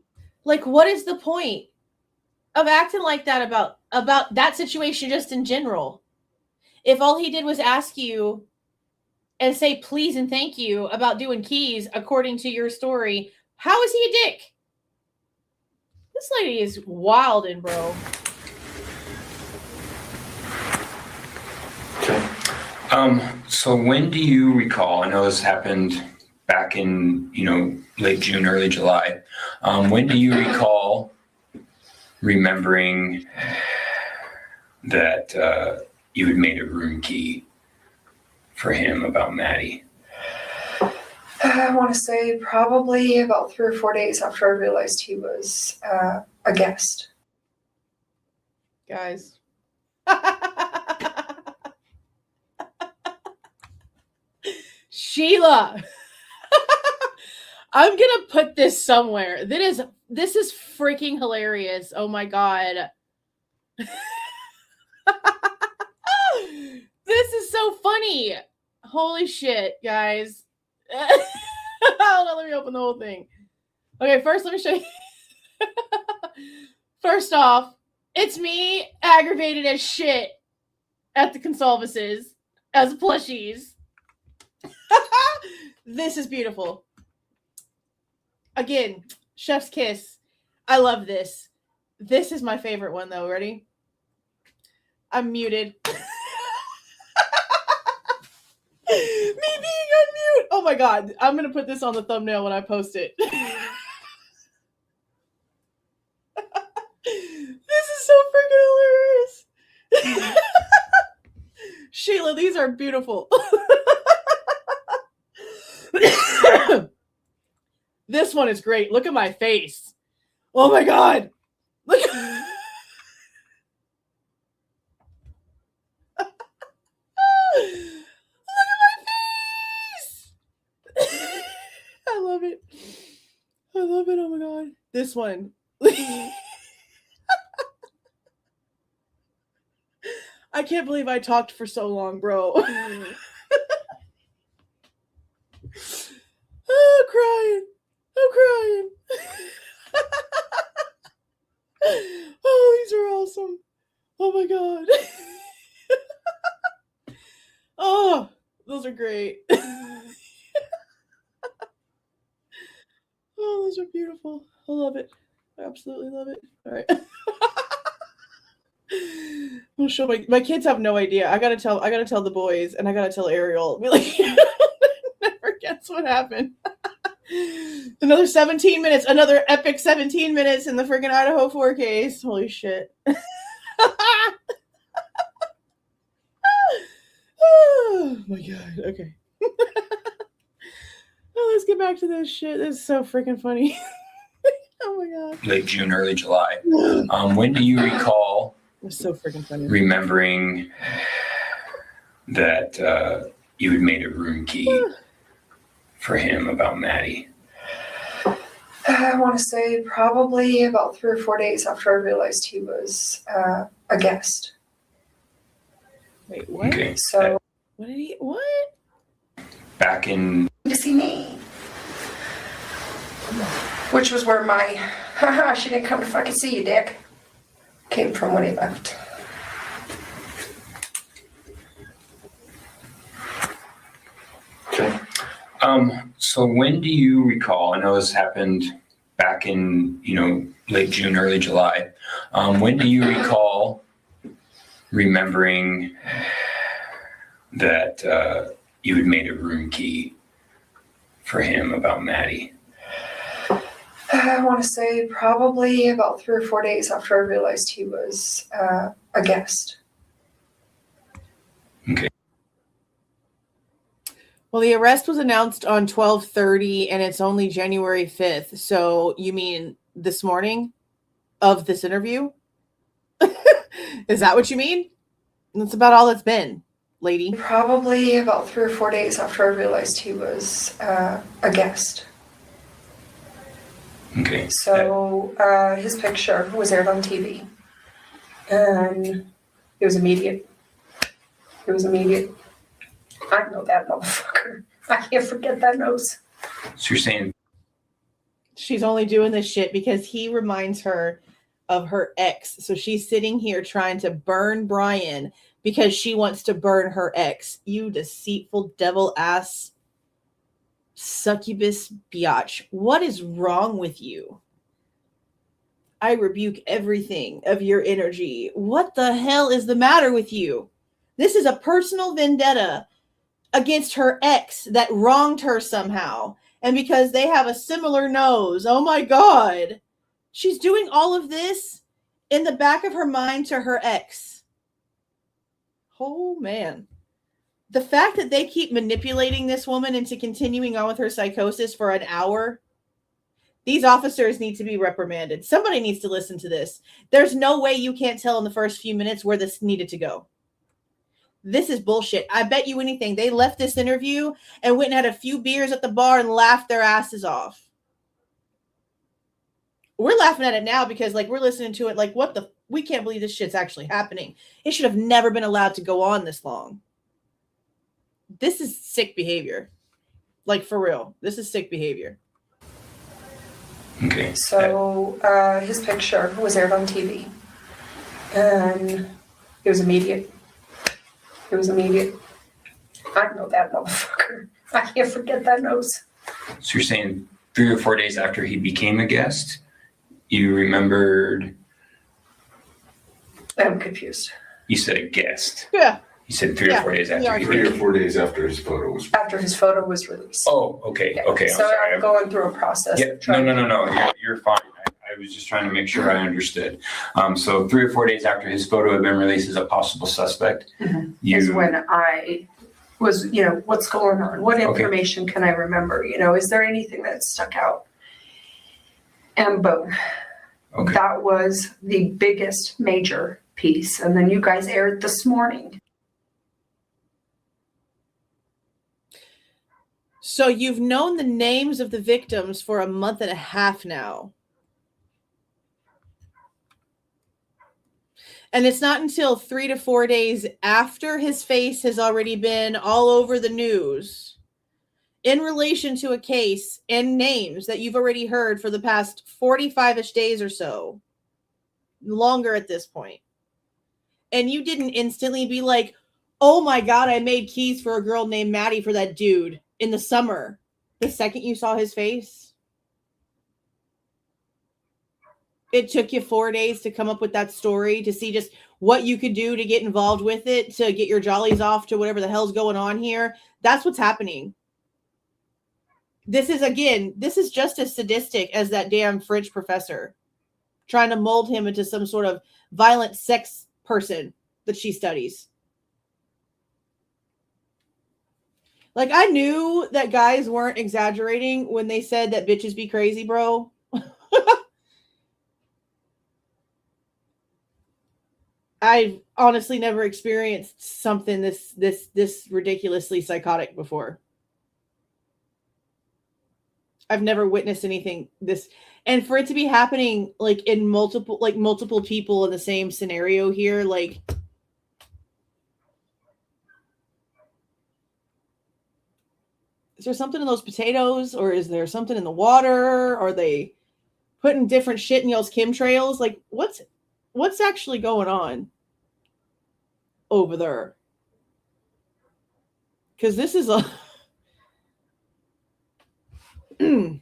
Like, what is the point of acting like that about that situation just in general? If all he did was ask you and say please and thank you about doing keys according to your story, how is he a dick? This lady is wildin', bro. Okay. So when do you recall, I know this happened back in, late June, early July. When do you recall remembering that you had made a room key for him about Maddie? I want to say probably about 3 or 4 days after I realized he was a guest. Guys. Sheila. I'm gonna put this somewhere. This is freaking hilarious. Oh my God. This is so funny. Holy shit, guys. Hold on, let me open the whole thing. Okay, first let me show you. First off, it's me aggravated as shit at the Goncalveses as plushies. This is beautiful. Again, chef's kiss. I love this. This is my favorite one though. Ready? I'm muted. Me being unmute. Oh my God. I'm going to put this on the thumbnail when I post it. This is so freaking hilarious. Sheila, these are beautiful. This one is great. Look at my face. Oh my God. Look at I love it. I love it. Oh my God. This one. I can't believe I talked for so long, bro. Oh, crying. I'm crying. Oh, these are awesome. Oh my God. Oh, those are great. Oh, those are beautiful. I love it. I absolutely love it. All right. I'll show my kids have no idea. I gotta tell the boys, and I gotta tell Ariel. Be like, never guess what happened. Another 17 minutes, another epic 17 minutes in the freaking Idaho 4 case. Holy shit. Oh my God. Okay. Oh, let's get back to this shit. This is so freaking funny. Oh my God. Late June, early July. When do you recall It's so freaking funny. remembering that you had made a room key for him about Maddie? I want to say probably about 3 or 4 days after I realized he was a guest. Wait, what? Okay. So What did he? What? Back in to see me, which was where my haha, she didn't come to fucking see you, dick, came from when he left. So when do you recall? I know this happened back in, late June, early July. When do you recall remembering that you had made a room key for him about Maddie? I want to say probably about 3 or 4 days after I realized he was a guest. Okay. Well, the arrest was announced on 12:30, and it's only January 5th. So you mean this morning of this interview? Is that what you mean? That's about all it's been, lady. Probably about 3 or 4 days after I realized he was a guest. Okay. So his picture was aired on TV, and it was immediate. It was immediate. I know that motherfucker. I can't forget that nose. So you're saying She's only doing this shit because he reminds her of her ex. So she's sitting here trying to burn Bryan because she wants to burn her ex. You deceitful devil ass succubus biatch. What is wrong with you? I rebuke everything of your energy. What the hell is the matter with you? This is a personal vendetta against her ex that wronged her somehow. And because they have a similar nose. Oh my God. She's doing all of this in the back of her mind to her ex. Oh man. The fact that they keep manipulating this woman into continuing on with her psychosis for an hour, these officers need to be reprimanded. Somebody needs to listen to this. There's no way you can't tell in the first few minutes where this needed to go. This is bullshit. I bet you anything. They left this interview and went and had a few beers at the bar and laughed their asses off. We're laughing at it now because we're listening to it what the, we can't believe this shit's actually happening. It should have never been allowed to go on this long. This is sick behavior. For real. This is sick behavior. okay. So his picture was aired on TV, and it was immediate. It was immediate. I know that motherfucker. I can't forget that nose. So you're saying 3 or 4 days after he became a guest, you remembered? I'm confused. You said a guest. Yeah. You said 3 or 4 days after he 3 or became. 4 days after his photo was. After his photo was released. Oh, okay. Yeah. Okay. So I'm sorry. I'm going through a process. Yeah. of trying No. You're fine. I was just trying to make sure I understood. So 3 or 4 days after his photo had been released as a possible suspect, is when I was, what's going on? What information can I remember? Is there anything that stuck out? And boom. Okay. That was the biggest major piece. And then you guys aired this morning. So you've known the names of the victims for a month and a half now. And it's not until 3 to 4 days after his face has already been all over the news in relation to a case and names that you've already heard for the past 45-ish days or so, longer at this point. And you didn't instantly be like, oh my God, I made keys for a girl named Maddie for that dude in the summer, the second you saw his face. It took you 4 days to come up with that story, to see just what you could do to get involved with it, to get your jollies off to whatever the hell's going on here. That's what's happening. This is just as sadistic as that damn French professor trying to mold him into some sort of violent sex person that she studies. Like, I knew that guys weren't exaggerating when they said that bitches be crazy, bro. I've honestly never experienced something this ridiculously psychotic before. I've never witnessed anything this, and for it to be happening like in multiple people in the same scenario here, like, is there something in those potatoes, or is there something in the water? Are they putting different shit in y'all's chemtrails? Like, what's actually going on over there? Because this is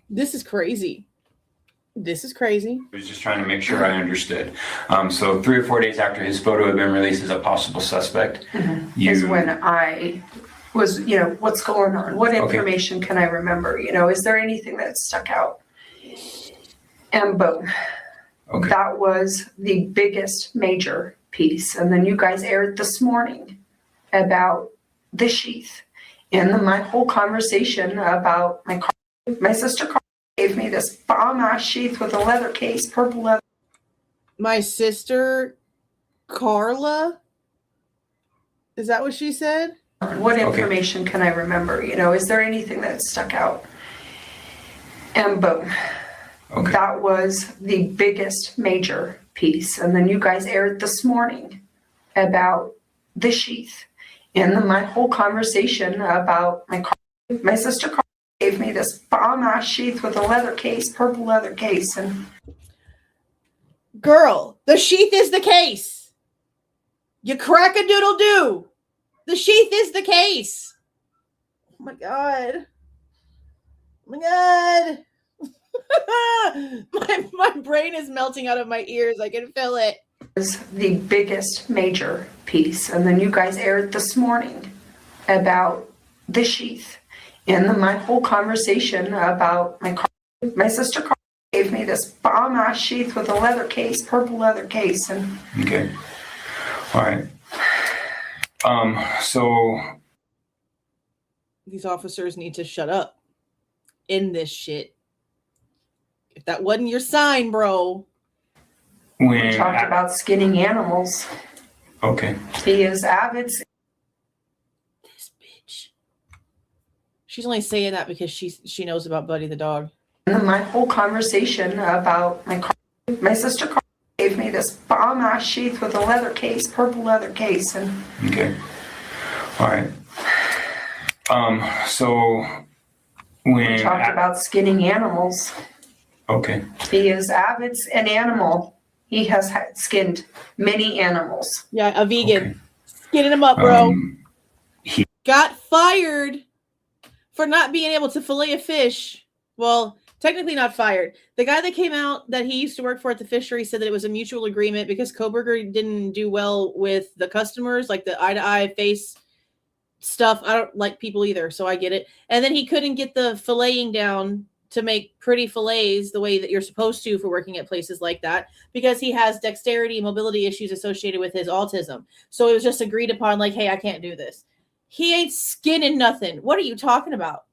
this is crazy. This is crazy. I was just trying to make sure I understood. So 3 or 4 days after his photo had been released as a possible suspect, is when I was, what's going on? What information can I remember? Is there anything that stuck out? And boom. Okay. That was the biggest major piece. And then you guys aired this morning about the sheath. And my whole conversation about my sister Carla gave me this bomb-ass sheath with a leather case, purple leather. My sister Carla? Is that what she said? What information can I remember? Is there anything that stuck out? And boom. Okay. That was the biggest major piece. And then you guys aired this morning about the sheath. And my whole conversation about my sister Carla gave me this bomb-ass sheath with a leather case, purple leather case. And girl, the sheath is the case. You crack-a-doodle-doo. The sheath is the case. Oh my God. Oh my God. my brain is melting out of my ears. I can feel it. Was the biggest major piece. And then you guys aired this morning about the sheath. And my whole conversation about my sister Carla gave me this bomb-ass sheath with a leather case, purple leather case. And okay. All right. So these officers need to shut up in this shit. If that wasn't your sign, bro. We talked about skinning animals. Okay. He is avid. This bitch. She's only saying that because she knows about Buddy the dog. And my whole conversation about my sister Carla gave me this bomb-ass sheath with a leather case, purple leather case. And okay. All right. So when we talked about skinning animals. Okay. He is avid an animal. He has skinned many animals. Yeah, a vegan. Okay. Skinning him up, bro. He got fired for not being able to fillet a fish. Well, technically not fired. The guy that came out that he used to work for at the fishery said that it was a mutual agreement because Kohberger didn't do well with the customers, like the eye-to-eye face stuff. I don't like people either, so I get it. And then he couldn't get the filleting down to make pretty fillets the way that you're supposed to for working at places like that, because he has dexterity and mobility issues associated with his autism. So it was just agreed upon, like, hey, I can't do this. He ain't skinning nothing. What are you talking about?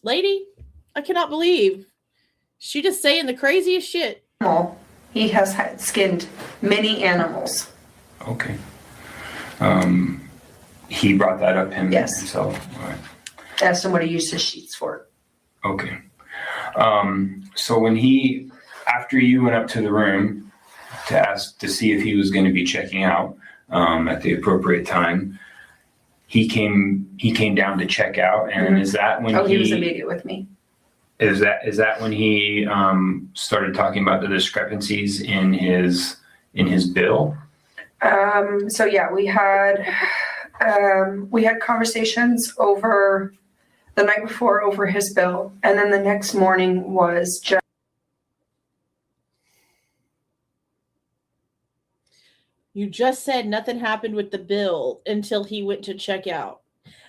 Lady, I cannot believe she just saying the craziest shit. He has skinned many animals. Okay. He brought that up himself. All right. Asked him what he used his sheets for. Okay. So after you went up to the room to ask to see if he was going to be checking out at the appropriate time, he came down to check out, and is that when he was immediate with me? Is that when he started talking about the discrepancies in his bill? So yeah, we had conversations over the night before over his bill, and then the next morning was just. You just said nothing happened with the bill until he went to check out.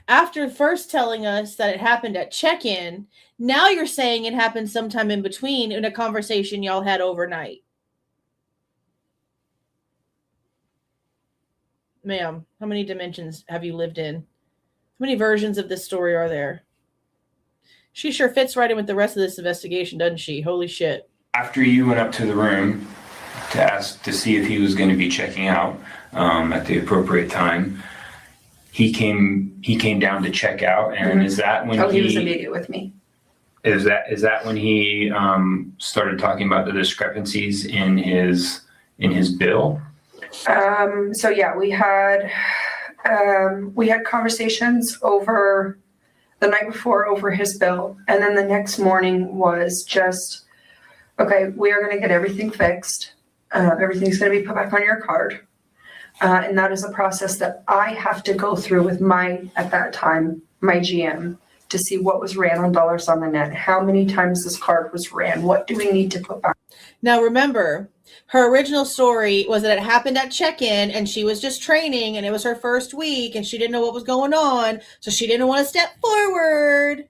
After first telling us that it happened at check-in, now you're saying it happened sometime in between in a conversation y'all had overnight. Ma'am, how many dimensions have you lived in? How many versions of this story are there? She sure fits right in with the rest of this investigation, doesn't she? Holy shit. After you went up to the room to ask to see if he was going to be checking out at the appropriate time, he came down to check out, and is that when he was immediate with me? Is that when he started talking about the discrepancies in his bill? So yeah, we had conversations over the night before over his bill, and then the next morning was just, okay, we are going to get everything fixed. Everything's going to be put back on your card. And that is a process that I have to go through with at that time, my GM, to see what was ran on dollars on the net, how many times this card was ran, what do we need to put back. Now remember, her original story was that it happened at check-in and she was just training and it was her first week and she didn't know what was going on. So she didn't want to step forward.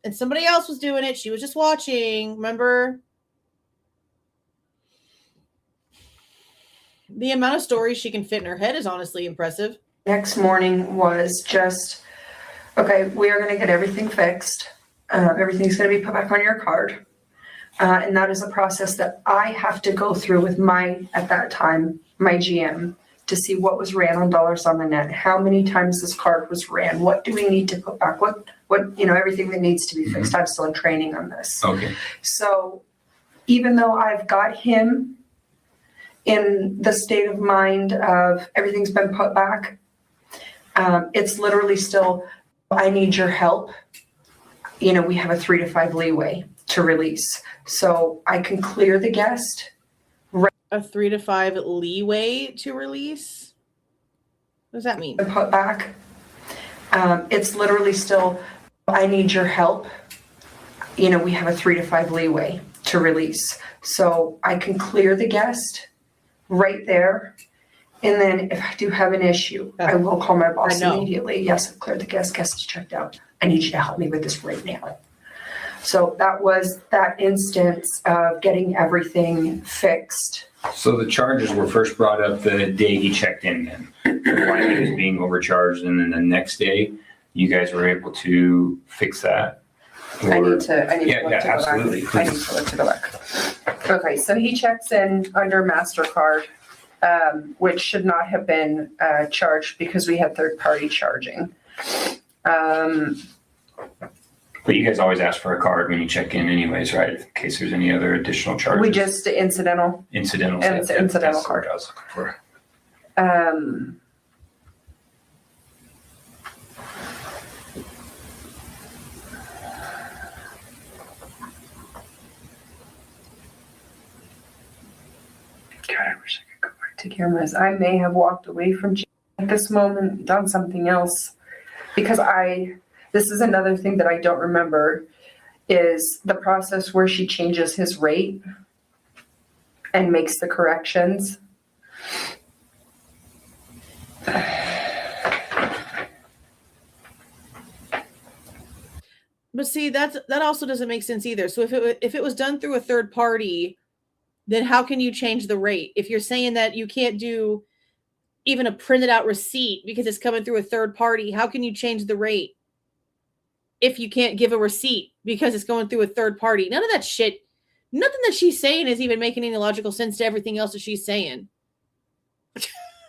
And somebody else was doing it. She was just watching. Remember? The amount of stories she can fit in her head is honestly impressive. Next morning was just, okay, we are going to get everything fixed. Everything's going to be put back on your card. And that is a process that I have to go through with at that time, my GM, to see what was ran on dollars on the net, how many times this card was ran, what do we need to put back, what everything that needs to be fixed. I'm still in training on this. Okay. So even though I've got him in the state of mind of everything's been put back, it's literally still, I need your help. We have a 3 to 5 leeway to release. So I can clear the guest. A 3 to 5 leeway to release? What does that mean? Put back. It's literally still, I need your help. We have a 3 to 5 leeway to release. So I can clear the guest right there. And then if I do have an issue, I will call my boss immediately. Yes, I've cleared the guest. Guest is checked out. I need you to help me with this right now. So that was that instance of getting everything fixed. So the charges were first brought up the day he checked in then, why he was being overcharged, and then the next day you guys were able to fix that? I need to absolutely. Go back. I need to look to go back. Okay, so he checks in under MasterCard, which should not have been charged because we had third-party charging. But you guys always ask for a card when you check in anyways, right? In case there's any other additional charges. We just incidental. Incidental. And it's incidental card. What I was looking for. God, I wish I could go back to cameras. I may have walked away from at this moment, done something else, because this is another thing that I don't remember, is the process where she changes his rate and makes the corrections. But see, that also doesn't make sense either. So if it was done through a third party, then how can you change the rate? If you're saying that you can't do even a printed out receipt because it's coming through a third party, how can you change the rate if you can't give a receipt because it's going through a third party? None of that shit, nothing that she's saying is even making any logical sense to everything else that she's saying.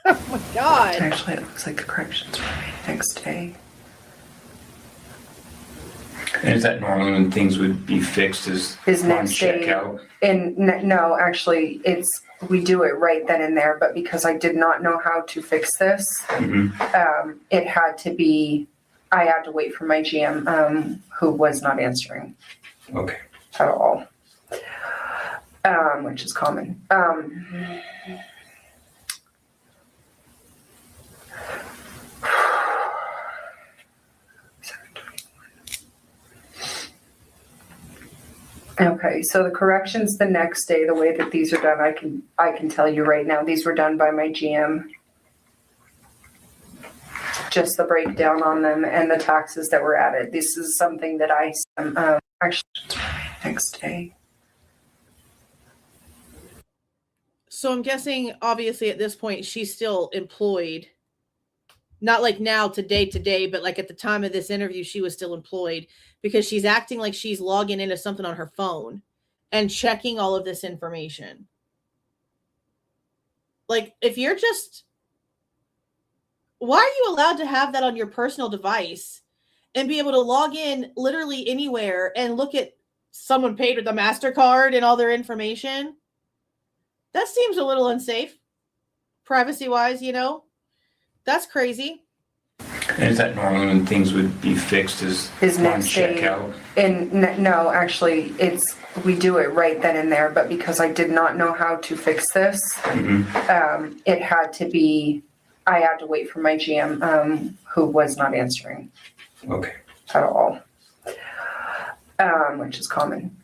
Oh my God. Actually, it looks like the corrections were made next day. And is that normally when things would be fixed is next day? Checkout? And no, actually, we do it right then and there. But because I did not know how to fix this, it had to be. I had to wait for my GM, who was not answering. Okay. At all, which is common. Okay, so the corrections the next day, the way that these are done, I can tell you right now, these were done by my GM. Just the breakdown on them and the taxes that were added. This is something that I actually next day. So I'm guessing, obviously, at this point, she's still employed. Not like now, today, but like at the time of this interview, she was still employed because she's acting like she's logging into something on her phone and checking all of this information. Like, if you're just... Why are you allowed to have that on your personal device and be able to log in literally anywhere and look at someone paid with a MasterCard and all their information? That seems a little unsafe, privacy-wise, you know? That's crazy. And is that normally when things would be fixed is next checkout? And no, actually, we do it right then and there. But because I did not know how to fix this, it had to be. I had to wait for my GM, who was not answering. Okay. At all, which is common.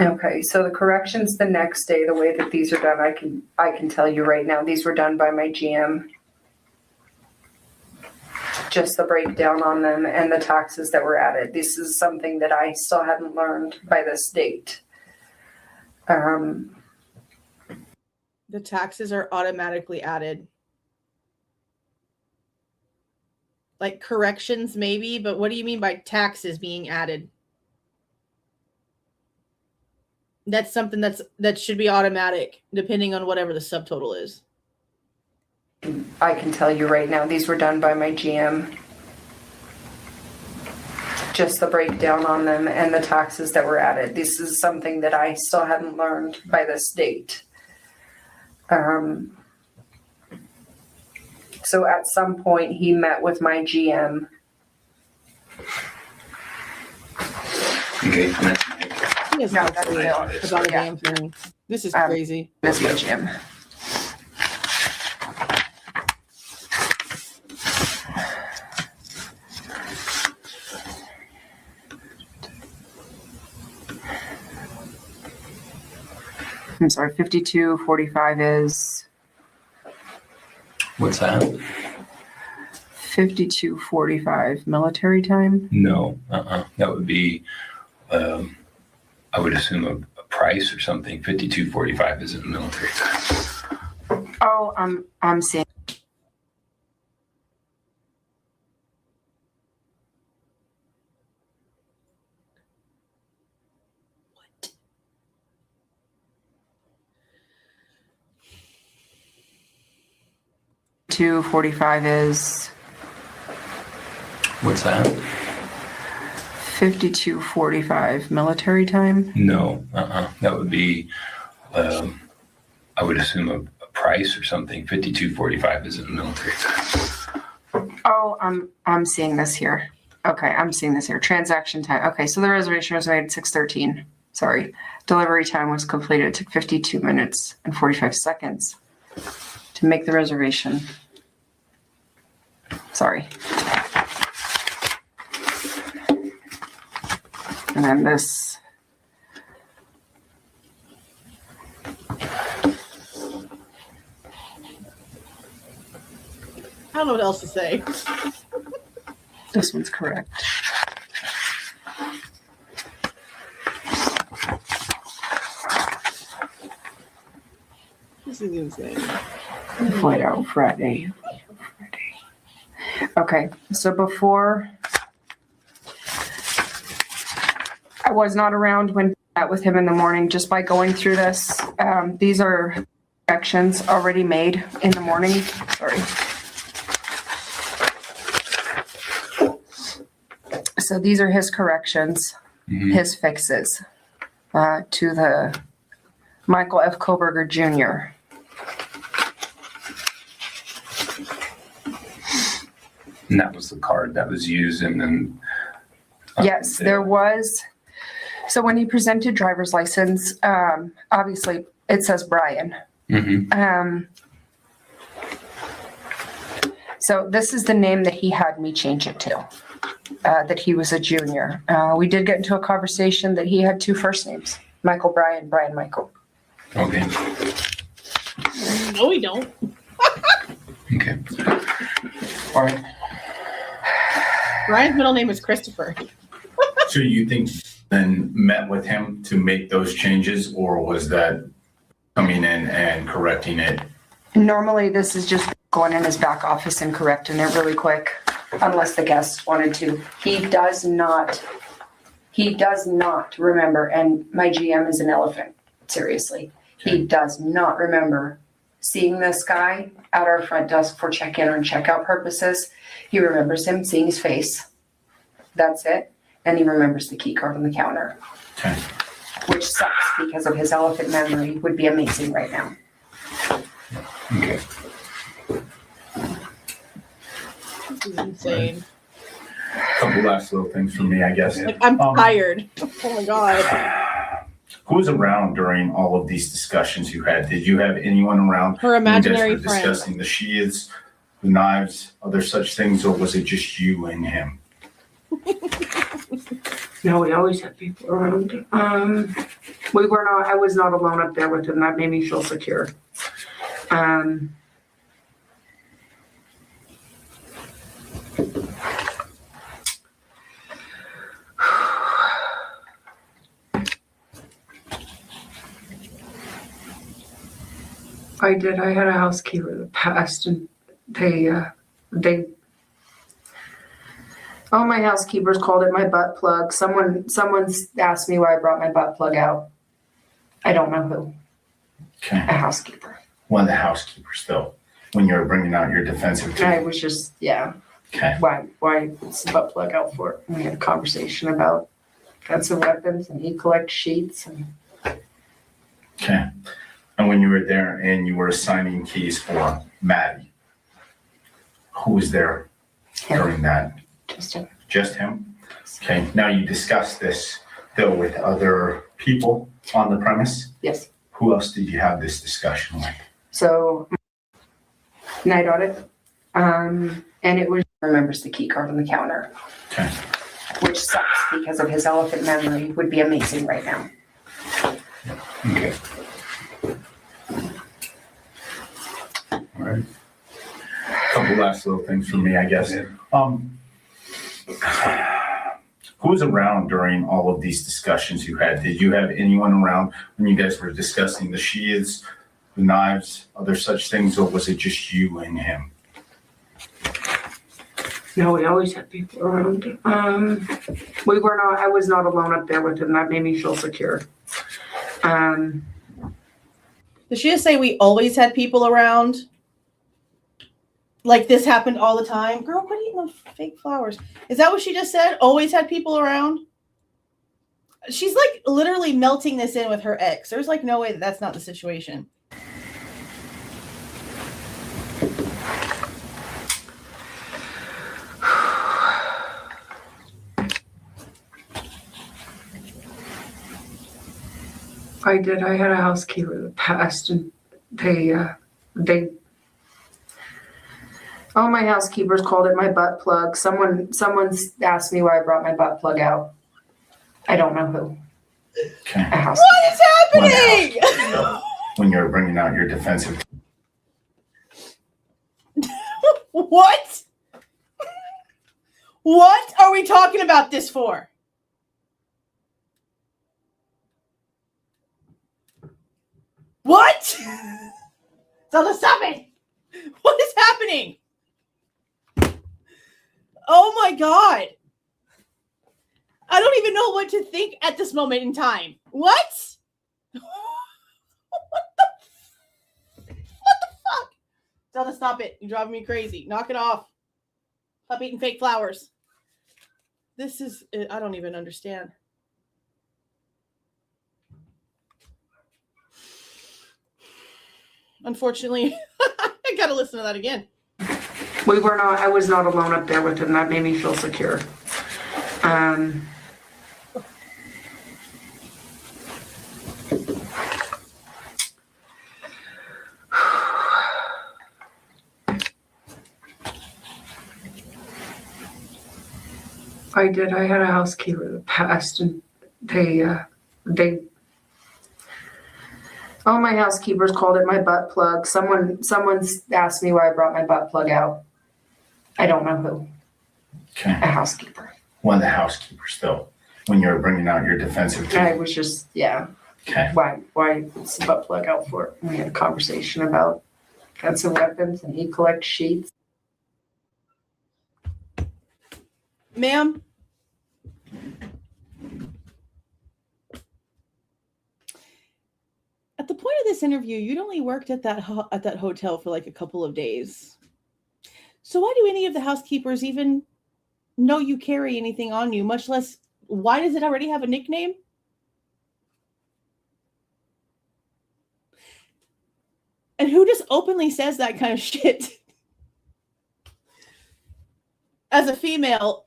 Okay, so the corrections the next day, the way that these are done, I can tell you right now, these were done by my GM. Just the breakdown on them and the taxes that were added. This is something that I still hadn't learned by this date. The taxes are automatically added. Like corrections, maybe, but what do you mean by taxes being added? That's something that should be automatic, depending on whatever the subtotal is. I can tell you right now, these were done by my GM. Just the breakdown on them and the taxes that were added. This is something that I still hadn't learned by this date. So at some point, he met with my GM. Okay. He has no idea about a damn thing. This is crazy. That's my GM. I'm sorry, 5245 is... What's that? 5245 military time? No, that would be, I would assume a price or something. 5245 isn't military time. Oh, I'm seeing. What? 245 is. What's that? 5245 military time? No, that would be, I would assume a price or something. 5245 isn't military time. Oh, I'm seeing this here. Okay, I'm seeing this here. Transaction time. Okay, so the reservation was made at 6:13. Sorry. Delivery time was completed. It took 52 minutes and 45 seconds to make the reservation. Sorry. And then this I don't know what else to say. This one's correct. This is insane. White out Friday. Okay, so before I was not around when I met with him in the morning. Just by going through this, these are corrections already made in the morning. Sorry. So these are his corrections, his fixes to the Michael F. Kohberger Jr. And that was the card that was used, and then Yes, there was. So when he presented driver's license, obviously it says Bryan. So this is the name that he had me change it to, that he was a junior. We did get into a conversation that he had two first names, Michael Bryan, Bryan Michael. Okay. No, we don't. Okay. All right. Brian's middle name is Christopher. So you think then met with him to make those changes, or was that coming in and correcting it? Normally this is just going in his back office and correcting it really quick, unless the guest wanted to. He does not remember, and my GM is an elephant, seriously. He does not remember seeing this guy at our front desk for check-in or check-out purposes. He remembers him, seeing his face. That's it. And he remembers the key card on the counter. Okay. Which sucks because of his elephant memory. Would be amazing right now. Okay. This is insane. Couple last little things from me, I guess. Like, I'm tired. Oh my God. Who was around during all of these discussions you had? Did you have anyone around? Her imaginary when you guys were friend. discussing the sheaths, the knives, other such things, or was it just you and him? No, we always had people around. We were not, I was not alone up there with him. That made me feel secure. I did. I had a housekeeper that passed, and they all my housekeepers called it my butt plug. Someone's asked me why I brought my butt plug out. I don't know who. Okay. A housekeeper. One of the housekeepers, though, when you were bringing out your defensive team. I was just, yeah. Okay. Why is the butt plug out for it? We had a conversation about defensive weapons, and he collects sheets. And Okay. And when you were there and you were assigning keys for Maddie, who was there during that? just him. Just him? Okay. Now you discussed this, though, with other people on the premise? Yes. Who else did you have this discussion with? So, night audit, and it was remembers the key card on the counter. Okay. Which sucks because of his elephant memory. Would be amazing right now. Okay. All right. Couple last little things from me, I guess. Who was around during all of these discussions you had? Did you have anyone around when you guys were discussing the sheaths, the knives, other such things, or was it just you and him? No, we always had people around. We were not, I was not alone up there with him. That made me feel secure. Did she just say we always had people around? Like this happened all the time? Girl, quit eating those fake flowers. Is that what she just said? Always had people around? She's like literally melting this in with her ex. There's like no way that that's not the situation. I did. I had a housekeeper that passed, and they all my housekeepers called it my butt plug. Someone's asked me why I brought my butt plug out. I don't know who. Okay. A housekeeper. What is happening? When you were bringing out your defensive. What? What are we talking about this for? What? Zelda, stop it! What is happening? Oh my God. I don't even know what to think at this moment in time. What? What the fuck? Zelda, stop it. You're driving me crazy. Knock it off. Stop eating fake flowers. This is, I don't even understand. Unfortunately, I gotta listen to that again. I was not alone up there with him. That made me feel secure. I did. I had a housekeeper that passed, and all my housekeepers called it my butt plug. Someone's asked me why I brought my butt plug out. I don't know who. Okay. A housekeeper. One of the housekeepers, though, when you were bringing out your defensive team. I was just, yeah. Okay. Why is the butt plug out for? We had a conversation about guns and weapons, and he collects sheets. Ma'am? At the point of this interview, you'd only worked at that hotel for like a couple of days. So why do any of the housekeepers even know you carry anything on you, much less why does it already have a nickname? And who just openly says that kind of shit? As a female,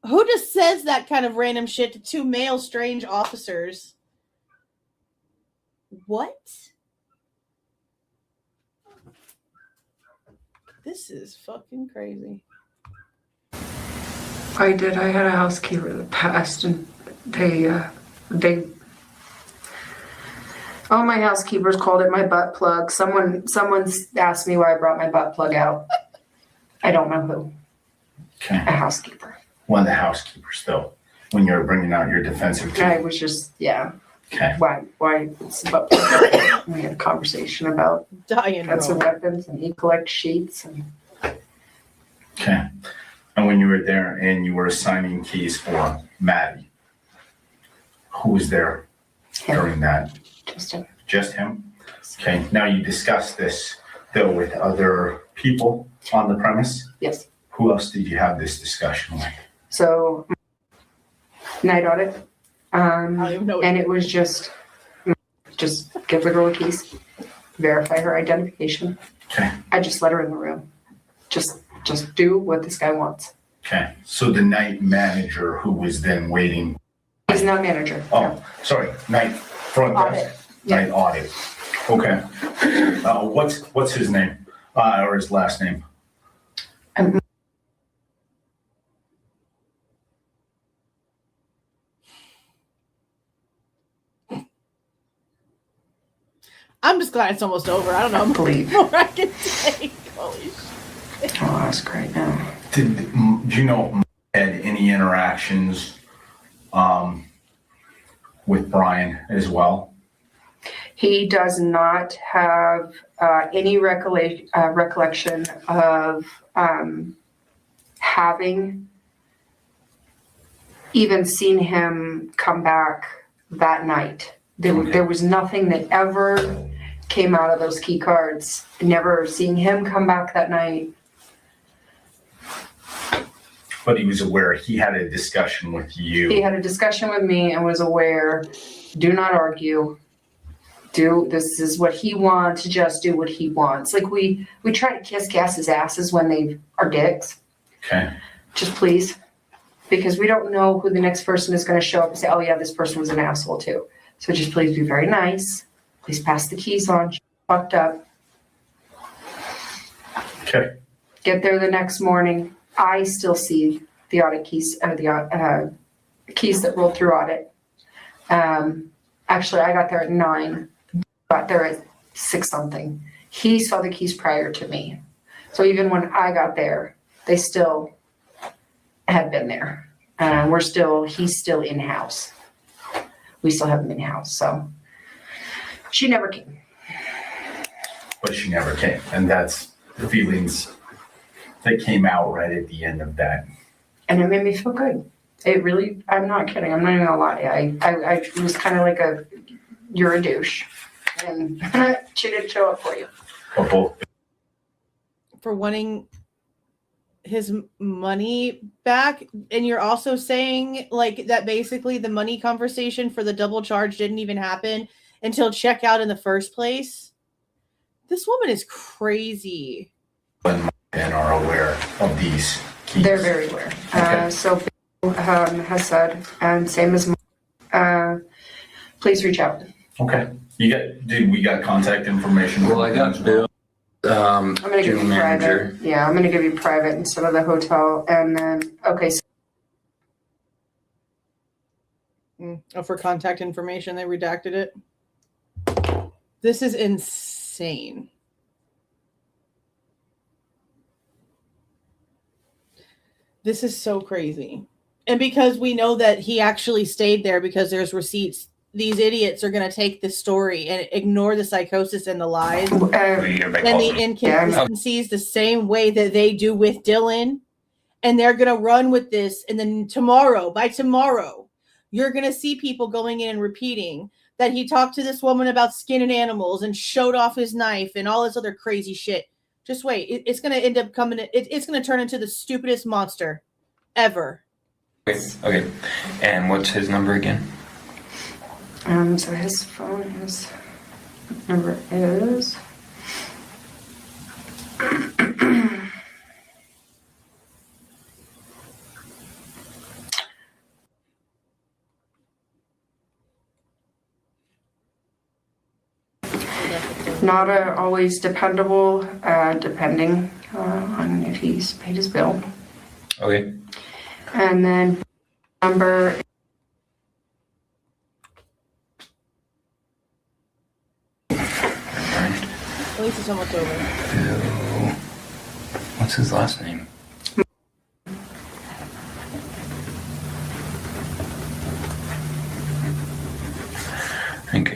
who just says that kind of random shit to two male strange officers? What? This is fucking crazy. I did. I had a housekeeper that passed, and all my housekeepers called it my butt plug. Someone's asked me why I brought my butt plug out. I don't know who. Okay. A housekeeper. One of the housekeepers, though, when you were bringing out your defensive team. I was just, yeah. Okay. Why is the butt plug? We had a conversation about guns and weapons, and he collects sheets. And Okay. And when you were there and you were assigning keys for Maddie, who was there during that? Just him. Just him? Okay. Now you discussed this, though, with other people on the premise? Yes. Who else did you have this discussion with? So, night audit. And it was just give the girl the keys, verify her identification. Okay. I just let her in the room. Just do what this guy wants. Okay. So the night manager who was then waiting. He's not manager. Oh, no. Sorry. Night front Audit. desk. Yeah. Night audit. Okay. What's his name? Or his last name? I'm just glad it's almost over. I don't know Plead. more I can take. Holy shit. Oh, that's great now. Do you know had any interactions with Bryan as well? He does not have any recollection of having even seen him come back that night. There was nothing that ever came out of those key cards. Never seen him come back that night. But he was aware he had a discussion with you. He had a discussion with me and was aware, do not argue. This is what he wants, just do what he wants. Like we try to kiss Cass's asses when they are dicks. Okay. Just please. Because we don't know who the next person is going to show up and say, oh yeah, this person was an asshole too. So just please be very nice. Please pass the keys on. She fucked up. Okay. Get there the next morning. I still see the audit keys, the keys that rolled through audit. Actually, I got there at 9. Got there at 6 something. He saw the keys prior to me. So even when I got there, they still had been there. He's still in-house. We still have him in-house, so she never came. But she never came. And that's the feelings that came out right at the end of that. And it made me feel good. It really, I'm not kidding. I'm not even gonna lie. I was kind of like you're a douche. And she didn't show up for you. For wanting his money back. And you're also saying like that basically the money conversation for the double charge didn't even happen until checkout in the first place. This woman is crazy. And are aware of these keys. They're very aware. Okay. So has said, and same as please reach out. Okay. We got contact information? Well, I got Bill. I'm gonna give you private. Yeah, I'm gonna give you private instead of the hotel. And then For contact information, they redacted it. This is insane. This is so crazy. And because we know that he actually stayed there because there's receipts, these idiots are going to take this story and ignore the psychosis and the lies and the inconsistencies the same way that they do with Dylan. And they're going to run with this. And then by tomorrow, you're going to see people going in and repeating that he talked to this woman about skinning animals and showed off his knife and all this other crazy shit. Just wait. It's going to end up it's going to turn into the stupidest monster ever. Okay. And what's his number again? So his number is not always dependable, depending on if he's paid his bill. Okay. And then number At least it's almost over. Bill. What's his last name? Okay.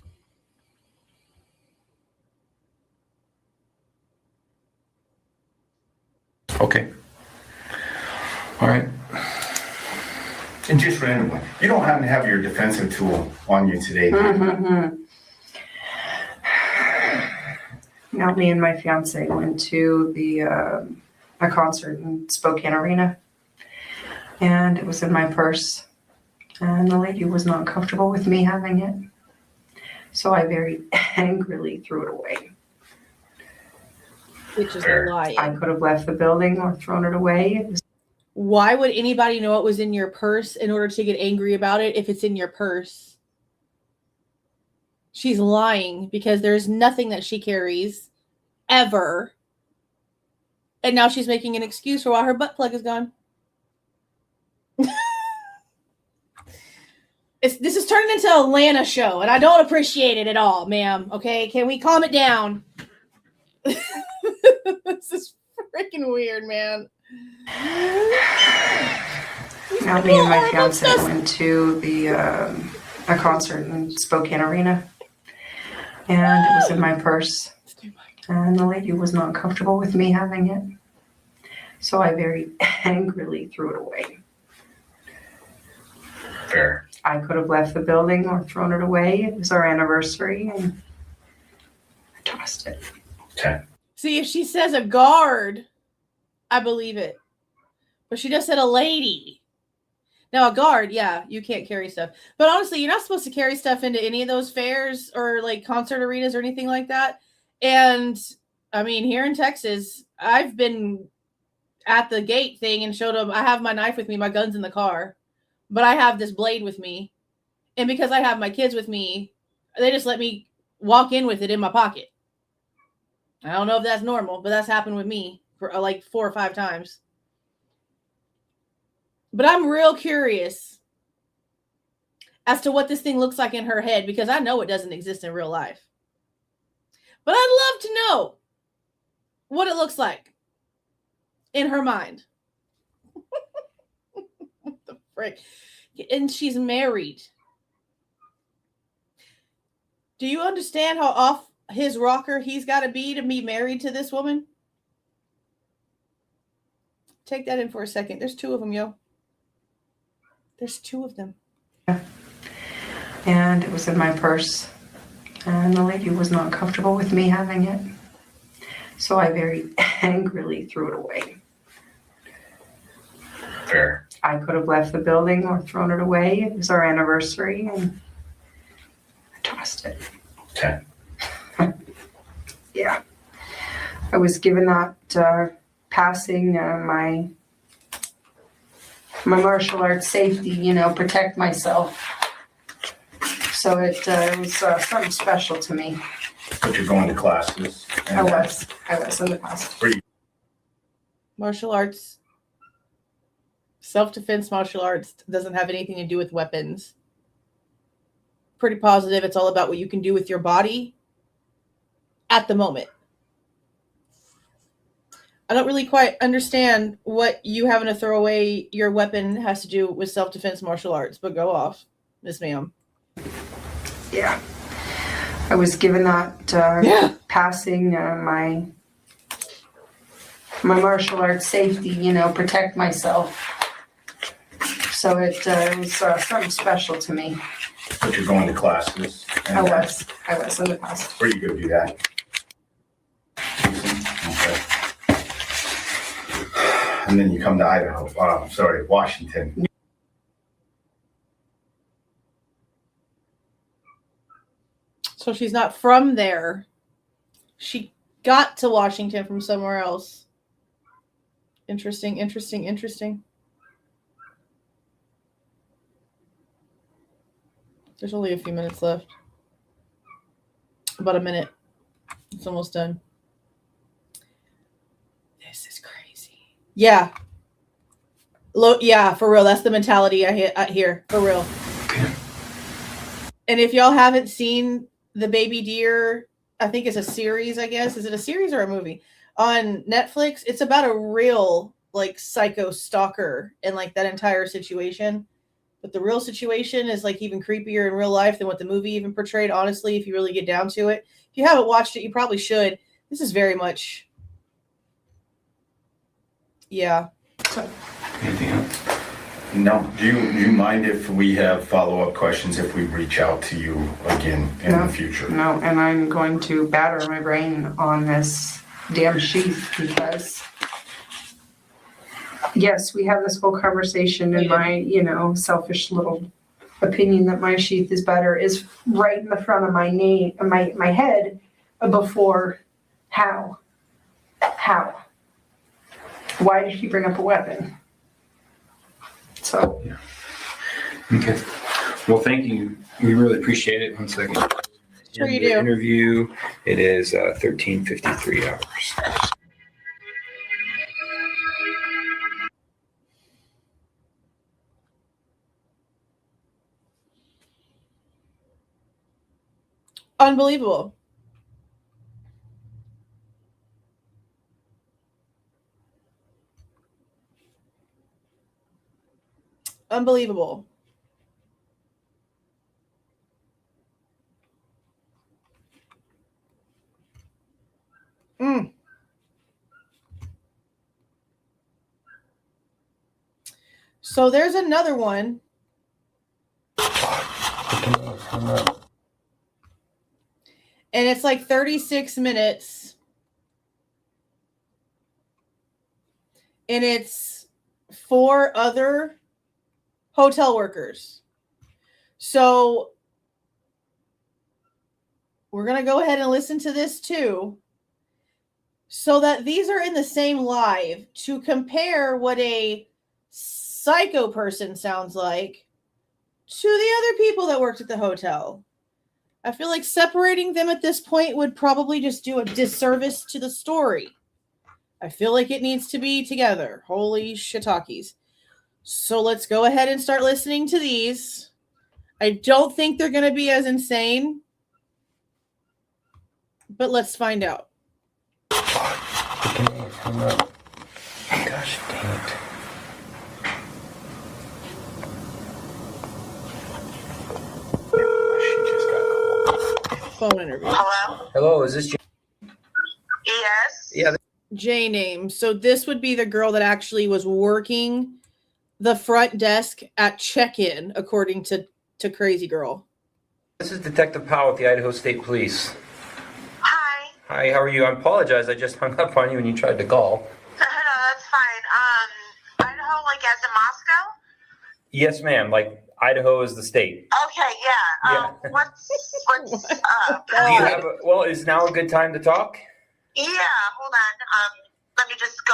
Okay. All right. And just randomly, you don't happen to have your defensive tool on you today, do you? Mm-hmm. Now, me and my fiance went to a concert in Spokane Arena, and it was in my purse, and the lady was not comfortable with me having it, so I very angrily threw it away. Which is a lie. I could have left the building or thrown it away. Why would anybody know it was in your purse in order to get angry about it if it's in your purse? She's lying because there's nothing that she carries ever. And now she's making an excuse for why her butt plug is gone. This is turning into a Atlanta show, and I don't appreciate it at all, ma'am. Okay, can we calm it down? This is freaking weird, man. Now, me and my fiance went to a concert in Spokane Arena, and it was in my purse, and the lady was not comfortable with me having it, so I very angrily threw it away. Fair. I could have left the building or thrown it away. It was our anniversary, and I tossed it. Okay. See, if she says a guard, I believe it. But she just said a lady. Now, a guard, yeah, you can't carry stuff. But honestly, you're not supposed to carry stuff into any of those fairs or like concert arenas or anything like that. And I mean, here in Texas, I've been at the gate thing and showed them I have my knife with me, my gun's in the car, but I have this blade with me. And because I have my kids with me, they just let me walk in with it in my pocket. I don't know if that's normal, but that's happened with me for like 4 or 5 times. But I'm real curious as to what this thing looks like in her head, because I know it doesn't exist in real life. But I'd love to know what it looks like. in her mind. What the frick? And she's married. Do you understand how off his rocker he's got to be married to this woman? Take that in for a second. There's two of them, yo. There's two of them. And it was in my purse. And the lady was not comfortable with me having it. So I very angrily threw it away. Fair. I could have left the building or thrown it away. It was our anniversary and I tossed it. Okay. Yeah. I was given that passing my martial arts safety, protect myself. So it was something special to me. But you're going to classes. I was in the past. Martial arts. Self-defense martial arts doesn't have anything to do with weapons. Pretty positive it's all about what you can do with your body at the moment. I don't really quite understand what you having to throw away your weapon has to do with self-defense martial arts, but go off, Miss Ma'am. Yeah. I was given that passing my martial arts safety, protect myself. So it was something special to me. But you're going to classes. I was in the past. Where you go do that? Okay. And then you come to Idaho. Washington. So she's not from there. She got to Washington from somewhere else. Interesting. There's only a few minutes left. About a minute. It's almost done. This is crazy. Yeah. Yeah, for real. That's the mentality I hear. For real. Okay. And if y'all haven't seen the Baby Deer, I think it's a series, I guess. Is it a series or a movie? On Netflix, it's about a real, psycho stalker and, that entire situation. But the real situation is, even creepier in real life than what the movie even portrayed, honestly, if you really get down to it. If you haven't watched it, you probably should. This is very much... Yeah. Anything else? No. Do you mind if we have follow-up questions if we reach out to you again in the future? No, and I'm going to batter my brain on this damn sheath because, yes, we have this whole conversation and my, selfish little opinion that my sheath is better is right in the front of my head before how? Why did he bring up a weapon? So. Yeah. Okay. Well, thank you. We really appreciate it. 1 second. Sure you do. Interview. It is 13:53 hours. Unbelievable. Unbelievable. So there's another one. And it's 36 minutes. And it's 4 other hotel workers. So we're going to go ahead and listen to this too. So that these are in the same live to compare what a psycho person sounds like to the other people that worked at the hotel. I feel like separating them at this point would probably just do a disservice to the story. I feel like it needs to be together. Holy shiitakes. So let's go ahead and start listening to these. I don't think they're going to be as insane, but let's find out. Gosh dang it. She just got called. Phone interview. Hello? Hello, is this Jane? Yes. Yeah. J name. So this would be the girl that actually was working the front desk at check-in, according to Crazy Girl. This is Detective Powell with the Idaho State Police. Hi. Hi, how are you? I apologize. I just hung up on you when you tried to call. No, that's fine. Idaho, like as in Moscow? Yes, ma'am. Like Idaho is the state. Okay, yeah. What's up? Do you have well, is now a good time to talk? Yeah, hold on. Let me just go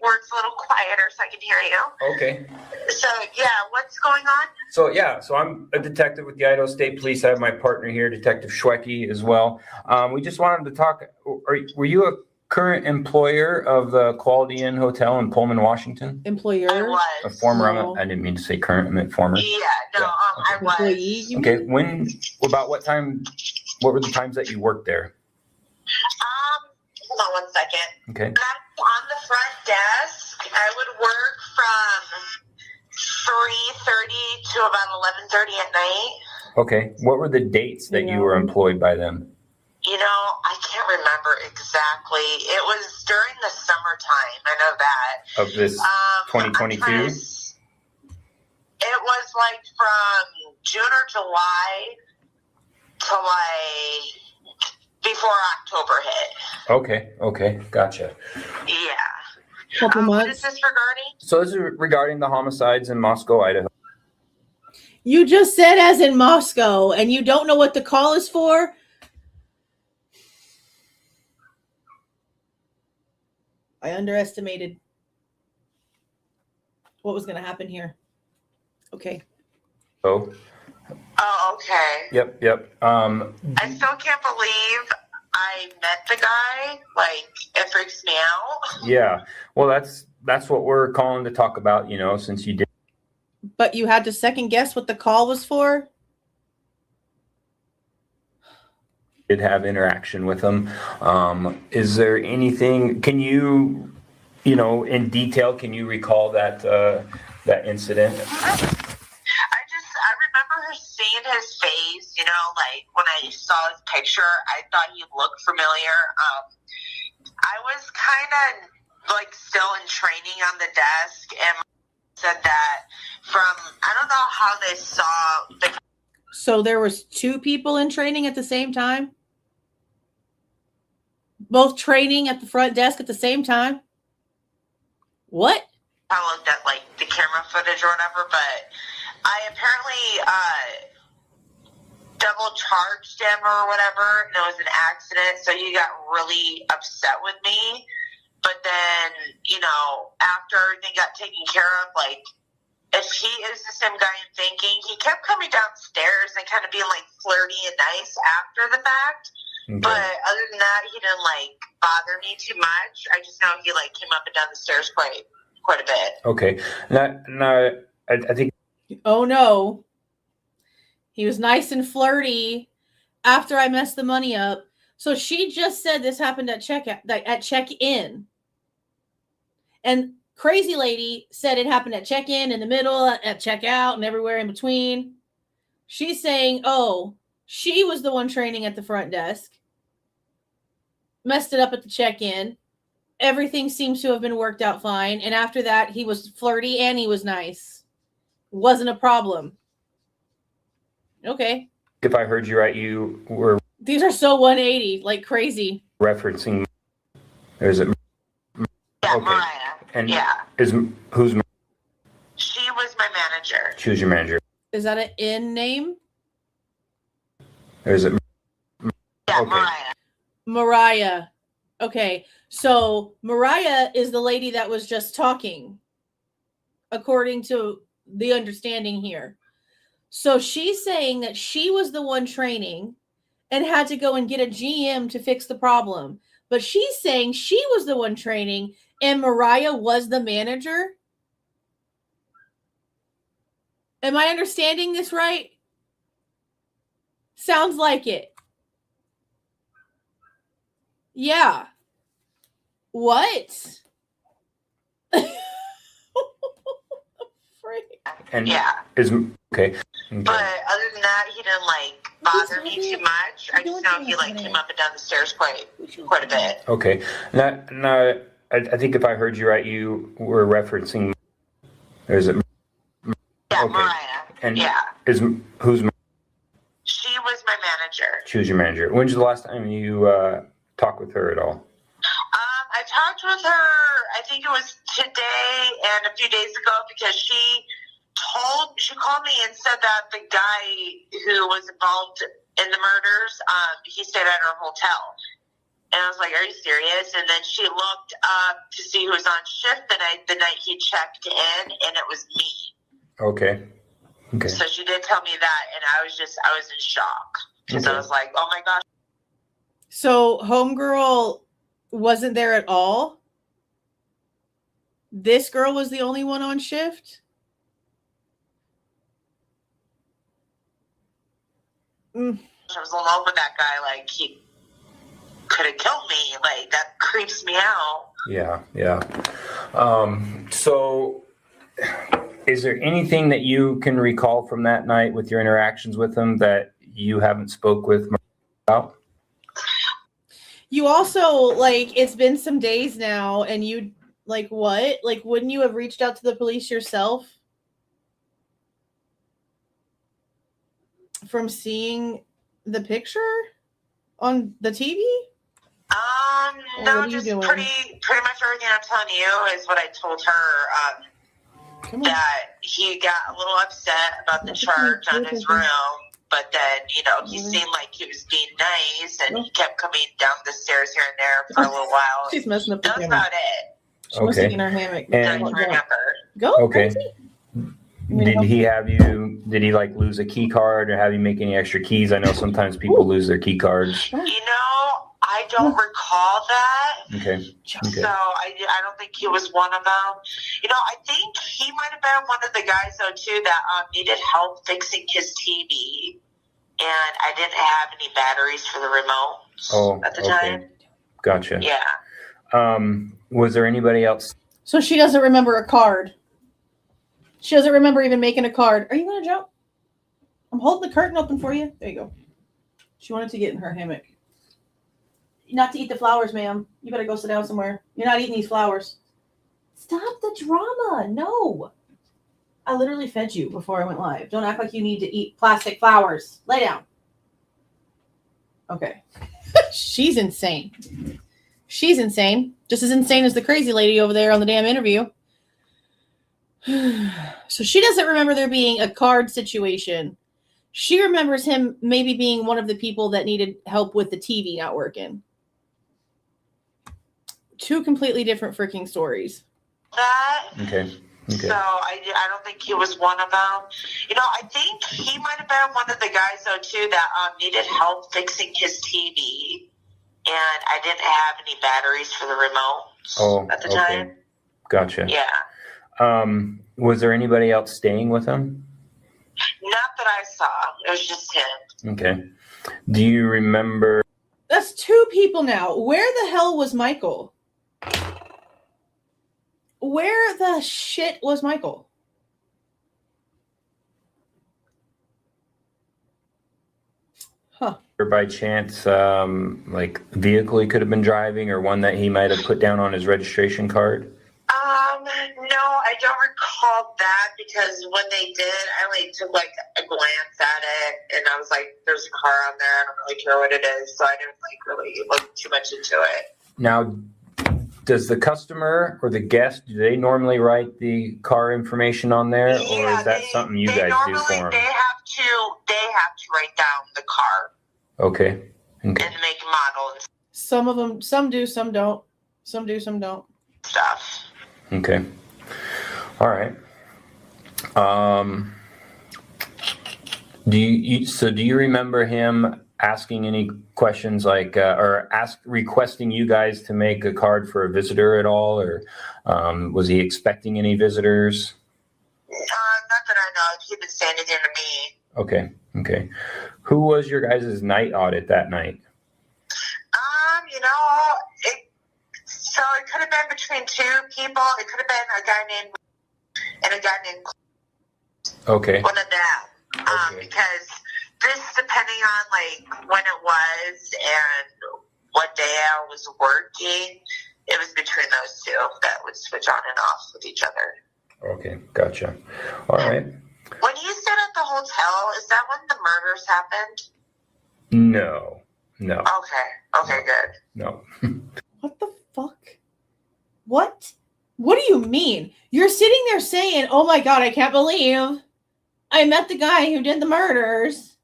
where it's a little quieter so I can hear you. Okay. So, yeah, what's going on? So I'm a detective with the Idaho State Police. I have my partner here, Detective Schwecke, as well. We just wanted to talk. Were you a current employer of the Quality Inn Hotel in Pullman, Washington? Employer? I was. A former. No. I didn't mean to say current. I meant former. Yeah, no, I was. Employee, you Okay. mean? When? About what time? What were the times that you worked there? Hold on 1 second. Okay. On the front desk, I would work from 3:30 to about 11:30 at night. Okay. What were the dates that you were employed by them? You know, I can't remember exactly. It was during the summertime. I know that. Of this 2022? It was like from June or July to like before October hit. Okay. Gotcha. Yeah. Couple What months. is this regarding? So this is regarding the homicides in Moscow, Idaho. You just said as in Moscow, and you don't know what the call is for? I underestimated what was going to happen here. Okay. Oh. Oh, okay. Yep. I still can't believe I met the guy. Like, it freaks me out. Yeah. Well, that's what we're calling to talk about, since you But you had to second guess what the call was for? did have interaction with them. Is there anything, can you, in detail, can you recall that incident? I remember seeing his face, like when I saw his picture, I thought he looked familiar. I was kind of like still in training on the desk and said that I don't know how they saw So there was two people in training at the same time? Both training at the front desk at the same time? What? I looked at like the camera footage or whatever, but I apparently double charged him or whatever, and it was an accident, so he got really upset with me. But then, after everything got taken care of, like, if he is the same guy I'm thinking, he kept coming downstairs and kind of being like flirty and nice after the fact. Okay. But other than that, he didn't like bother me too much. I just know he like came up and down the stairs quite a bit. Okay. Now, I think. Oh no. He was nice and flirty after I messed the money up. So she just said this happened at check-in. And Crazy Lady said it happened at check-in, in the middle, at check-out, and everywhere in between. She's saying, oh, she was the one training at the front desk. Messed it up at the check-in. Everything seems to have been worked out fine. And after that, he was flirty and he was nice. Wasn't a problem. Okay. If I heard you right, you were. These are so 180, like crazy. Referencing. There's a. Yeah, Okay. Mariah. And yeah. Who's? She was my manager. She was your manager. Is that an in name? There's a. Yeah, Okay. Mariah. Okay. So Mariah is the lady that was just talking, according to the understanding here. So she's saying that she was the one training and had to go and get a GM to fix the problem. But she's saying she was the one training and Mariah was the manager. Am I understanding this right? Sounds like it. Yeah. What? And yeah. Okay. But other than that, he didn't like bother me too much. I just know he like came up and down the stairs quite a bit. Okay. Now, I think if I heard you right, you were referencing. Or is it? Yeah, okay. Mariah. And yeah. Who's? She was my manager. She was your manager. When's the last time you talked with her at all? I talked with her, I think it was today and a few days ago, because she called me and said that the guy who was involved in the murders, he stayed at her hotel. And I was like, are you serious? And then she looked up to see who was on shift the night he checked in, and it was me. Okay. So she did tell me that, and I was in shock. Because I was like, oh my gosh. So homegirl wasn't there at all? This girl was the only one on shift? I was alone with that guy. Like, he could have killed me. Like, that creeps me out. Yeah. So is there anything that you can recall from that night with your interactions with him that you haven't spoke with about? You also, like, it's been some days now, and you, like, what? Like, wouldn't you have reached out to the police yourself from seeing the picture on the TV? No, just pretty much everything I'm telling you is what I told her. That he got a little upset about the charge on his room. But then, he seemed like he was being nice, and he kept coming down the stairs here and there for a little while. She's messing up the That's camera. about it. She must be in her hammock. And- Go. Okay. Crazy. Did he like lose a key card or have you make any extra keys? I know sometimes people lose their key cards. I don't recall that. Okay. So I don't think he was one of them. I think he might have been one of the guys, though, too, that needed help fixing his TV. And I didn't have any batteries for the remote at the time. Gotcha. Yeah. Was there anybody else? So she doesn't remember a card. She doesn't remember even making a card. Are you going to jump? I'm holding the curtain open for you. There you go. She wanted to get in her hammock. Not to eat the flowers, ma'am. You better go sit down somewhere. You're not eating these flowers. Stop the drama. No. I literally fed you before I went live. Don't act like you need to eat plastic flowers. Lay down. Okay. She's insane. She's insane. Just as insane as the crazy lady over there on the damn interview. So she doesn't remember there being a card situation. She remembers him maybe being one of the people that needed help with the TV not working. Two completely different freaking stories. Okay. So I don't think he was one of them. I think he might have been one of the guys, though, too, that needed help fixing his TV. And I didn't have any batteries for the remote at the time. Gotcha. Yeah. Was there anybody else staying with him? Not that I saw. It was just him. Okay. Do you remember? That's two people now. Where the hell was Michael? Where the shit was Michael? Huh. Or by chance, like vehicle he could have been driving or one that he might have put down on his registration card? No, I don't recall that because when they did, I took a glance at it and I was like, there's a car on there. I don't really care what it is. So I didn't really look too much into it. Now, does the customer or the guest, do they normally write the car information on there, or is that something you guys do for them? They have to write down the car. Okay. And the make and model and Some of them, some do, some don't. Some do, some don't. stuff. Okay. All right. Do you remember him asking any questions requesting you guys to make a card for a visitor at all, or was he expecting any visitors? Not that I know. He didn't say anything to me. Okay. Who was your guys' night audit that night? So So it could have been between two people. It could have been a guy named and a guy named Okay. one of them. Because this, depending on like when it was and what day I was working, it was between those two that would switch on and off with each other. Okay, gotcha. All right. When you stayed at the hotel, is that when the murders happened? No. Okay, good. No. What the fuck? What? What do you mean? You're sitting there saying, oh my God, I can't believe I met the guy who did the murders.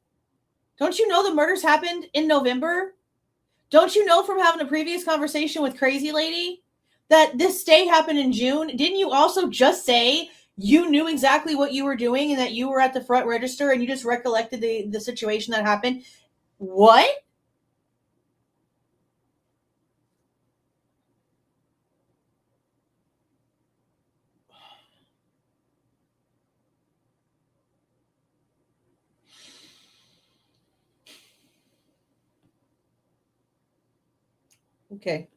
Don't you know the murders happened in November? Don't you know from having a previous conversation with Crazy Lady that this stay happened in June? Didn't you also just say you knew exactly what you were doing and that you were at the front register and you just recollected the situation that happened? What? Okay.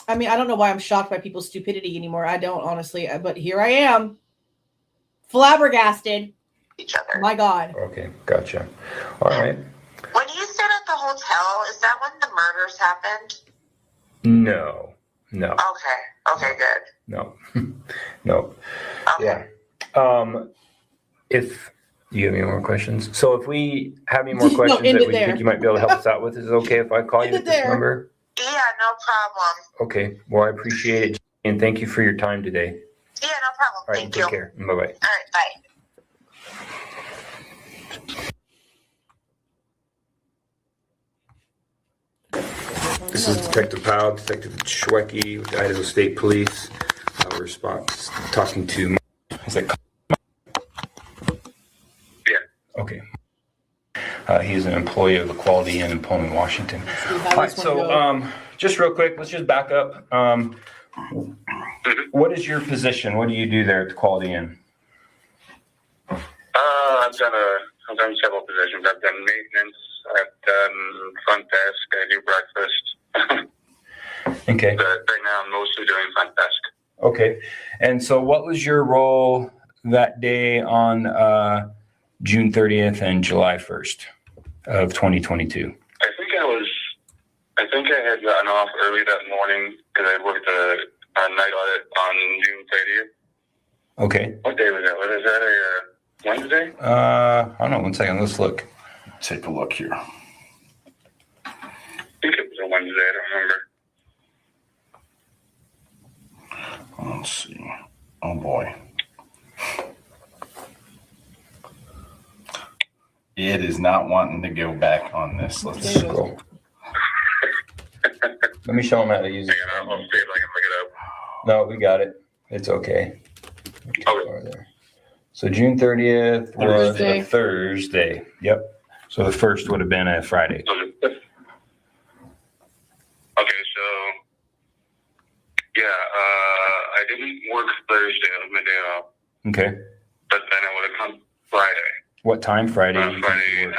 I mean, I don't know why I'm shocked by people's stupidity anymore. I don't, honestly, but here I am. Flabbergasted. Each other. My God. Okay, gotcha. All right. When you stayed at the hotel, is that when the murders happened? No. Okay, good. No. No. Okay. Yeah. If you have any more questions? So if we have any more questions end that it we there. think you might be able to help us out with, is it okay if I call End you it at this there. number? Yeah, no problem. Okay. Well, I appreciate it. And thank you for your time today. Yeah, no problem. All right. Thank Take you. care. Bye-bye. All right, bye. This is Detective Powell, Detective Schwecke with the Idaho State Police. We're talking to... Is that... Yeah. Okay. He's an employee of the Quality Inn in Pullman, Washington. All right, so just real quick, let's just back up. What is your position? What do you do there at the Quality Inn? I've done several positions. I've done maintenance. I've done front desk. I do breakfast. Okay. But right now, I'm mostly doing front desk. Okay. And so what was your role that day on June 30th and July 1st of 2022? I think I had gotten off early that morning because I worked a night audit on June 30th. Okay. What day was that? Was that a Wednesday? I don't know. 1 second. Let's look. Take a look here. I think it was a Wednesday. I don't remember. Let's see. Oh boy. It is not wanting to go back on this. Let's scroll. Let me show him how to use it. I'll see if I can look it up. No, we got it. It's okay. So June 30th was a Thursday. Yep. So the first would have been a Friday. Okay, so yeah, I didn't work Thursday. That was my day off. Okay. But then I would have come Friday. What time Friday? Friday.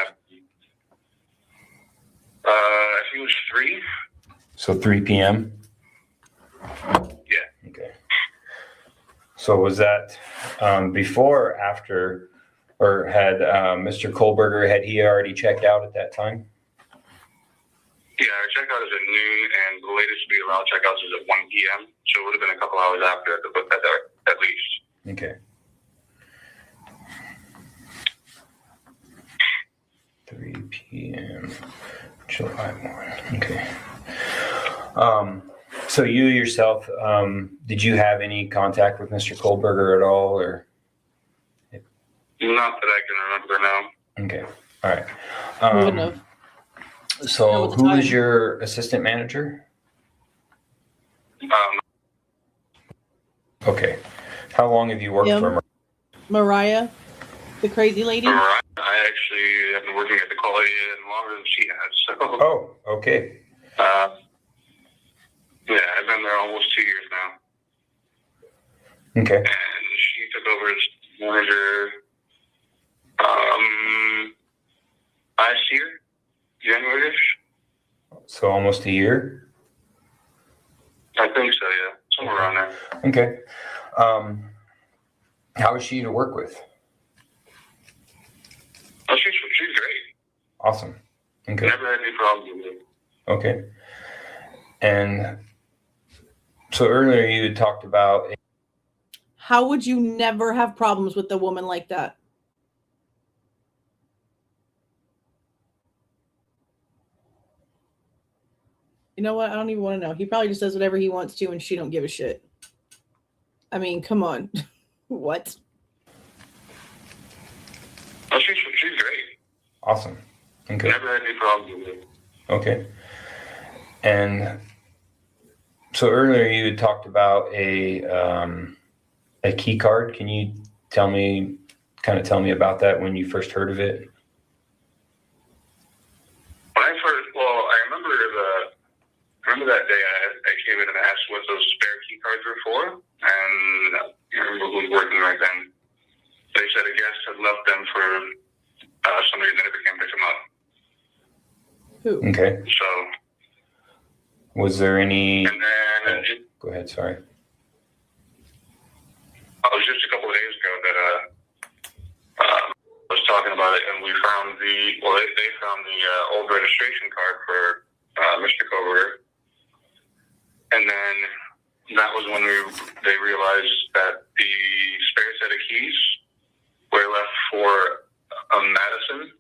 I think it was 3. So 3 p.m.? Yeah. Okay. So was that before or after, or had Mr. Kohberger, had he already checked out at that time? Yeah, our checkout is at noon, and the latest we allow checkouts is at 1 p.m., so it would have been a couple hours after at least. Okay. 3 p.m. July 1. Okay. So you yourself, did you have any contact with Mr. Kohberger at all, or? Not that I can remember now. Okay. All right. Wouldn't have. So who was your assistant manager? Okay. How long have you worked for Mariah, the crazy lady? I actually have been working at the Quality Inn longer than she has. So. Oh, okay. Yeah, I've been there almost 2 years now. Okay. And she took over as manager last year, January-ish. So almost a year? I think so, yeah. Somewhere around there. Okay. How is she to work with? Oh, she's great. Awesome. Okay. Never had any problems with her. Okay. And so earlier you had talked about. How would you never have problems with a woman like that? You know what? I don't even want to know. He probably just does whatever he wants to and she don't give a shit. I mean, come on. What? Oh, she's great. Awesome. Okay. Never had any problems with her. Okay. And so earlier you had talked about a key card. Can you tell me about that when you first heard of it? When I first, I remember that day I came in and asked what those spare key cards were for, and I remember who was working right then. They said a guest had left them for somebody that never came pick them up. Who? Okay. So. Was there any? And then. Go ahead. Sorry. It was just a couple of days ago that I was talking about it, and we found they found the old registration card for Mr. Kohberger, and then that was when they realized that the spare set of keys were left for Madison,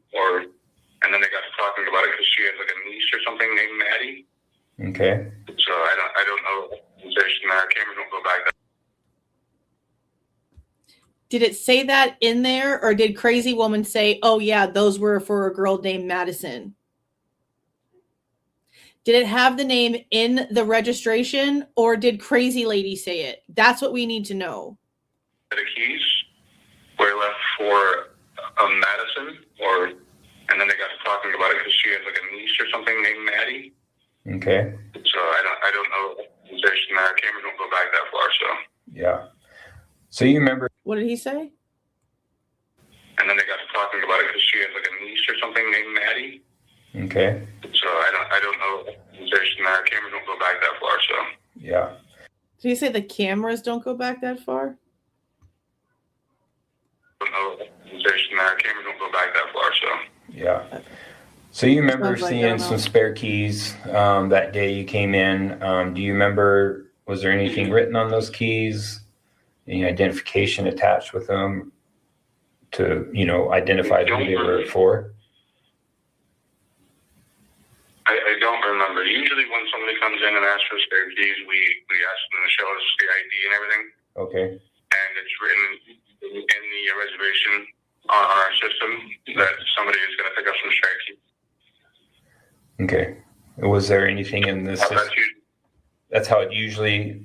and then they got to talking about it because she had like a niece or something named Maddie. Okay. So I don't know. Cameras don't go back. Did it say that in there, or did Crazy Woman say, oh yeah, those were for a girl named Madison? Did it have the name in the registration, or did Crazy Lady say it? That's what we need to know. The keys were left for Madison, and then they got to talking about it because she had like a niece or something named Maddie. Okay. So I don't know. Cameras don't go back that far. So. Yeah. So you remember? What did he say? And then they got to talking about it because she had like a niece or something named Maddie. Okay. So I don't know. Cameras don't go back that far. So. Yeah. Did he say the cameras don't go back that far? I don't know. Cameras don't go back that far. So. Yeah. So you remember Sounds seeing some spare keys that day you came in. Do you remember, was there anything written on those keys? Any identification attached with them to, identify who they were for? I don't remember. Usually when somebody comes in and asks for spare keys, we ask them to show us the ID and everything. Okay. And it's written in the reservation on our system that somebody is going to pick up some spare keys. Okay. Was there anything in this? That's how it usually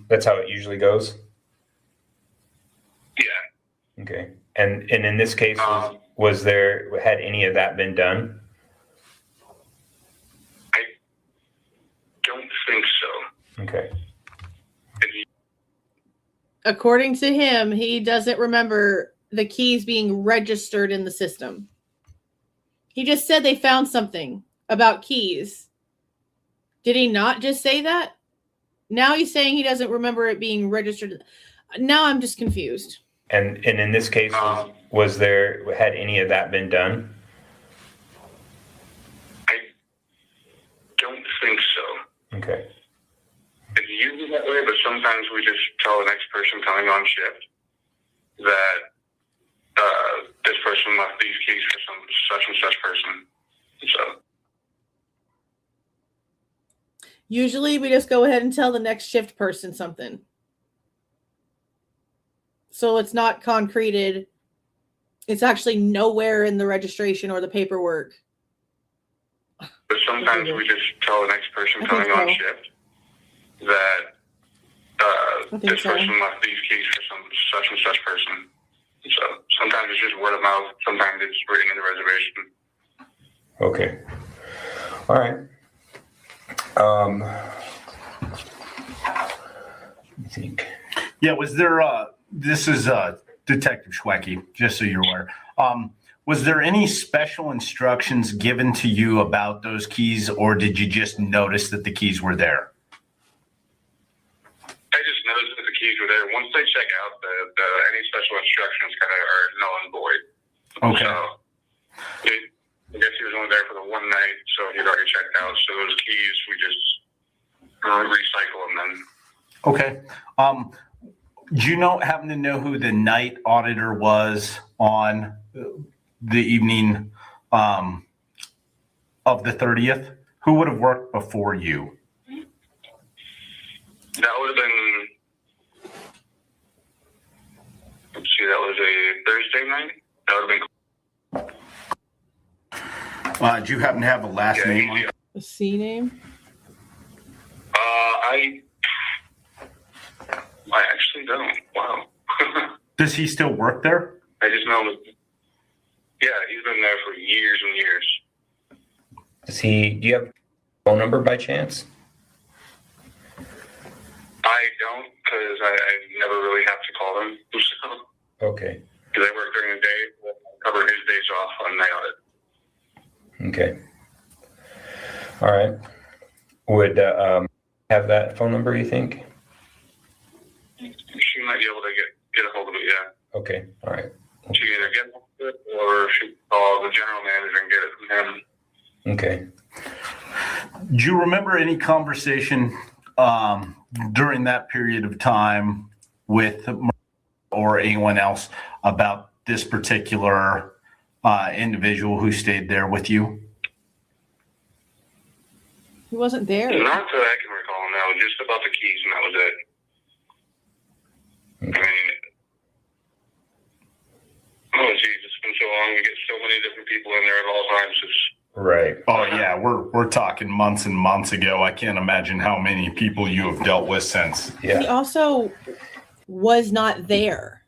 goes? Yeah. Okay. And in this case, had any of that been done? I don't think so. Okay. According to him, he doesn't remember the keys being registered in the system. He just said they found something about keys. Did he not just say that? Now he's saying he doesn't remember it being registered. Now I'm just confused. And in this case, had any of that been done? I don't think so. Okay. It's usually that way, but sometimes we just tell the next person coming on shift that this person left these keys for some such and such person. So. Usually we just go ahead and tell the next shift person something. So it's not concreted. It's actually nowhere in the registration or the paperwork. But sometimes we just tell the next person coming on shift that this person left these keys for some such and such person. So sometimes it's just word of mouth. Sometimes it's written in the reservation. Okay. All right. I think. Yeah, was there, this is Detective Schwecky, just so you're aware. Was there any special instructions given to you about those keys, or did you just notice that the keys were there? were there. Once they check out, any special instructions kind of are null and void. Okay. So, I guess he was only there for the one night, so he'd already checked out. So those keys, we just recycle them then. Okay. Do you happen to know who the night auditor was on the evening of the 30th? Who would have worked before you? That would have been, let's see, that was a Thursday night. That would have been. Do you happen to have a last name? A C name? I actually don't. Wow. Does he still work there? I just know him. Yeah, he's been there for years and years. Do you have a phone number by chance? I don't, because I never really have to call them. So, Okay. because I work during the day, I cover his days off on night audit. Okay. All right. Would have that phone number, you think? She might be able to get a hold of it, yeah. Okay. All right. She can either get a hold of it, or she can call the general manager and get it from him. Okay. Do you remember any conversation during that period of time with or anyone else about this particular individual who stayed there with you? He wasn't there. Not that I can recall, no. Just about the keys, and that was it. I mean, oh geez, it's been so long. You get so many different people in there at all times. Right. Oh yeah, we're talking months and months ago. I can't imagine how many people you have dealt with since. He also was not there.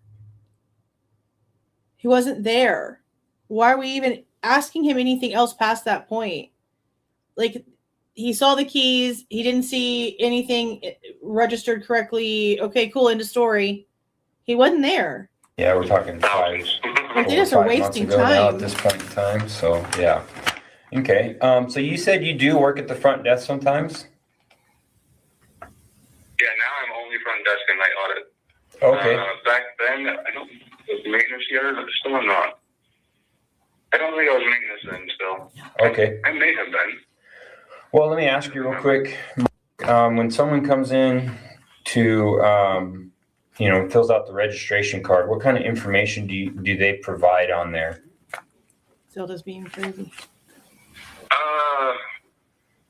He wasn't there. Why are we even asking him anything else past that point? Like, he saw the keys. He didn't see anything registered correctly. Okay, cool. End of story. He wasn't there. Yeah, we're talking five. They just are wasting time now at this point in time. So yeah. Okay. So you said you do work at the front desk sometimes? Yeah, now I'm only front desk and night audit. Okay. Back then, I don't think I was maintenance yet, but still I'm not. I don't think I was maintenance then still. Okay. I may have been. Well, let me ask you real quick. When someone comes in to, fills out the registration card, what kind of information do they provide on there? Zelda's being crazy.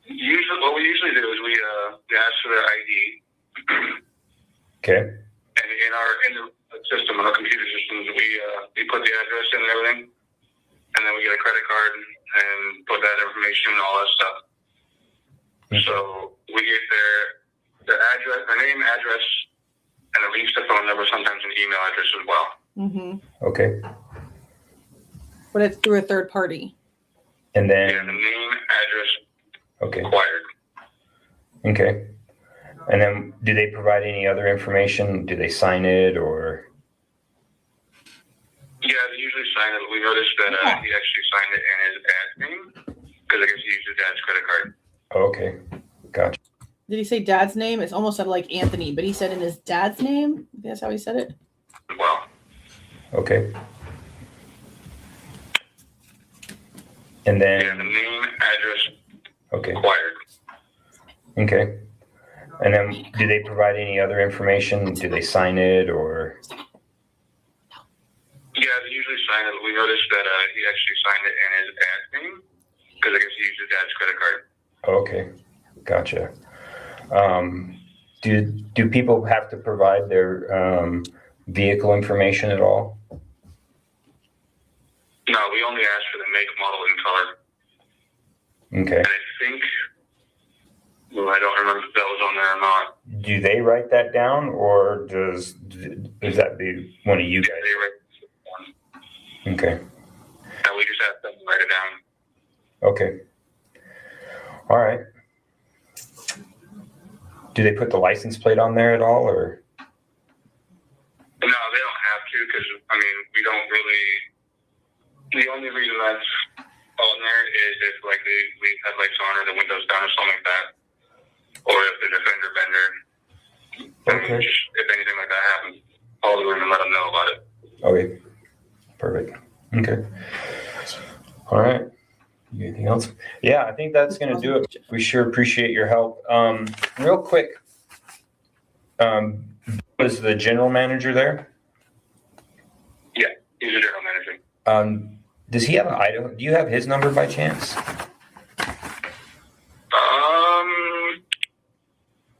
Usually, what we usually do is we ask for their ID. Okay. And in the system, in our computer systems, we put the address in and everything, and then we get a credit card and put that information and all that stuff. So we get their address, their name, address, and at least a phone number, sometimes an email address as well. Mm-hmm. Okay. But it's through a third party. And then the name, address, required. Okay. And then do they provide any other information? Do they sign it or? Yeah, they usually sign it. We noticed that he actually signed it in his dad's name because I guess he used his dad's credit card. Okay. Gotcha. Did he say dad's name? It's almost sounded like Anthony, but he said in his dad's name. I think that's how he said it. Well. Okay. And then the name, address, required. Okay. And then do they provide any other information? Do they sign it or? Yeah, they usually sign it. We noticed that he actually signed it in his dad's name because I guess he used his dad's credit card. Okay. Gotcha. Do people have to provide their vehicle information at all? No, we only ask for the make, model, and color. Okay. And I think, I don't remember if that was on there or not. Do they write that down, or does that be one of you guys? They write it down. Okay. And we just ask them to write it down. Okay. All right. Do they put the license plate on there at all, or? No, they don't have to because, we don't really. The only reason that's on there is if, they leave headlights on or the windows down or something like that. Or if there's a fender bender. Okay. If anything like that. Yeah, I think that's going to do it. We sure appreciate your help. Real quick, was the general manager there? Yeah, he's a general manager. Does he have an Idaho? Do you have his number by chance?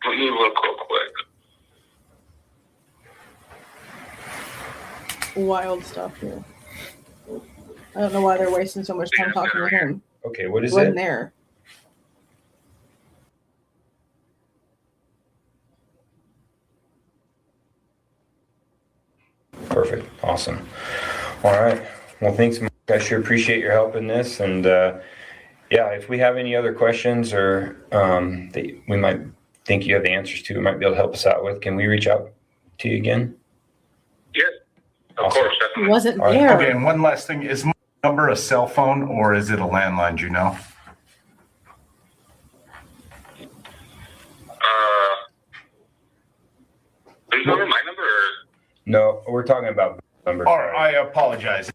Let me look real quick. Wild stuff here. I don't know why they're wasting so much time talking to him. Okay, what is Wasn't it? there. Perfect. Awesome. All right. Well, thanks, Mike. I sure appreciate your help in this. And yeah, if we have any other questions or that we might think you have the answers to, might be able to help us out with, can we reach out to you again? Yeah, of Awesome. course, definitely. He wasn't All right. there. Okay, and one last thing. Is my number a cell phone or is it a landline, do you know? Is number my number? Or? No, we're talking about number. Or I apologize.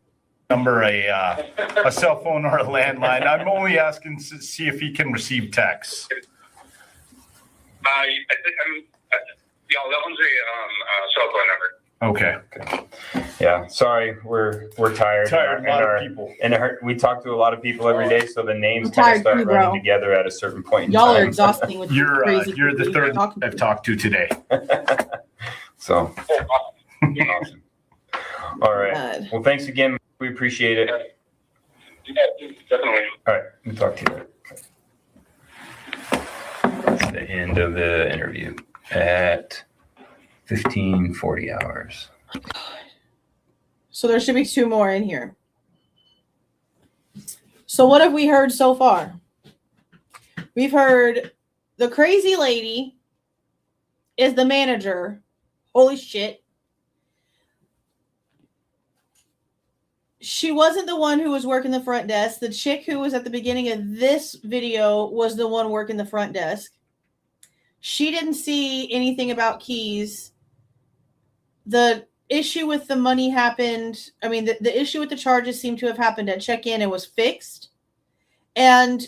Number a cell phone or a landline. I'm only asking to see if he can receive texts. Yeah, that one's a cell phone number. Okay. Yeah, sorry, we're tired. Tired, a lot of people. And we talk to a lot of people every day, so the names I'm kind of tired start too, running bro. together at a certain point in Y'all time. are exhausting with You're crazy the people third talking I've talked to today. So awesome. All right. God. Well, thanks again. We appreciate it. Yeah, definitely. All right, we'll talk to you later. That's the end of the interview at 15:40 hours. So there should be 2 more in here. So what have we heard so far? We've heard the crazy lady is the manager. Holy shit. She wasn't the one who was working the front desk. The chick who was at the beginning of this video was the one working the front desk. She didn't see anything about keys. The issue with the money happened. I mean, the issue with the charges seemed to have happened at check-in and was fixed. And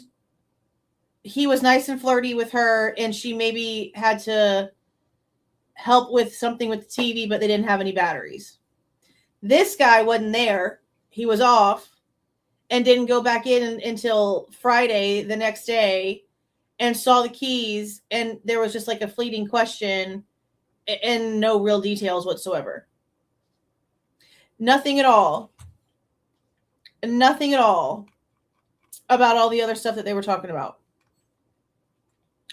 he was nice and flirty with her, and she maybe had to help with something with the TV, but they didn't have any batteries. This guy wasn't there. He was off and didn't go back in until Friday the next day and saw the keys. And there was just like a fleeting question and no real details whatsoever. Nothing at all. Nothing at all about all the other stuff that they were talking about.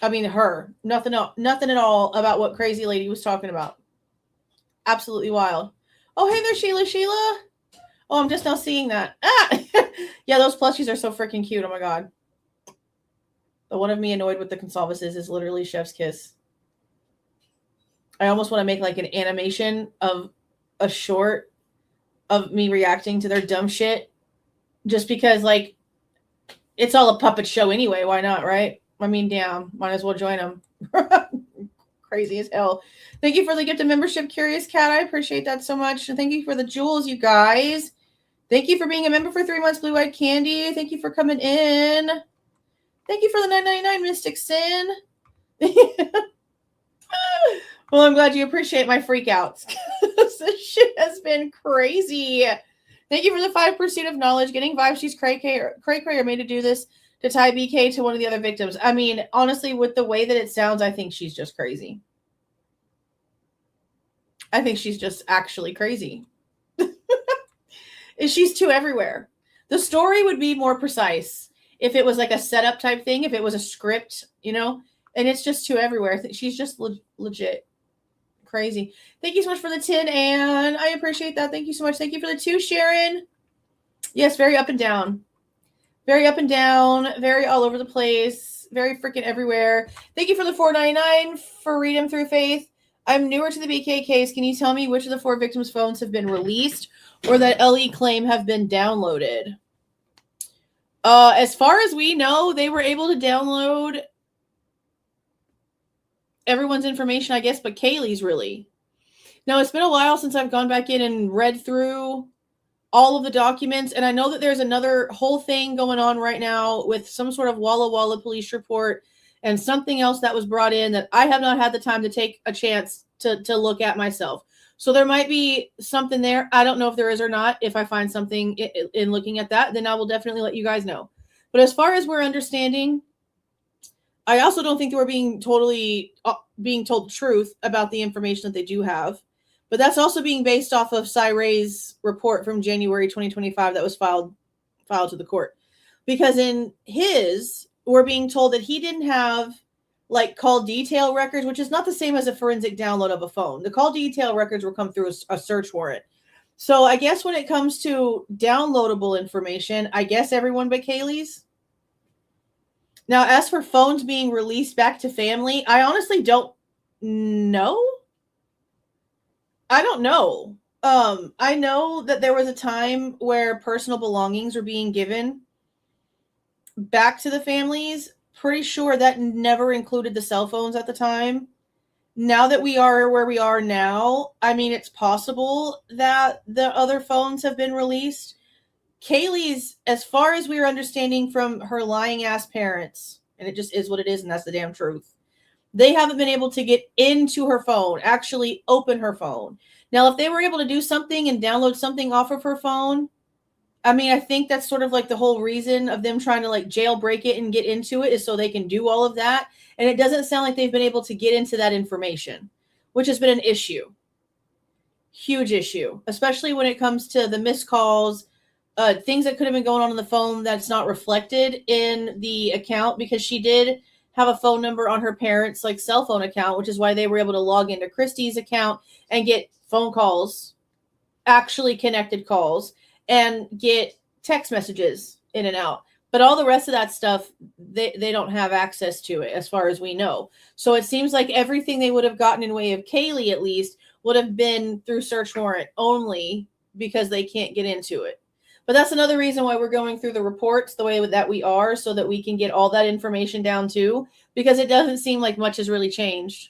I mean, her. Nothing at all about what crazy lady was talking about. Absolutely wild. Oh, hey there, Sheila. Oh, I'm just now seeing that. Ah! Yeah, those plushies are so freaking cute. Oh, my God. The one of me annoyed with the Goncalves is literally chef's kiss. I almost want to make like an animation of a short of me reacting to their dumb shit. Just because, like, it's all a puppet show anyway. Why not, right? I mean, damn. Might as well join them. Crazy as hell. Thank you for the gift of membership, Curious Cat. I appreciate that so much. And thank you for the jewels, you guys. Thank you for being a member for 3 months, Blue Eyed Candy. Thank you for coming in. Thank you for the $9.99, Mystic Sin. Well, I'm glad you appreciate my freakouts. This shit has been crazy. Thank you for the 5 Pursuit of Knowledge. Getting vibes. She's cray are made to do this to tie BK to one of the other victims. I mean, honestly, with the way that it sounds, I think she's just crazy. I think she's just actually crazy. She's too everywhere. The story would be more precise if it was like a setup type thing, if it was a script, you know, and it's just too everywhere. I think she's just legit crazy. Thank you so much for the 10, Anne. I appreciate that. Thank you so much. Thank you for the 2, Sharon. Yes, very up and down. Very up and down, very all over the place, very freaking everywhere. Thank you for the $4.99 for Freedom Through Faith. I'm newer to the BK case. Can you tell me which of the 4 victims' phones have been released or that LE claim have been downloaded? As far as we know, they were able to download everyone's information, I guess, but Kaylee's really. Now, it's been a while since I've gone back in and read through all of the documents. And I know that there's another whole thing going on right now with some sort of Walla Walla police report and something else that was brought in that I have not had the time to take a chance to look at myself. So there might be something there. I don't know if there is or not. If I find something in looking at that, then I will definitely let you guys know. But as far as we're understanding, I also don't think that we're being told the truth about the information that they do have. But that's also being based off of Ray's report from January 2025 that was filed to the court. Because in his, we're being told that he didn't have like call detail records, which is not the same as a forensic download of a phone. The call detail records will come through a search warrant. So I guess when it comes to downloadable information, I guess everyone but Kaylee's. Now, as for phones being released back to family, I honestly don't know. I don't know. I know that there was a time where personal belongings were being given back to the families. Pretty sure that never included the cell phones at the time. Now that we are where we are now, I mean, it's possible that the other phones have been released. Kaylee's, as far as we are understanding from her lying ass parents, and it just is what it is, and that's the damn truth, they haven't been able to get into her phone, actually open her phone. Now, if they were able to do something and download something off of her phone, I mean, I think that's sort of like the whole reason of them trying to like jailbreak it and get into it is so they can do all of that. And it doesn't sound like they've been able to get into that information, which has been an issue. Huge issue, especially when it comes to the missed calls, things that could have been going on the phone that's not reflected in the account, because she did have a phone number on her parents' like cell phone account, which is why they were able to log into Christy's account and get phone calls, actually connected calls, and get text messages in and out. But all the rest of that stuff, they don't have access to it as far as we know. So it seems like everything they would have gotten in way of Kaylee, at least, would have been through search warrant only because they can't get into it. But that's another reason why we're going through the reports the way that we are, so that we can get all that information down too, because it doesn't seem like much has really changed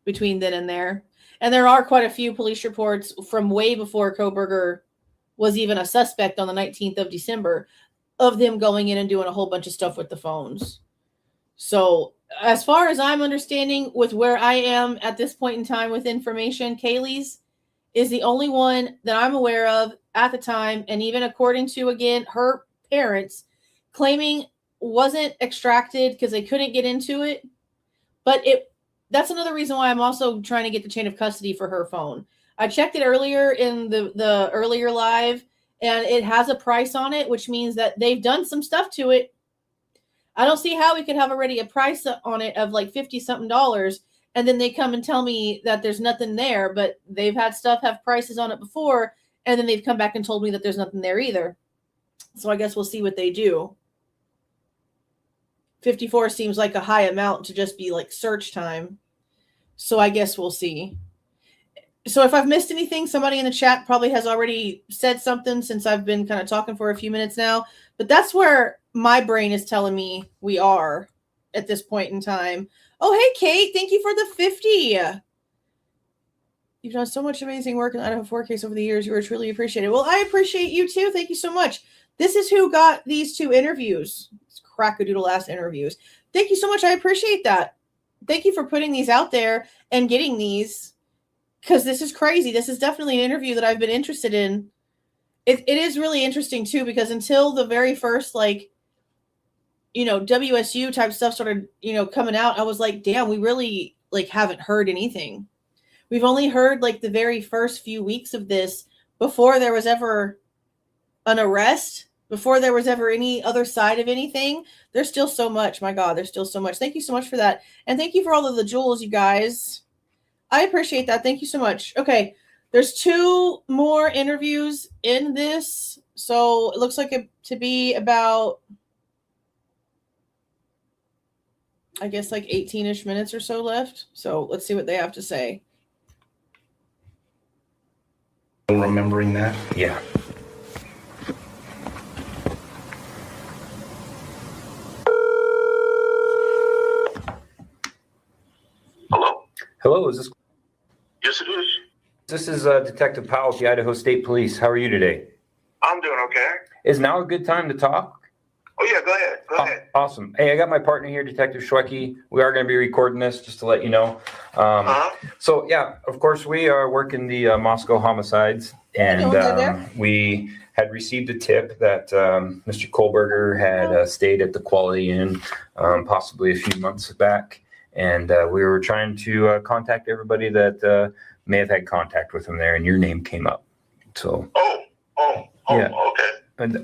between then and there. And there are quite a few police reports from way before Kohberger was even a suspect on the 19th of December of them going in and doing a whole bunch of stuff with the phones. So as far as I'm understanding with where I am at this point in time with information, Kaylee's is the only one that I'm aware of at the time. And even according to, again, her parents claiming wasn't extracted because they couldn't get into it. But that's another reason why I'm also trying to get the chain of custody for her phone. I checked it earlier in the earlier live, and it has a price on it, which means that they've done some stuff to it. I don't see how we could have already a price on it of like $50-something, and then they come and tell me that there's nothing there, but they've had stuff have prices on it before, and then they've come back and told me that there's nothing there either. So I guess we'll see what they do. 54 seems like a high amount to just be like search time. So I guess we'll see. So if I've missed anything, somebody in the chat probably has already said something since I've been kind of talking for a few minutes now. But that's where my brain is telling me we are at this point in time. Oh, hey, Kate. Thank you for the 50. You've done so much amazing work in Idaho 4 case over the years. You were truly appreciated. Well, I appreciate you too. Thank you so much. This is who got these 2 interviews. Crackadoodle ass interviews. Thank you so much. I appreciate that. Thank you for putting these out there and getting these, because this is crazy. This is definitely an interview that I've been interested in. It is really interesting too, because until the very first, like, you know, WSU type stuff started, you know, coming out, I was like, damn, we really like haven't heard anything. We've only heard like the very first few weeks of this before there was ever an arrest, before there was ever any other side of anything. There's still so much. My God, there's still so much. Thank you so much for that. And thank you for all of the jewels, you guys. I appreciate that. Thank you so much. Okay. There's 2 more interviews in this. So it looks like it to be about, I guess, like 18-ish minutes or so left. So let's see what they have to say. Remembering that? Yeah. Hello? Hello, is this? Yes, it is. This is Detective Powell with the Idaho State Police. How are you today? I'm doing okay. Is now a good time to talk? Oh, yeah, go ahead. Go ahead. Awesome. Hey, I got my partner here, Detective Schwecke. We are going to be recording this just to let you know. So, yeah, of course, we are working the Moscow homicides, and we had received a tip that Mr. Kohberger had stayed at the Quality Inn possibly a few months back, and we were trying to contact everybody that may have had contact with him there, and your name came up. So. Okay. And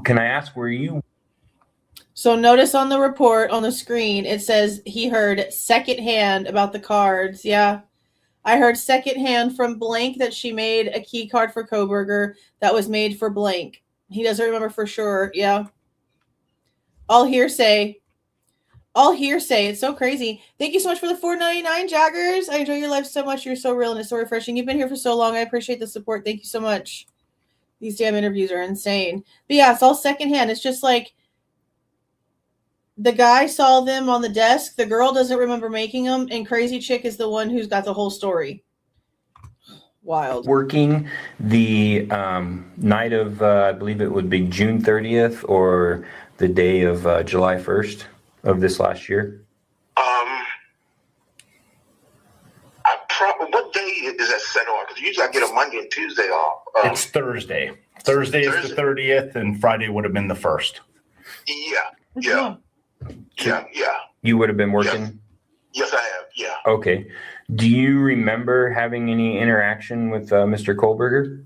can I ask where you? So notice on the report on the screen, it says he heard secondhand about the cards. Yeah. I heard secondhand from blank that she made a key card for Kohberger that was made for blank. He doesn't remember for sure. Yeah. All hearsay. All hearsay. It's so crazy. Thank you so much for the $4.99, Jaggers. I enjoy your life so much. You're so real and it's so refreshing. You've been here for so long. I appreciate the support. Thank you so much. These damn interviews are insane. But yeah, it's all secondhand. It's just like the guy saw them on the desk. The girl doesn't remember making them. And Crazy Chick is the one who's got the whole story. Wild. Working the night of, I believe it would be June 30th or the day of July 1st of this last year. What day is that set on? Because usually I get a Monday and Tuesday off. It's Thursday. Thursday is the 30th, and Friday would have been the 1st. Yeah. You would have been working? Yes, I have. Yeah. Okay. Do you remember having any interaction with Mr. Kohberger?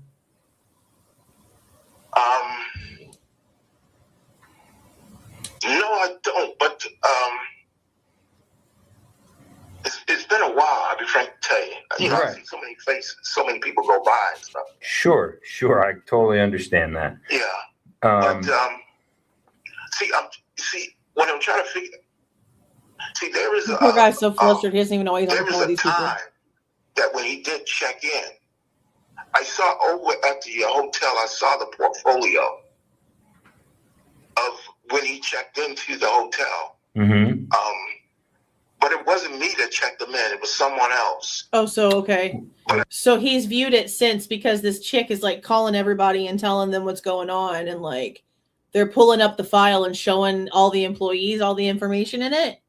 No, I don't. But it's been a while. I'll be frank to tell you. You know, I see so many faces, so many people go by and stuff. Sure. I totally understand that. Yeah. But see, when I'm trying to figure, there is the poor guy's so flustered, he doesn't even know he's on the phone with these people. There was a time that when he did check in, I saw over at the hotel, I saw the portfolio of when he checked into the hotel. Mm-hmm. But it wasn't me that checked them in. It was someone else. Oh, so, okay. So he's viewed it since because this chick is like calling everybody and telling them what's going on. And like, they're pulling up the file and showing all the employees, all the information in it.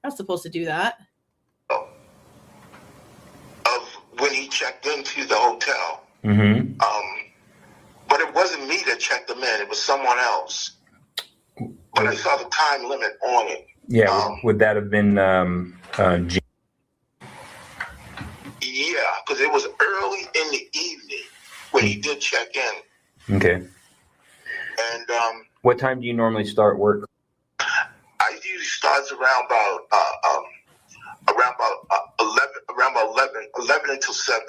Not supposed to do that. Of when he checked into the hotel. Mm-hmm. But it wasn't me that checked them in. It was someone else. But I saw the time limit on it. Yeah, would that have been June? Yeah, because it was early in the evening when he did check in. Okay. And what time do you normally start work? I usually starts around about 11 until 7.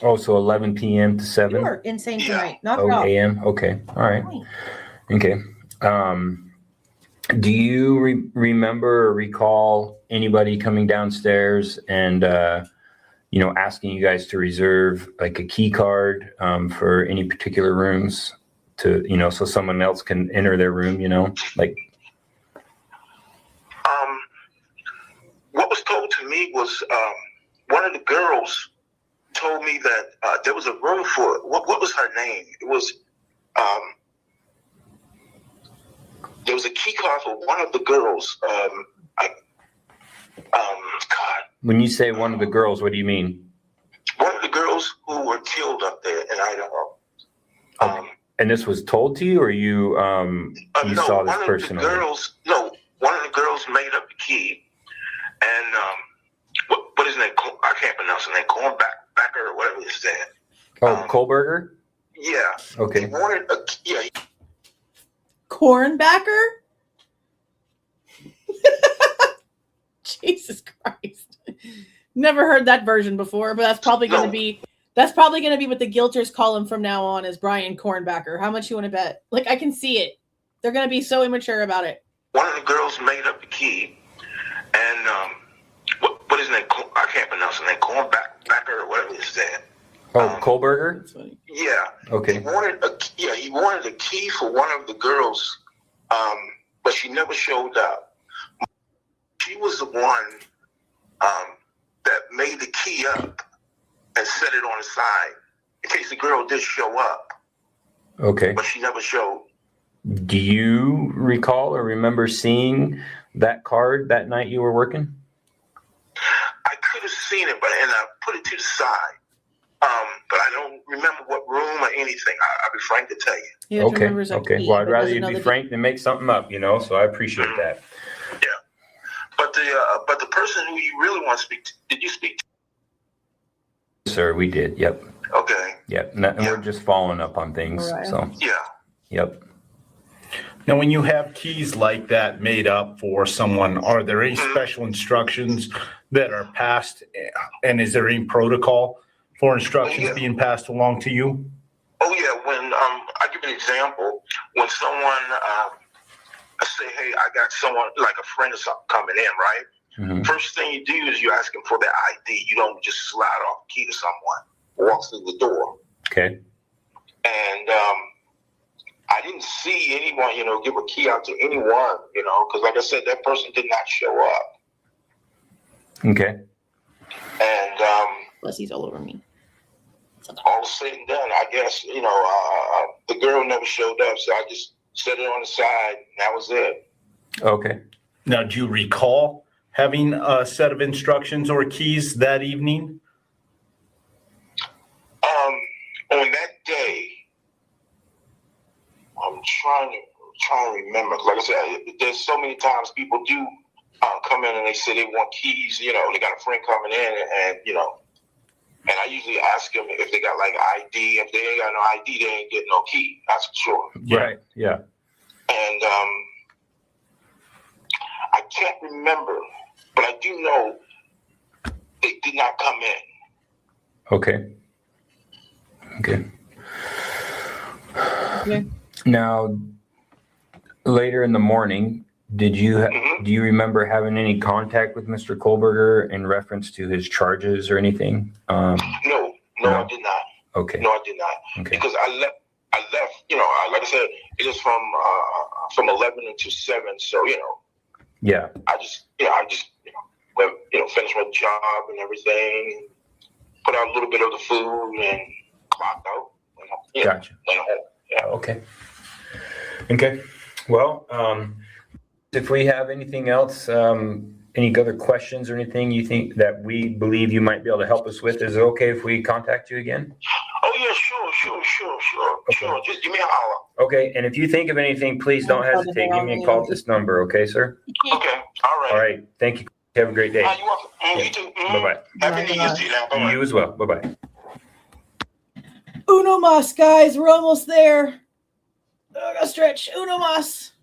Oh, so 11 p.m. to 7? You are insane tonight. Not a.m. Okay. All right. Okay. Do you remember or recall anybody coming downstairs and, asking you guys to reserve like a key card for any particular rooms to, so someone else can enter their room, like? What was told to me was one of the girls told me that there was a room for, what was her name? It was, there was a key card for one of the girls. God. When you say one of the girls, what do you mean? One of the girls who were killed up there in Idaho. And this was told to you, or you saw this person? One of the girls made up the key, and what is his name? I can't pronounce his name. Kohberger or whatever his name. Oh, Kohberger? Yeah. Okay. He wanted a key. Cornbacker? Jesus Christ. Never heard that version before, but that's probably going to be what the guilters call him from now on, is Bryan Kohberger. How much you want to bet? Like, I can see it. They're going to be so immature about it. One of the girls made up the key, and what is his name? I can't pronounce his name. Kohberger or whatever his name. Oh, Kohberger? Yeah. Okay. He wanted a key for one of the girls, but she never showed up. She was the one that made the key up and set it on the side in case the girl did show up. Okay. But she never showed. Do you recall or remember seeing that card that night you were working? I could have seen it, and I put it to the side. But I don't remember what room or anything. I'll be frank to tell you. Yeah, Okay. Okay. Well, I'd rather you be frank than make something up, so I appreciate that. Yeah. But the person who you really want to speak to, did you speak to? Sir, we did. Yep. Okay. Yep. And we're just following up on things. Right. So. Yeah. Yep. Now, when you have keys like that made up for someone, are there any special instructions that are passed? And is there any protocol for instructions being passed along to you? Oh yeah. When I give an example, when someone I say, hey, I got someone like a friend or something coming in, right? Mm-hmm. First thing you do is you ask them for their ID. You don't just slide off the key to someone, walk through the door. Okay. And I didn't see anyone, give a key out to anyone, because like I said, that person did not show up. Okay. And plus he's all over me. All said and done, I guess, the girl never showed up, so I just set it on the side, and that was it. Okay. Now, do you recall having a set of instructions or keys that evening? On that day, I'm trying to remember. Like I said, there's so many times people do come in and they say they want keys. They got a friend coming in, and and I usually ask them if they got like ID. If they ain't got no ID, they ain't getting no key. That's for sure. Right. Yeah. And I can't remember, but I do know they did not come in. Okay. Okay. Now, later in the morning, did you do you remember having any contact with Mr. Kohberger in reference to his charges or anything? No, I did not. Okay. No, I did not. Okay. Because I left. Like I said, it is from 11 to 7. So Yeah. I just went, finished my job and everything, put out a little bit of the food and clocked out. Gotcha. Went home. Yeah. Okay. Okay. Well, if we have anything else, any other questions or anything you think that we believe you might be able to help us with, is it okay if we contact you again? Oh yeah, sure. Just give me a holler. Okay. And if you think of anything, please don't hesitate. Give me a call at this number. Okay, sir? Okay. All right. All right. Thank you. Have a great day. You're welcome. You too. Bye-bye. Happy New Year to you now. Bye-bye. You as well. Bye-bye. Uno mas, guys. We're almost there. Oh, go stretch. Uno mas.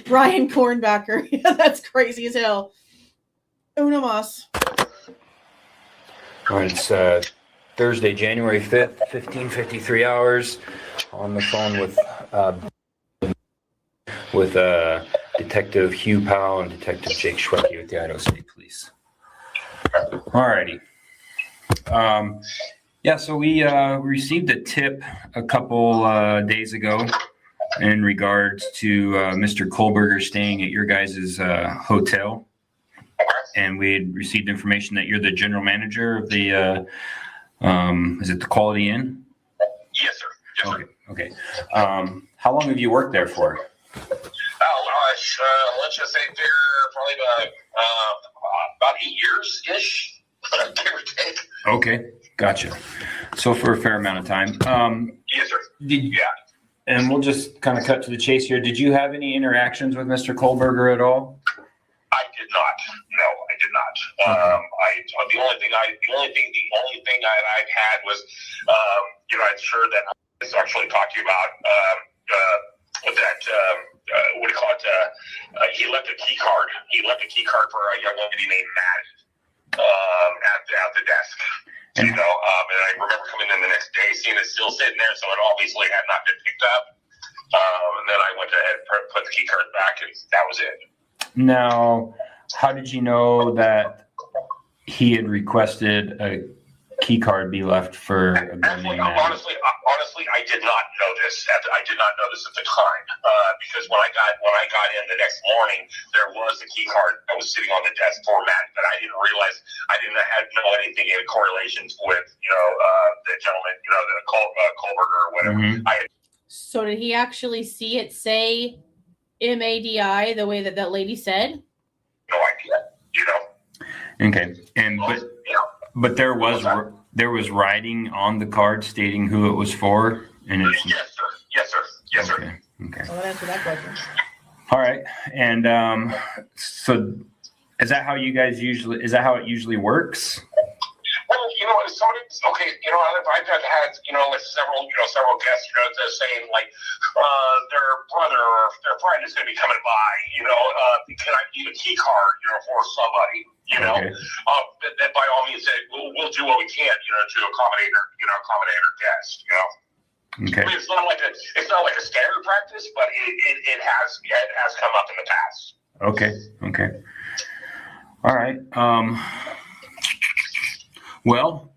Bryan Kohberger. Yeah, that's crazy as hell. Uno mas. All right, it's Thursday, January 5th, 15:53 hours. On the phone with Detective Hugh Powell and Detective Jake Schwecke with the Idaho State Police. All righty. Yeah, so we received a tip a couple days ago in regards to Mr. Kohberger staying at your guys' hotel. And we had received information that you're the general manager of the, is it the Quality Inn? Yes, sir. Yes, sir. Okay. How long have you worked there for? Let's just say they're probably about 8 years-ish, give or take. Okay, gotcha. So for a fair amount of time. Yes, sir. And we'll just kind of cut to the chase here. Did you have any interactions with Mr. Kohberger at all? I did not. No, I did not. The only thing I've had was, I'm sure that I was actually talking about what do you call it? He left a key card. He left a key card for a young lady named Maddie at the desk. And I remember coming in the next day, seeing it still sitting there, so it obviously had not been picked up. And then I went ahead and put the key card back, and that was it. Now, how did you know that he had requested key card be left for a girl named Maddie? Honestly, I did not know this. I did not know this at the time because when I got in the next morning, there was a key card that was sitting on the desk for Maddie, but I didn't realize had no anything in correlations with the gentleman, the Kohberger or whatever. Mm-hmm. So did he actually see it say MADI the way that lady said? No idea. Okay, and but there was writing on the card stating who it was for, and it's yes, sir. Okay. Well, that answered that question. All right, and so is that how it usually works? Well, if somebody's I've had several guests, saying like their brother or their friend is going to be coming by. Can I need a key card, for somebody? That by all means, we'll do what we can, to accommodate our guest. Okay. I mean, it's not like a standard practice, but it has come up in the past. Okay. All right. Well,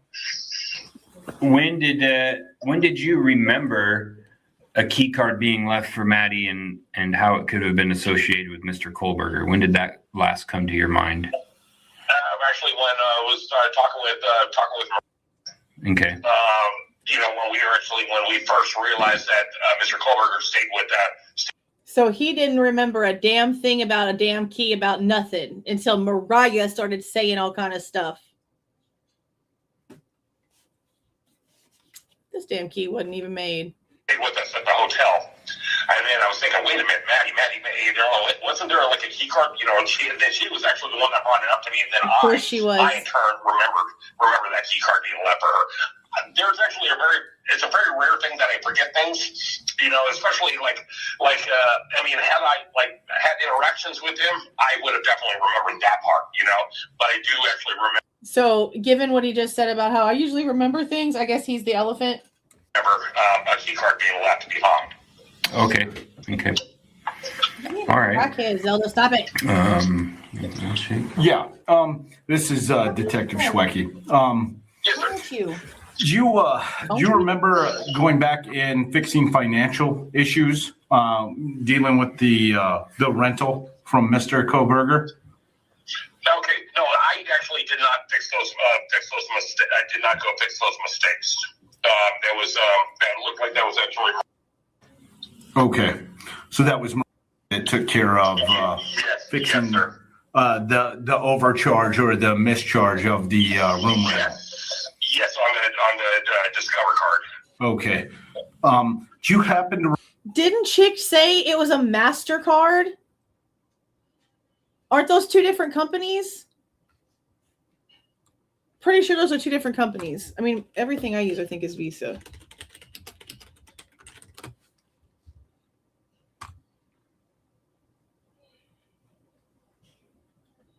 when did you remember a key card being left for Maddie and how it could have been associated with Mr. Kohberger? When did that last come to your mind? Actually, when I was talking with Okay. When we first realized that Mr. Kohberger stayed with that. So he didn't remember a damn thing about a damn key about nothing until Mariah started saying all kind of stuff. This damn key wasn't even made. With us at the hotel. And then I was thinking, wait a minute, Maddie, wasn't there like a key card? And she was actually the one that brought it up to me. And then of course she was. I in turn remember that key card being left for her. There's actually it's a very rare thing that I forget things, especially had I had interactions with him, I would have definitely remembered that part, but I do actually remember. So given what he just said about how I usually remember things, I guess he's the elephant. Remember a key card being left behind. Okay. All right. Okay, Zelda, stop it. Yeah. This is Detective Schwecky. Yes, sir. Thank you. Do you remember going back and fixing financial issues, dealing with the rental from Mr. Kohberger? Okay, no, I actually did not fix those mistakes. I did not go fix those mistakes. That looked like that was actually. Okay, so that was that took care of fixing the overcharge or the mischarge of the room rent. Yes, on the Discover card. Okay. Do you happen to? Didn't Chick say it was a MasterCard? Aren't those two different companies? Pretty sure those are two different companies. I mean, everything I use, I think, is Visa.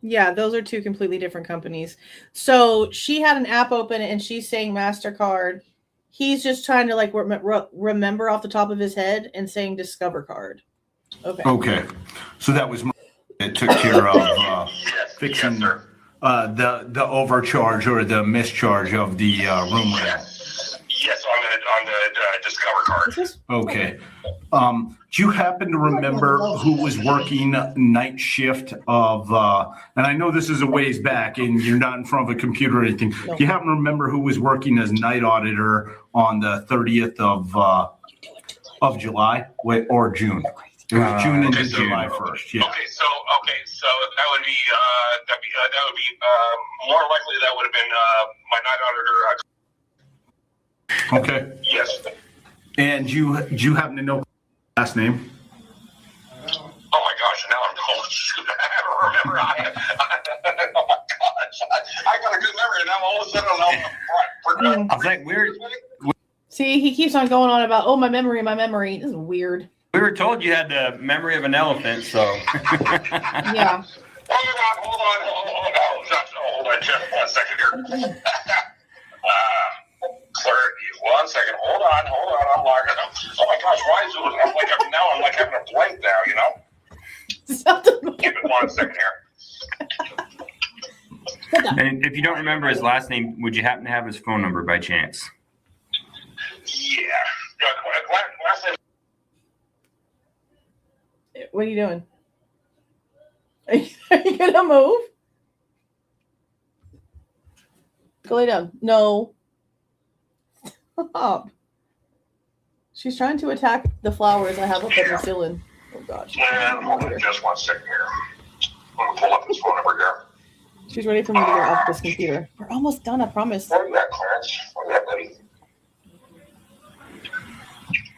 Yeah, those are two completely different companies. So she had an app open and she's saying MasterCard. He's just trying to remember off the top of his head and saying Discover card. Okay. So that was it took care of fixing the overcharge or the mischarge of the room rent. Yes, on the Discover card. Okay. Do you happen to remember who was working night shift of, and I know this is a ways back and you're not in front of a computer or anything. Do you happen to remember who was working as night auditor on the 30th of July or June? It was June into July 1st. Yeah. Okay, so that would be more likely that would have been my night auditor. Okay. Yes. And do you happen to know last name? Oh my gosh! Now I'm going. Shoot, I don't remember. Oh my gosh! I got a good memory, and now all of a sudden I'm I was like, weird. See, he keeps on going on about my memory. This is weird. We were told you had the memory of an elephant, so. Yeah. Hold on. Just 1 second here. One second. Hold on. I'm logging up. Oh my gosh, why is it? I'm like having a blank now, Give it 1 second here. And if you don't remember his last name, would you happen to have his phone number by chance? Yeah. Last name. What are you doing? Are you gonna move? Go lay down. No. Stop. She's trying to attack the flowers I have up in the ceiling. Oh God. Just 1 second here. I'm gonna pull up his phone number here. She's ready for me to get off this computer. We're almost done, I promise. Where you at, Clarence? Where you at, buddy?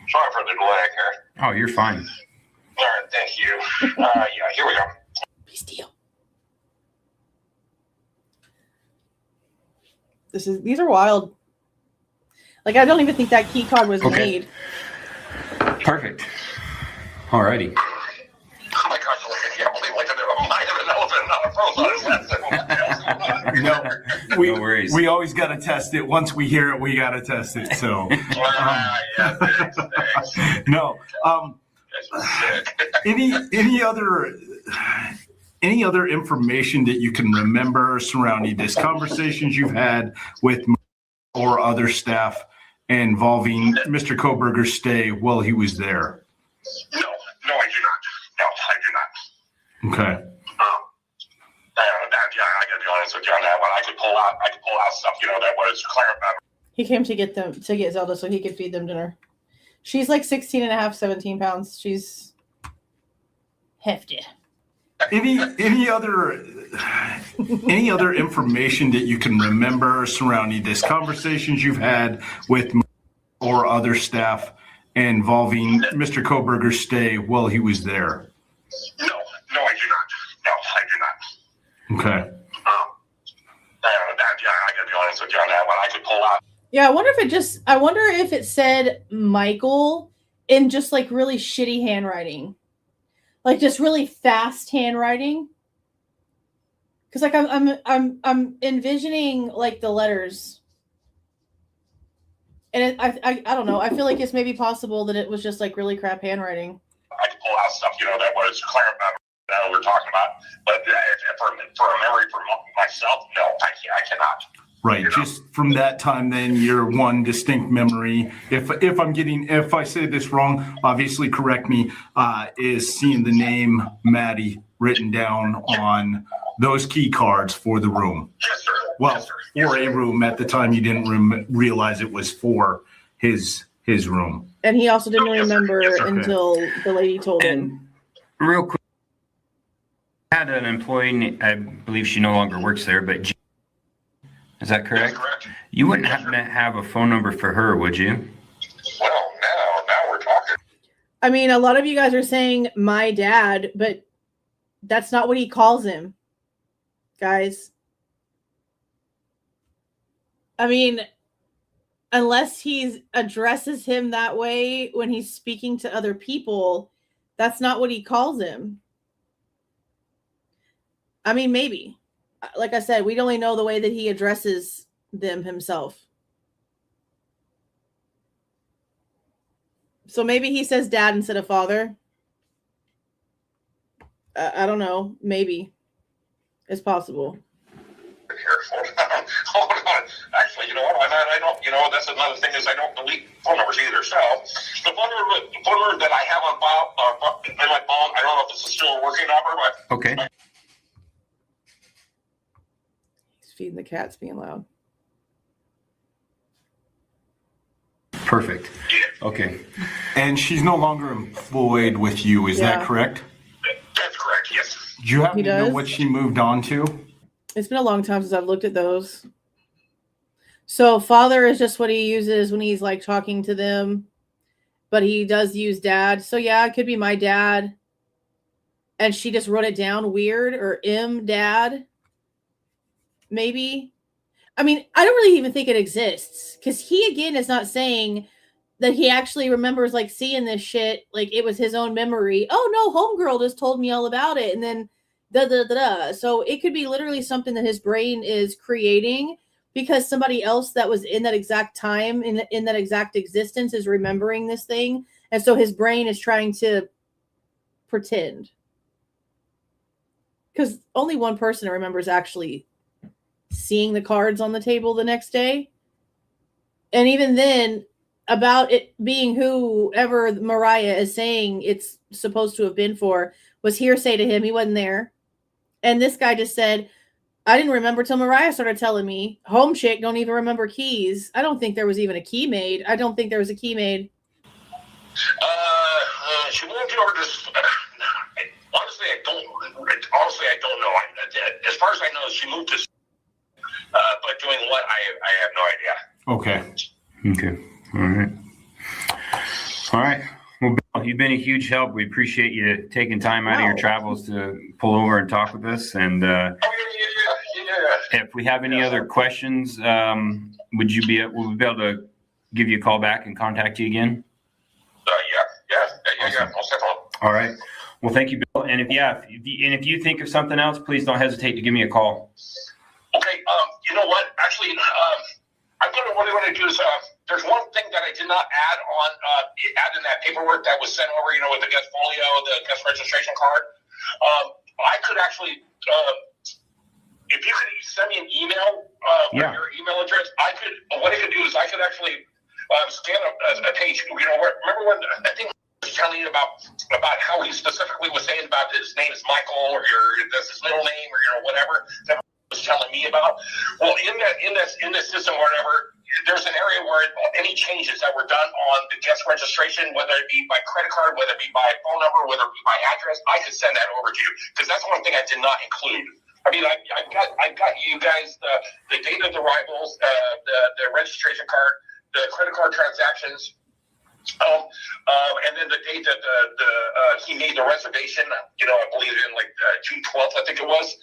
Sorry for the delay here. Oh, you're fine. All right, thank you. Yeah, here we go. Be still. These are wild. Like, I don't even think that key card was made. Perfect. Alrighty. Oh my gosh, look at you. I'm like a mind of an elephant, not a phone. No worries. We always got to test it. Once we hear it, we got to test it. So, Yeah, thanks. no. Any other information that you can remember surrounding this, conversations you've had with or other staff involving Mr. Kohberger's stay while he was there? No, I do not. No, I do not. Okay. Yeah, I gotta be honest with you on that one. I could pull out stuff, that was clarified. He came to get Zelda so he could feed them dinner. She's like 16 and a half, 17 pounds. She's hefty. Any other information that you can remember surrounding this, conversations you've had with or other staff involving Mr. Kohberger's stay while he was there? No, I do not. No, I do not. Okay. Yeah, I gotta be honest with you on that one. I could pull out. Yeah, I wonder if it said Michael in just like really shitty handwriting. Like just really fast handwriting. Cause like I'm envisioning like the letters. And I don't know. I feel like it's maybe possible that it was just like really crap handwriting. I could pull out stuff, that was clarified that we're talking about. But for a memory for myself, no, I cannot. Right. Just from that time, then your one distinct memory, if I say this wrong, obviously correct me, is seeing the name Maddie written down on those key cards for the room. Yes, sir. Well, for a room at the time, you didn't realize it was for his room. And he also didn't remember until the lady told him. Real quick, I had an employee, I believe she no longer works there, but is that correct? That's correct. You wouldn't happen to have a phone number for her, would you? Well, now we're talking. I mean, a lot of you guys are saying my dad, but that's not what he calls him, guys. I mean, unless he addresses him that way when he's speaking to other people, that's not what he calls him. I mean, maybe. Like I said, we only know the way that he addresses them himself. So maybe he says dad instead of father. I don't know. Maybe. It's possible. Hold on. Actually, you know what? I don't. That's another thing is I don't delete phone numbers either. So the phone number that I have on file in my phone, I don't know if this is still a working number, but okay. He's feeding the cats, being loud. Perfect. Okay. And she's no longer employed with you. Is that correct? That's correct. Yes. Do you happen to know what she moved on to? It's been a long time since I've looked at those. So father is just what he uses when he's like talking to them, but he does use dad. So yeah, it could be my dad. And she just wrote it down weird, or dad. Maybe. I mean, I don't really even think it exists, because he again is not saying that he actually remembers like seeing this shit. Like it was his own memory. Oh no, homegirl just told me all about it. And then So it could be literally something that his brain is creating because somebody else that was in that exact time, in that exact existence, is remembering this thing. And so his brain is trying to pretend. Because only one person remembers actually seeing the cards on the table the next day. And even then, about it being whoever Mariah is saying it's supposed to have been for was hearsay to him. He wasn't there. And this guy just said, I didn't remember till Mariah started telling me. Home chick don't even remember keys. I don't think there was even a key made. I don't think there was a key made. She moved over to. Honestly, I don't know. As far as I know, she moved to. But doing what, I have no idea. Okay. All right. Well, Bill, you've been a huge help. We appreciate you taking time out of your travels to pull over and talk with us. And if we have any other questions, will we be able to give you a call back and contact you again? Yeah. All right. Well, thank you, Bill. And if you think of something else, please don't hesitate to give me a call. Okay. You know what? Actually, what I'm going to do is there's one thing that I did not add in that paperwork that was sent over. With the guest folio, the guest registration card. I could actually, if you could send me an email with your email address, what I could do is I could actually scan a page. Remember when I think I was telling you about how he specifically was saying about his name is Michael or that's his middle name or whatever that was telling me about. Well, in this system or whatever, there's an area where any changes that were done on the guest registration, whether it be by credit card, whether it be by phone number, whether it be by address, I could send that over to you because that's one thing I did not include. I mean, I got you guys the date of the arrivals, the registration card, the credit card transactions, and then the date that he made the reservation. I believe in June 12th, I think it was.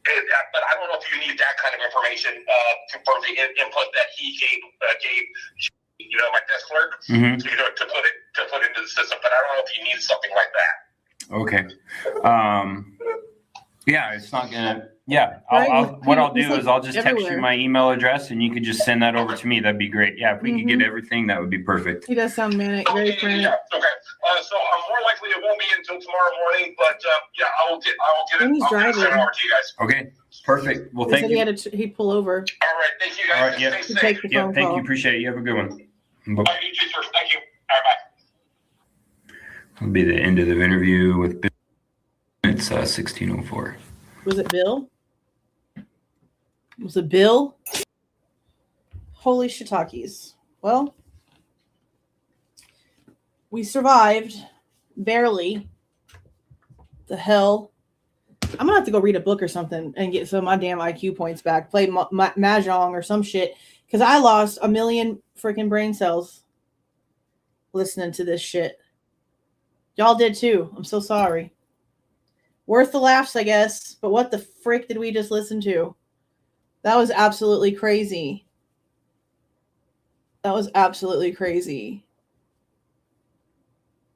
But I don't know if you need that kind of information from the input that he gave my desk clerk, to put into the system. But I don't know if you need something like that. Okay. Yeah, it's not gonna. Yeah, I'll do is I'll just text you my email address, and you could just send that over to me. That'd be great. Yeah, if we could get everything, that would be perfect. He does sound manic, very frantic. Yeah, okay. So more likely it won't be until tomorrow morning, but I will get it sent over to you guys. Okay, perfect. Well, thank you. He'd pull over. All right, thank you guys. All right, yeah. Stay safe. Yeah, thank you. Appreciate it. You have a good one. You too, sir. Thank you. All right, bye. That'll be the end of the interview with Bill. It's 16:04. Was it Bill? Was it Bill? Holy shiitakes. Well, we survived. Barely. The hell. I'm going to have to go read a book or something and get some of my damn IQ points back. Play Mahjong or some shit. Because I lost 1 million freaking brain cells listening to this shit. Y'all did too. I'm so sorry. Worth the laughs, I guess. But what the frick did we just listen to? That was absolutely crazy. That was absolutely crazy.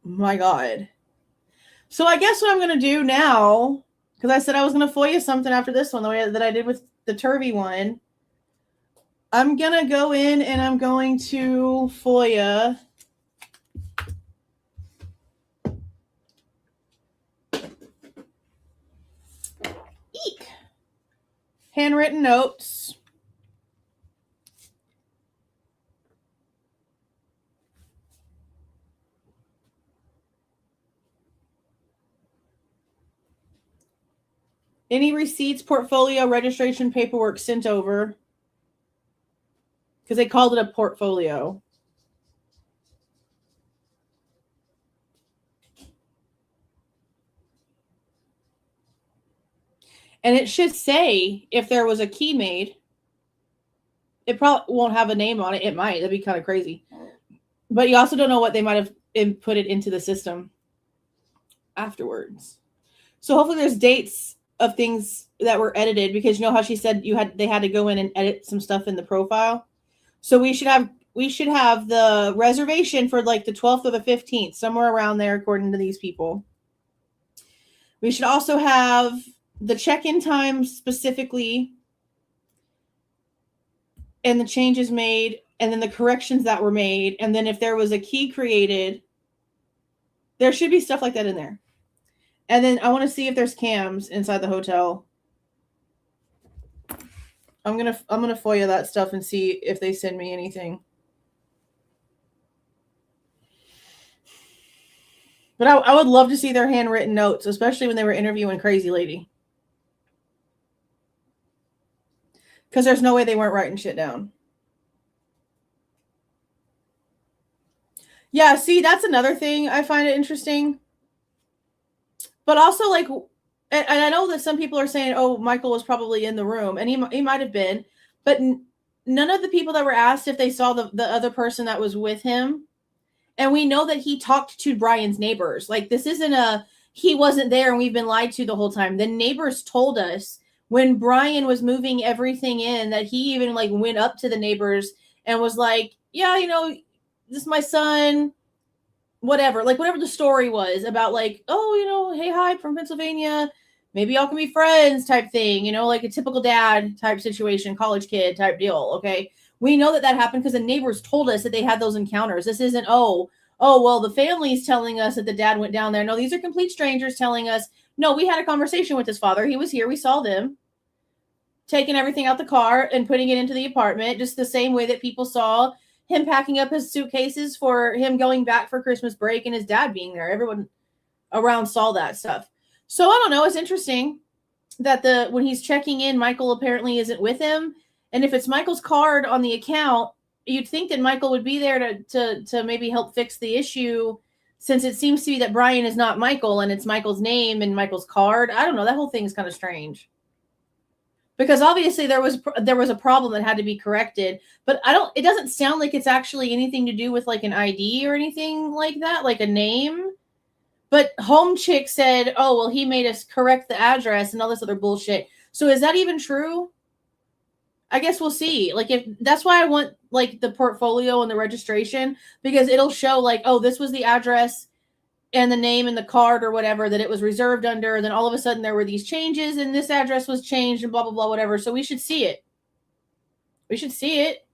My God. So I guess what I'm going to do now, because I said I was going to FOIA something after this one, the way that I did with the Turvey one. I'm going to go in and I'm going to FOIA handwritten notes. Any receipts, portfolio, registration paperwork sent over. Because they called it a portfolio. And it should say if there was a key made. It probably won't have a name on it. It might. That'd be kind of crazy. But you also don't know what they might have inputted into the system afterwards. So hopefully there's dates of things that were edited, because you know how she said they had to go in and edit some stuff in the profile. So we should have the reservation for like the 12th or the 15th, somewhere around there, according to these people. We should also have the check-in time specifically, and the changes made, and then the corrections that were made, and then if there was a key created, there should be stuff like that in there. And then I want to see if there's cams inside the hotel. I'm gonna FOIA that stuff and see if they send me anything. But I would love to see their handwritten notes, especially when they were interviewing Crazy Lady. Because there's no way they weren't writing shit down. Yeah, see, that's another thing I find it interesting. But also, like, and I know that some people are saying, oh, Michael was probably in the room, and he might have been, but none of the people that were asked if they saw the other person that was with him. And we know that he talked to Bryan's neighbors. Like, this isn't he wasn't there and we've been lied to the whole time. The neighbors told us when Bryan was moving everything in that he even, like, went up to the neighbors and was like, yeah, you know, this is my son, whatever. Like, whatever the story was about, like, oh, you know, hey, hi, from Pennsylvania. Maybe y'all can be friends type thing, you know, like a typical dad type situation, college kid type deal, okay? We know that happened because the neighbors told us that they had those encounters. This isn't, oh, well, the family's telling us that the dad went down there. No, these are complete strangers telling us, no, we had a conversation with his father. He was here. We saw them taking everything out the car and putting it into the apartment, just the same way that people saw him packing up his suitcases for him going back for Christmas break and his dad being there. Everyone around saw that stuff. So I don't know. It's interesting that when he's checking in, Michael apparently isn't with him. And if it's Michael's card on the account, you'd think that Michael would be there to maybe help fix the issue, since it seems to be that Bryan is not Michael and it's Michael's name and Michael's card. I don't know. That whole thing is kind of strange. Because obviously there was a problem that had to be corrected, but it doesn't sound like it's actually anything to do with like an ID or anything like that, like a name. But Home Chick said, oh, well, he made us correct the address and all this other bullshit. So is that even true? I guess we'll see. Like, if that's why I want like the portfolio and the registration, because it'll show like, oh, this was the address and the name and the card or whatever that it was reserved under. And then all of a sudden there were these changes and this address was changed and blah, blah, blah, whatever. So we should see it. We should see it.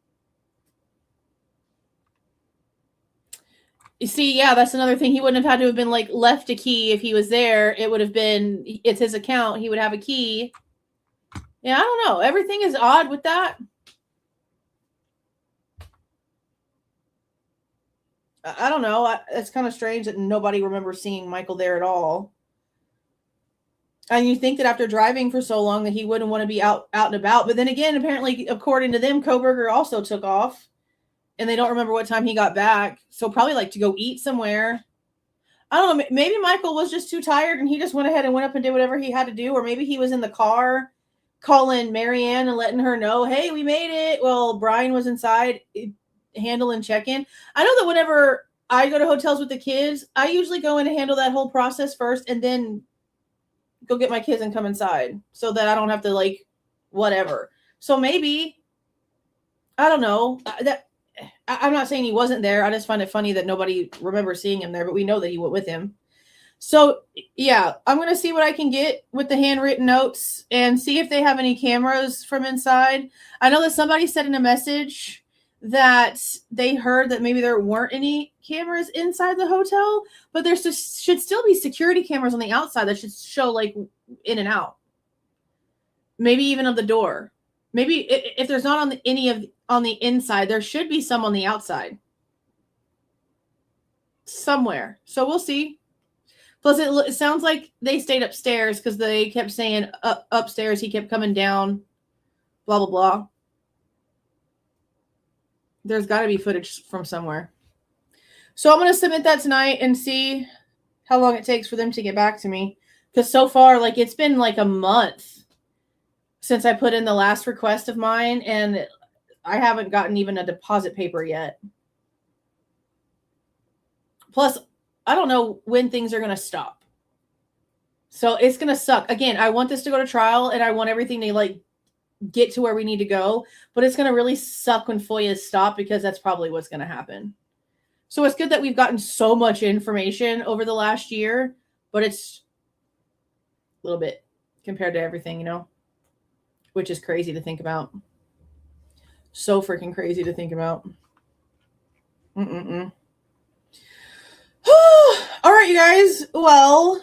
You see, yeah, that's another thing. He wouldn't have had to have been like left a key if he was there. It would have been, it's his account. He would have a key. Yeah, I don't know. Everything is odd with that. I don't know. It's kind of strange that nobody remembers seeing Michael there at all. And you think that after driving for so long that he wouldn't want to be out and about. But then again, apparently, according to them, Kohberger also took off. And they don't remember what time he got back. So probably like to go eat somewhere. I don't know. Maybe Michael was just too tired and he just went ahead and went up and did whatever he had to do. Or maybe he was in the car calling Marianne and letting her know, hey, we made it. Well, Bryan was inside handling check-in. I know that whenever I go to hotels with the kids, I usually go in and handle that whole process first and then go get my kids and come inside so that I don't have to like whatever. So maybe, I don't know, I'm not saying he wasn't there. I just find it funny that nobody remembers seeing him there, but we know that he went with him. So, yeah, I'm going to see what I can get with the handwritten notes and see if they have any cameras from inside. I know that somebody said in a message that they heard that maybe there weren't any cameras inside the hotel, but there should still be security cameras on the outside that should show, like, in and out. Maybe even of the door. Maybe if there's not on the inside, there should be some on the outside. Somewhere. So we'll see. Plus, it sounds like they stayed upstairs because they kept saying upstairs. He kept coming down. Blah, blah, blah. There's got to be footage from somewhere. So I'm going to submit that tonight and see how long it takes for them to get back to me. Because so far, like, it's been like a month since I put in the last request of mine, and I haven't gotten even a deposit paper yet. Plus, I don't know when things are going to stop. So it's going to suck. Again, I want this to go to trial, and I want everything to, like, get to where we need to go. But it's going to really suck when FOIAs stop, because that's probably what's going to happen. So it's good that we've gotten so much information over the last year, but it's a little bit compared to everything, you know, which is crazy to think about. So freaking crazy to think about. All right, you guys. Well,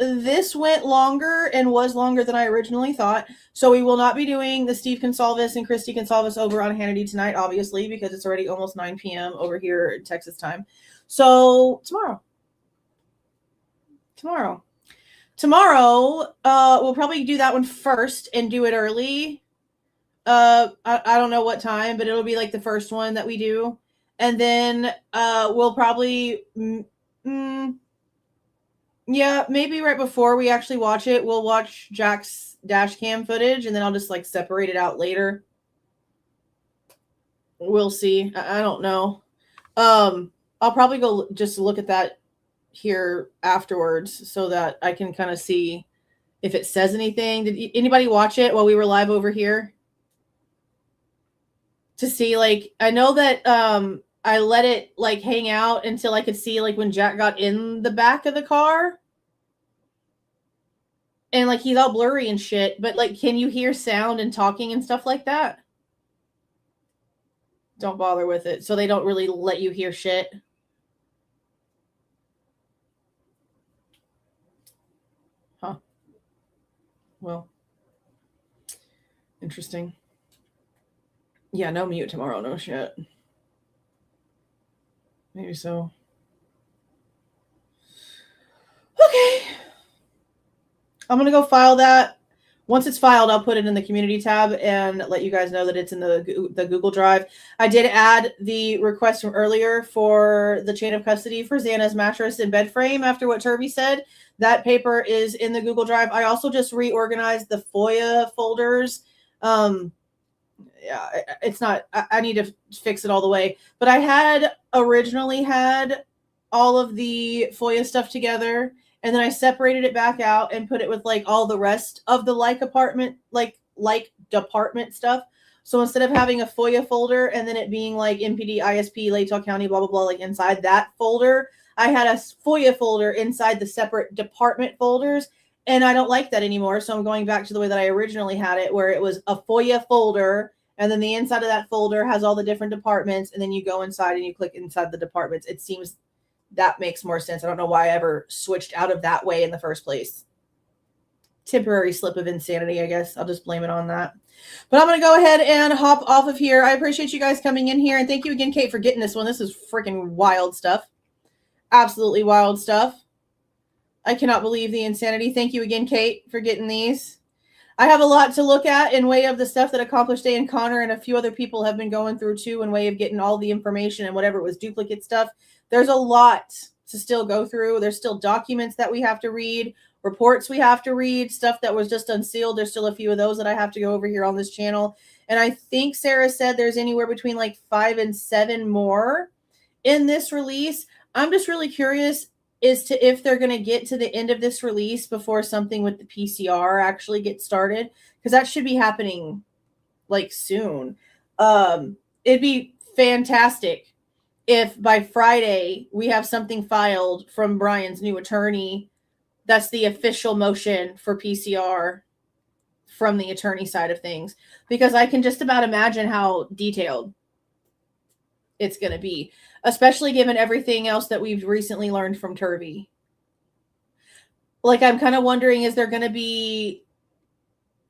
this went longer and was longer than I originally thought. So we will not be doing the Steve Goncalves and Christy Goncalves over on Hannity tonight, obviously, because it's already almost 9 p.m. over here in Texas time. So tomorrow, we'll probably do that one first and do it early. I don't know what time, but it'll be like the first one that we do. And then we'll probably, maybe right before we actually watch it, we'll watch Jack's dash cam footage, and then I'll just like separate it out later. We'll see. I don't know. I'll probably go just look at that here afterwards so that I can kind of see if it says anything. Did anybody watch it while we were live over here? To see, like, I know that I let it like hang out until I could see like when Jack got in the back of the car. And like he's all blurry and shit, but like can you hear sound and talking and stuff like that? Don't bother with it. So they don't really let you hear shit. Huh. Well. Interesting. Yeah, no mute tomorrow, no shit. Maybe so. Okay. I'm going to go file that. Once it's filed, I'll put it in the community tab and let you guys know that it's in the Google Drive. I did add the request from earlier for the chain of custody for Xana's mattress and bed frame after what Turvey said. That paper is in the Google Drive. I also just reorganized the FOIA folders. Yeah, it's not, I need to fix it all the way. But I had originally had all of the FOIA stuff together, and then I separated it back out and put it with like all the rest of the like department stuff. So instead of having a FOIA folder and then it being like MPD, ISP, Latah County, blah, blah, blah, like inside that folder, I had a FOIA folder inside the separate department folders. And I don't like that anymore. So I'm going back to the way that I originally had it, where it was a FOIA folder. And then the inside of that folder has all the different departments. And then you go inside and you click inside the departments. It seems that makes more sense. I don't know why I ever switched out of that way in the first place. Temporary slip of insanity, I guess. I'll just blame it on that. But I'm going to go ahead and hop off of here. I appreciate you guys coming in here. And thank you again, Kate, for getting this one. This is freaking wild stuff. Absolutely wild stuff. I cannot believe the insanity. Thank you again, Kate, for getting these. I have a lot to look at in way of the stuff that Accomplished Day and Connor and a few other people have been going through too, in way of getting all the information and whatever it was duplicate stuff. There's a lot to still go through. There's still documents that we have to read, reports we have to read, stuff that was just unsealed. There's still a few of those that I have to go over here on this channel. And I think Sarah said there's anywhere between like 5 and 7 more in this release. I'm just really curious as to if they're going to get to the end of this release before something with the PCR actually gets started, because that should be happening like soon. It'd be fantastic if by Friday we have something filed from Bryan's new attorney. That's the official motion for PCR from the attorney side of things, because I can just about imagine how detailed it's going to be, especially given everything else that we've recently learned from Turvey. Like, I'm kind of wondering, is there going to be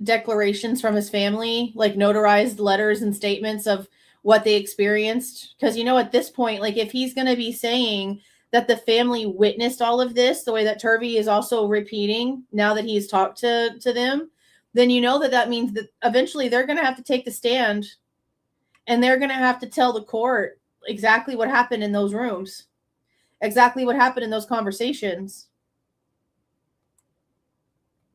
declarations from his family, like notarized letters and statements of what they experienced? Because, you know, at this point, like if he's going to be saying that the family witnessed all of this, the way that Turvey is also repeating now that he's talked to them, then you know that that means that eventually they're going to have to take the stand and they're going to have to tell the court exactly what happened in those rooms, exactly what happened in those conversations.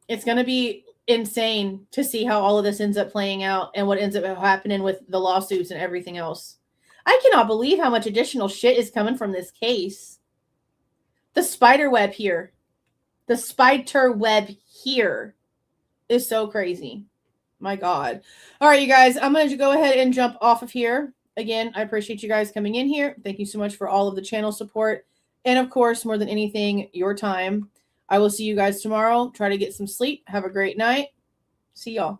It's going to be insane to see how all of this ends up playing out and what ends up happening with the lawsuits and everything else. I cannot believe how much additional shit is coming from this case. The spider web here, the spider web here is so crazy. My God. All right, you guys, I'm going to go ahead and jump off of here. Again, I appreciate you guys coming in here. Thank you so much for all of the channel support. And of course, more than anything, your time. I will see you guys tomorrow. Try to get some sleep. Have a great night. See y'all.